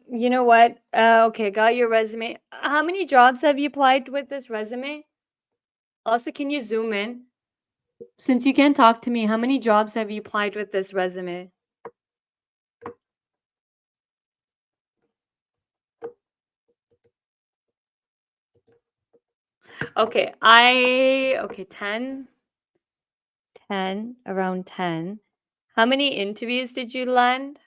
You know what? Okay, got your resume. How many jobs have you applied with this resume? Also, can you zoom in? Since you can't talk to me, how many jobs have you applied with this resume? Okay, 10, around 10. How many interviews did you land?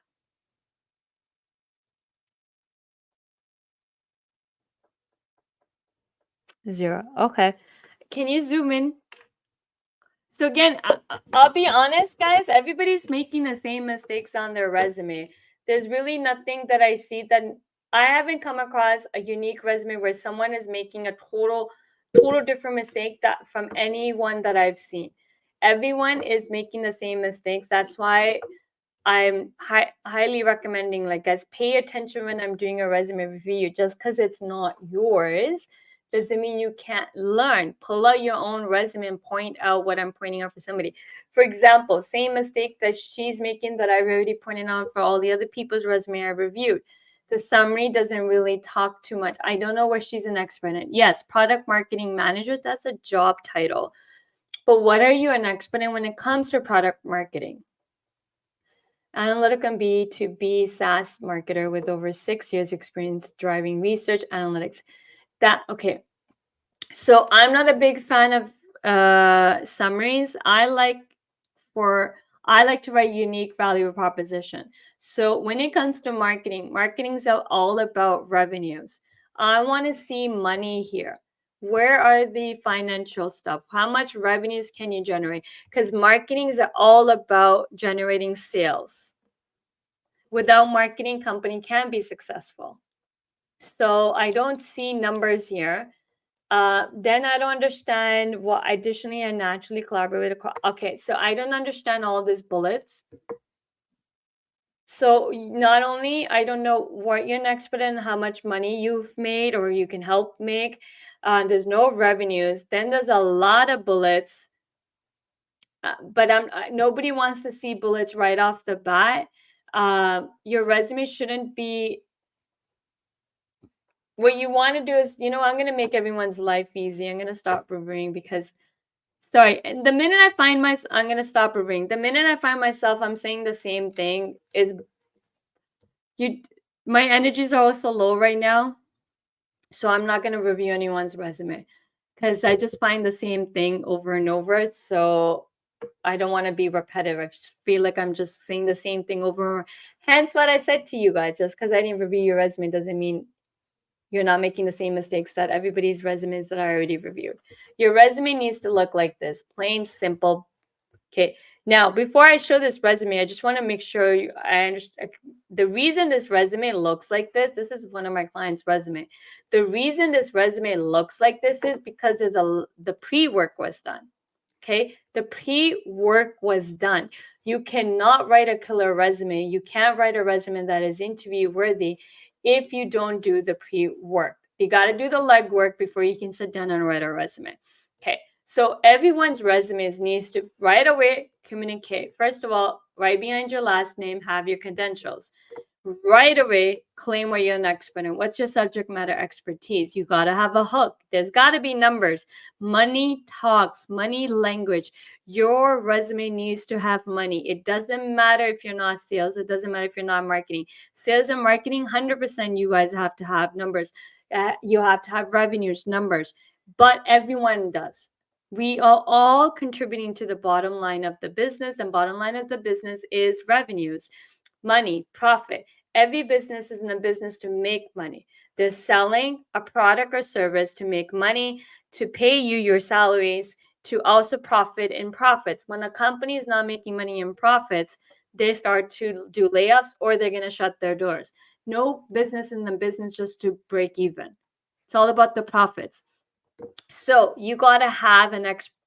Zero. Okay. Can you zoom in? So again, I'll be honest, guys, everybody's making the same mistakes on their resume. There's really nothing that I see that I haven't come across a unique resume where someone is making a total different mistake that from anyone that I've seen. Everyone is making the same mistakes. That's why I'm highly recommending, like, guys, pay attention when I'm doing a resume review. Just because it's not yours doesn't mean you can't learn. Pull out your own resume and point out what I'm pointing out for somebody. For example, same mistake that she's making that I've already pointed out for all the other people's resume I reviewed. The summary doesn't really talk too much. I don't know what she's an expert in. Yes, product marketing manager, that's a job title. But what are you an expert in when it comes to product marketing? Analytic and B2B SaaS marketer with over 6 years experience driving research analytics. Okay. So I'm not a big fan of summaries. I like to write unique value proposition. So when it comes to marketing is all about revenues. I want to see money here. Where are the financial stuff? How much revenues can you generate? Because marketing is all about generating sales. Without marketing, company can't be successful. So I don't see numbers here. Then I don't understand what additionally and naturally collaborate across. Okay, so I don't understand all these bullets. So not only I don't know what you're an expert in, how much money you've made or you can help make. There's no revenues. Then there's a lot of bullets. But nobody wants to see bullets right off the bat. Your resume shouldn't be. What you want to do is, I'm going to make everyone's life easy. I'm going to stop reviewing because, sorry, the minute I find myself, I'm going to stop reviewing. The minute I find myself, I'm saying the same thing is, my energies are also low right now. So I'm not going to review anyone's resume because I just find the same thing over and over. So I don't want to be repetitive. I just feel like I'm just saying the same thing over. Hence what I said to you guys, just because I didn't review your resume doesn't mean you're not making the same mistakes that everybody's resumes that I already reviewed. Your resume needs to look like this, plain, simple. Okay. Now, before I show this resume, I just want to make sure I understand the reason this resume looks like this. This is one of my clients' resume. The reason this resume looks like this is because the pre-work was done. Okay. The pre-work was done. You cannot write a killer resume. You can't write a resume that is interview worthy if you don't do the pre-work. You got to do the legwork before you can sit down and write a resume. Okay. So everyone's resumes needs to right away communicate. First of all, right behind your last name, have your credentials. Right away, claim what you're an expert in. What's your subject matter expertise? You got to have a hook. There's got to be numbers. Money talks, money language. Your resume needs to have money. It doesn't matter if you're not sales. It doesn't matter if you're not marketing. Sales and marketing, 100% you guys have to have numbers. You have to have revenues, numbers. But everyone does. We are all contributing to the bottom line of the business, and bottom line of the business is revenues, money, profit. Every business is in a business to make money. They're selling a product or service to make money, to pay you your salaries, to also profit in profits. When a company is not making money in profits, they start to do layoffs or they're going to shut their doors. No business in the business just to break even. It's all about the profits. So you got to have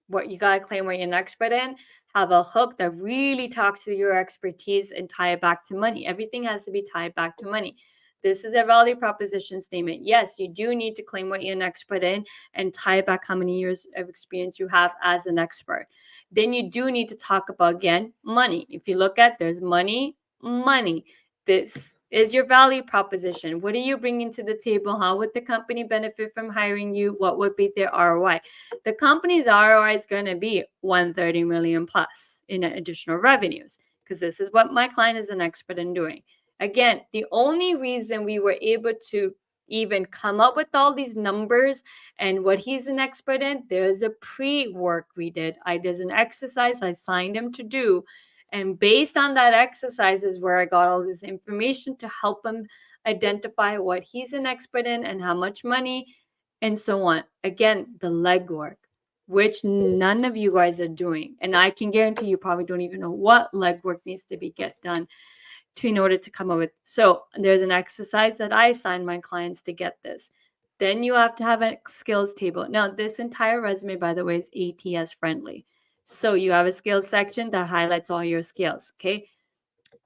what you got to claim what you're an expert in, have a hook that really talks to your expertise and tie it back to money. Everything has to be tied back to money. This is a value proposition statement. Yes, you do need to claim what you're an expert in and tie back how many years of experience you have as an expert. Then you do need to talk about, again, money. If you look at, there's money. This is your value proposition. What are you bringing to the table? How would the company benefit from hiring you? What would be their ROI? The company's ROI is going to be 130 million plus in additional revenues, because this is what my client is an expert in doing. Again, the only reason we were able to even come up with all these numbers and what he's an expert in, there's a pre-work we did. There's an exercise I signed him to do. And based on that exercise is where I got all this information to help him identify what he's an expert in and how much money and so on. Again, the legwork, which none of you guys are doing. And I can guarantee you probably don't even know what legwork needs to be done in order to come up with. So there's an exercise that I assign my clients to get this. Then you have to have a skills table. Now, this entire resume, by the way, is ATS friendly. So you have a skills section that highlights all your skills, okay?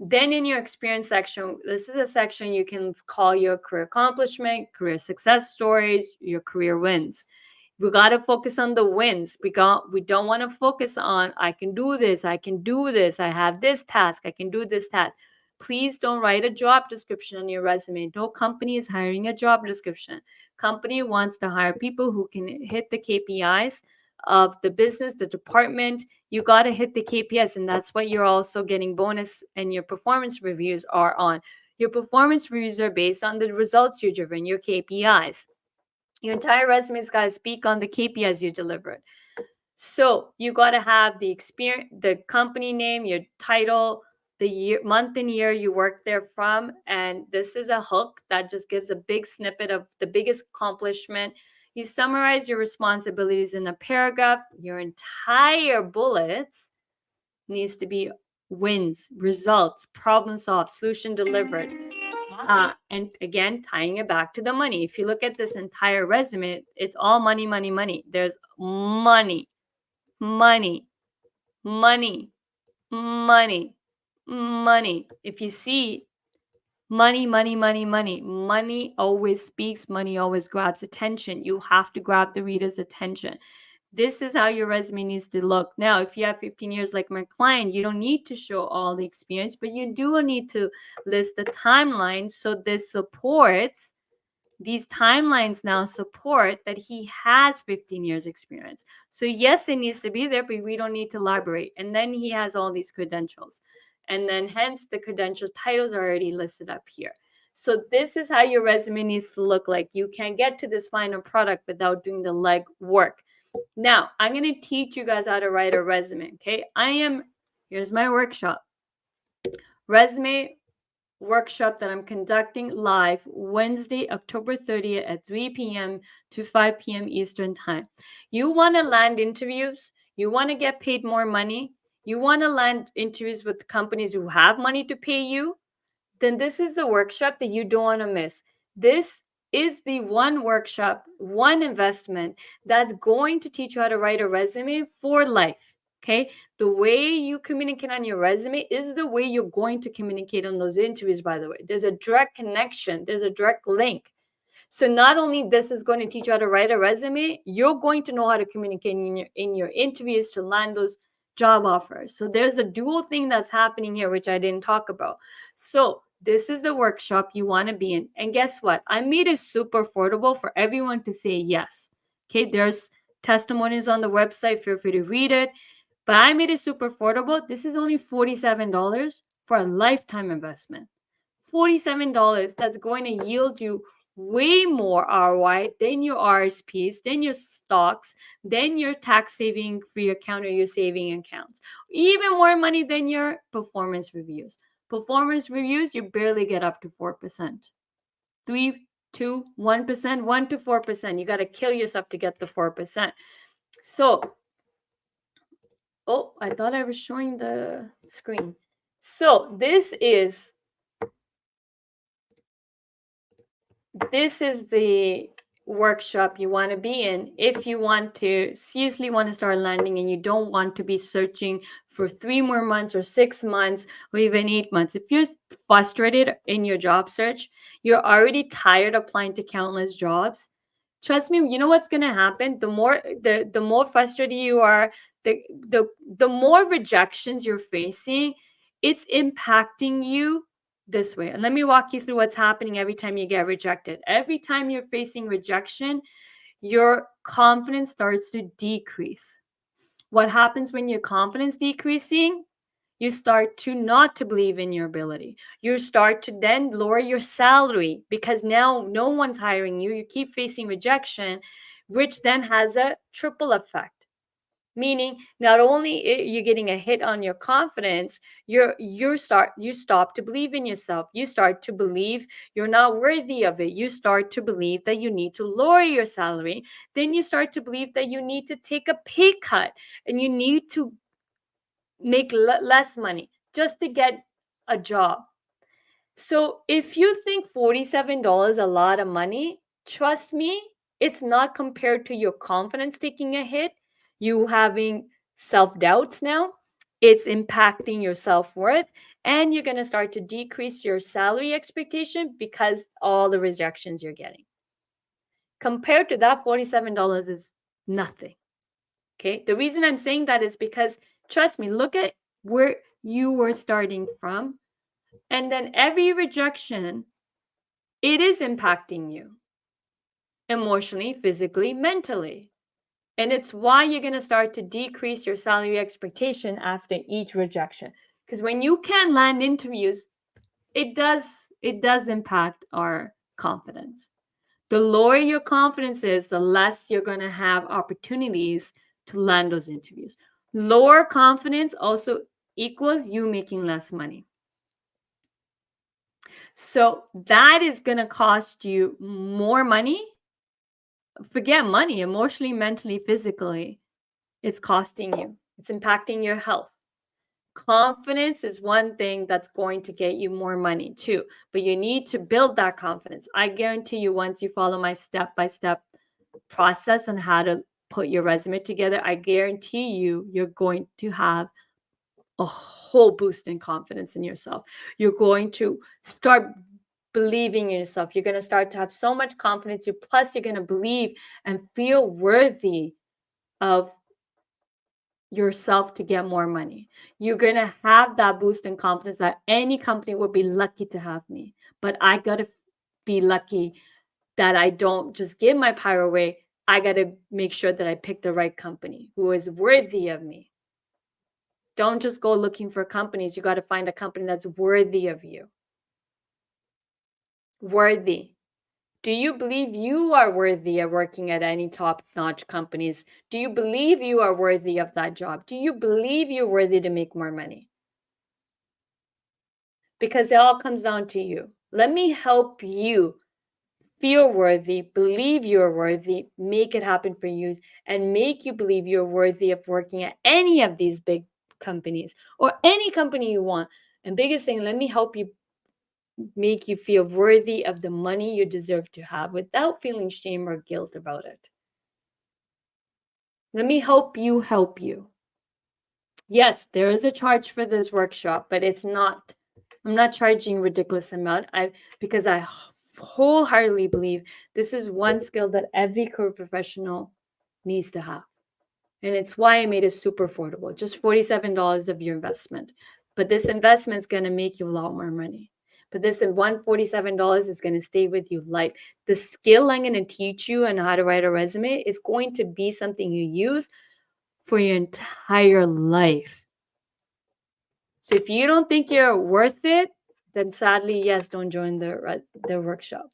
Then in your experience section, this is a section you can call your career accomplishment, career success stories, your career wins. We got to focus on the wins. We don't want to focus on, I can do this, I have this task, I can do this task. Please don't write a job description on your resume. No company is hiring a job description. Company wants to hire people who can hit the KPIs of the business, the department. You got to hit the KPIs, and that's what you're also getting bonus and your performance reviews are on. Your performance reviews are based on the results you've driven, your KPIs. Your entire resume's got to speak on the KPIs you delivered. So you got to have the experience, the company name, your title, the year, month and year you worked there from. And this is a hook that just gives a big snippet of the biggest accomplishment. You summarize your responsibilities in a paragraph. Your entire bullets needs to be wins, results, problem solved, solution delivered. And again, tying it back to the money. If you look at this entire resume, it's all money, money, money. There's money, money, money, money, money. If you see money, money, money, money, money always speaks, money always grabs attention. You have to grab the reader's attention. This is how your resume needs to look. Now, if you have 15 years like my client, you don't need to show all the experience, but you do need to list the timeline. So this supports, these timelines now support that he has 15 years experience. So yes, it needs to be there, but we don't need to elaborate. And then he has all these credentials. And then hence the credentials titles are already listed up here. So this is how your resume needs to look like. You can get to this final product without doing the leg work. Now, I'm going to teach you guys how to write a resume, okay? Here's my workshop. Resume workshop that I'm conducting live Wednesday, October 30th at 3 p.m. to 5 p.m. Eastern Time. You want to land interviews? You want to get paid more money? You want to land interviews with companies who have money to pay you? Then this is the workshop that you don't want to miss. This is the one workshop, one investment that's going to teach you how to write a resume for life. Okay. The way you communicate on your resume is the way you're going to communicate on those interviews, by the way. There's a direct connection. There's a direct link. So not only this is going to teach you how to write a resume, you're going to know how to communicate in your interviews to land those job offers. So there's a dual thing that's happening here, which I didn't talk about. So this is the workshop you want to be in. And guess what? I made it super affordable for everyone to say yes. Okay, there's testimonies on the website. Feel free to read it. But I made it super affordable. This is only $47 for a lifetime investment. $47 that's going to yield you way more ROI than your RSPs, than your stocks, than your tax saving for your account or your saving accounts. Even more money than your performance reviews. Performance reviews, you barely get up to 4%. 3, 2, 1%, 1 to 4%. You got to kill yourself to get the 4%. So, oh, I thought I was showing the screen. So this is the workshop you want to be in if you want to seriously want to start landing and you don't want to be searching for 3 more months or 6 months or even 8 months. If you're frustrated in your job search, you're already tired of applying to countless jobs, trust me, you know what's going to happen? The more frustrated you are, the more rejections you're facing, it's impacting you this way. And let me walk you through what's happening every time you get rejected. Every time you're facing rejection, your confidence starts to decrease. What happens when your confidence decreasing? You start to not to believe in your ability. You start to then lower your salary because now no one's hiring you. You keep facing rejection, which then has a triple effect. Meaning, not only you're getting a hit on your confidence, you stop to believe in yourself. You start to believe you're not worthy of it. You start to believe that you need to lower your salary. Then you start to believe that you need to take a pay cut and you need to make less money just to get a job. So if you think $47 is a lot of money, trust me, it's not compared to your confidence taking a hit. You having self-doubts now, it's impacting your self-worth, and you're going to start to decrease your salary expectation because all the rejections you're getting. Compared to that, $47 is nothing. Okay, the reason I'm saying that is because, trust me, look at where you were starting from, and then every rejection, it is impacting you emotionally, physically, mentally. And it's why you're going to start to decrease your salary expectation after each rejection. Because when you can land interviews, it does impact our confidence. The lower your confidence is, the less you're going to have opportunities to land those interviews. Lower confidence also equals you making less money. So that is going to cost you more money. Forget money, emotionally, mentally, physically. It's costing you. It's impacting your health. Confidence is one thing that's going to get you more money too, but you need to build that confidence. I guarantee you, once you follow my step-by-step process on how to put your resume together, I guarantee you, you're going to have a whole boost in confidence in yourself. You're going to start believing in yourself. You're going to start to have so much confidence. Plus, you're going to believe and feel worthy of yourself to get more money. You're going to have that boost in confidence that any company would be lucky to have me. But I got to be lucky that I don't just give my power away. I got to make sure that I pick the right company who is worthy of me. Don't just go looking for companies. You got to find a company that's worthy of you. Worthy. Do you believe you are worthy of working at any top-notch companies? Do you believe you are worthy of that job? Do you believe you're worthy to make more money? Because it all comes down to you. Let me help you feel worthy, believe you're worthy, make it happen for you, and make you believe you're worthy of working at any of these big companies or any company you want. And biggest thing, let me help you make you feel worthy of the money you deserve to have without feeling shame or guilt about it. Let me help you help you. Yes, there is a charge for this workshop, but I'm not charging ridiculous amount because I wholeheartedly believe this is one skill that every career professional needs to have. And it's why I made it super affordable, just $47 of your investment. But this investment is going to make you a lot more money. But this $147 is going to stay with you life. The skill I'm going to teach you on how to write a resume is going to be something you use for your entire life. So if you don't think you're worth it, then sadly, yes, don't join the workshop.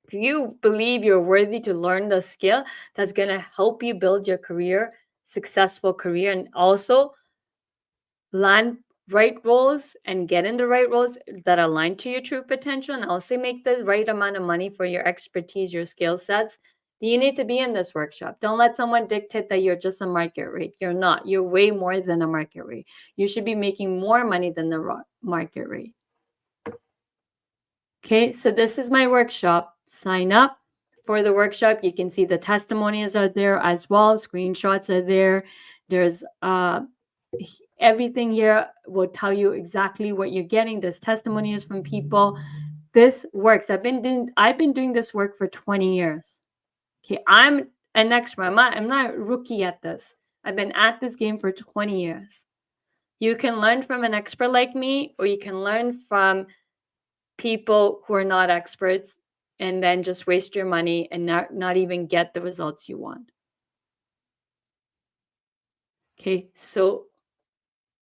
If you believe you're worthy to learn the skill that's going to help you build your career, successful career, and also land right roles and get in the right roles that align to your true potential, and also make the right amount of money for your expertise, your skill sets, then you need to be in this workshop. Don't let someone dictate that you're just a market rate. You're not. You're way more than a market rate. You should be making more money than the market rate. Okay, so this is my workshop. Sign up for the workshop. You can see the testimonials are there as well. Screenshots are there. There's everything here will tell you exactly what you're getting. There's testimonials from people. This works. I've been doing this work for 20 years. Okay, I'm an expert. I'm not a rookie at this. I've been at this game for 20 years. You can learn from an expert like me, or you can learn from people who are not experts and then just waste your money and not even get the results you want. Okay, so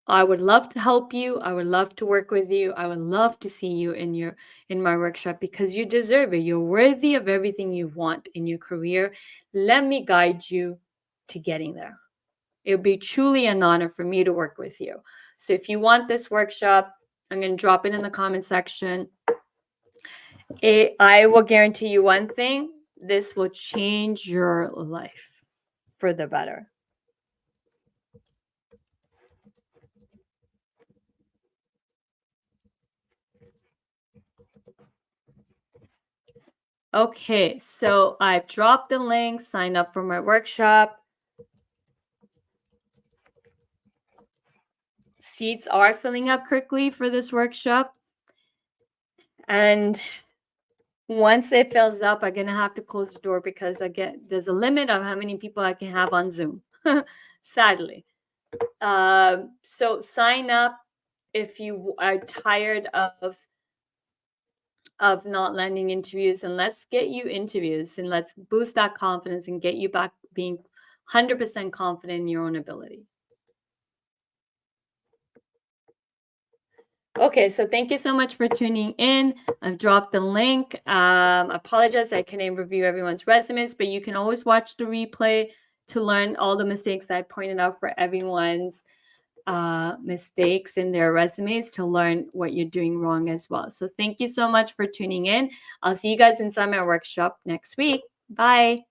I would love to help you. I would love to work with you. I would love to see you in my workshop because you deserve it. You're worthy of everything you want in your career. Let me guide you to getting there. It would be truly an honor for me to work with you. So if you want this workshop, I'm going to drop it in the comment section. I will guarantee you one thing. This will change your life for the better. Okay, so I've dropped the link. Sign up for my workshop. Seats are filling up quickly for this workshop. And once it fills up, I'm going to have to close the door because there's a limit of how many people I can have on Zoom, sadly. So sign up if you are tired of not landing interviews, and let's get you interviews and let's boost that confidence and get you back being 100% confident in your own ability. Okay, so thank you so much for tuning in. I've dropped the link. I apologize I couldn't review everyone's resumes, but you can always watch the replay to learn all the mistakes I pointed out for everyone's mistakes in their resumes, to learn what you're doing wrong as well. So thank you so much for tuning in. I'll see you guys inside my workshop next week. Bye.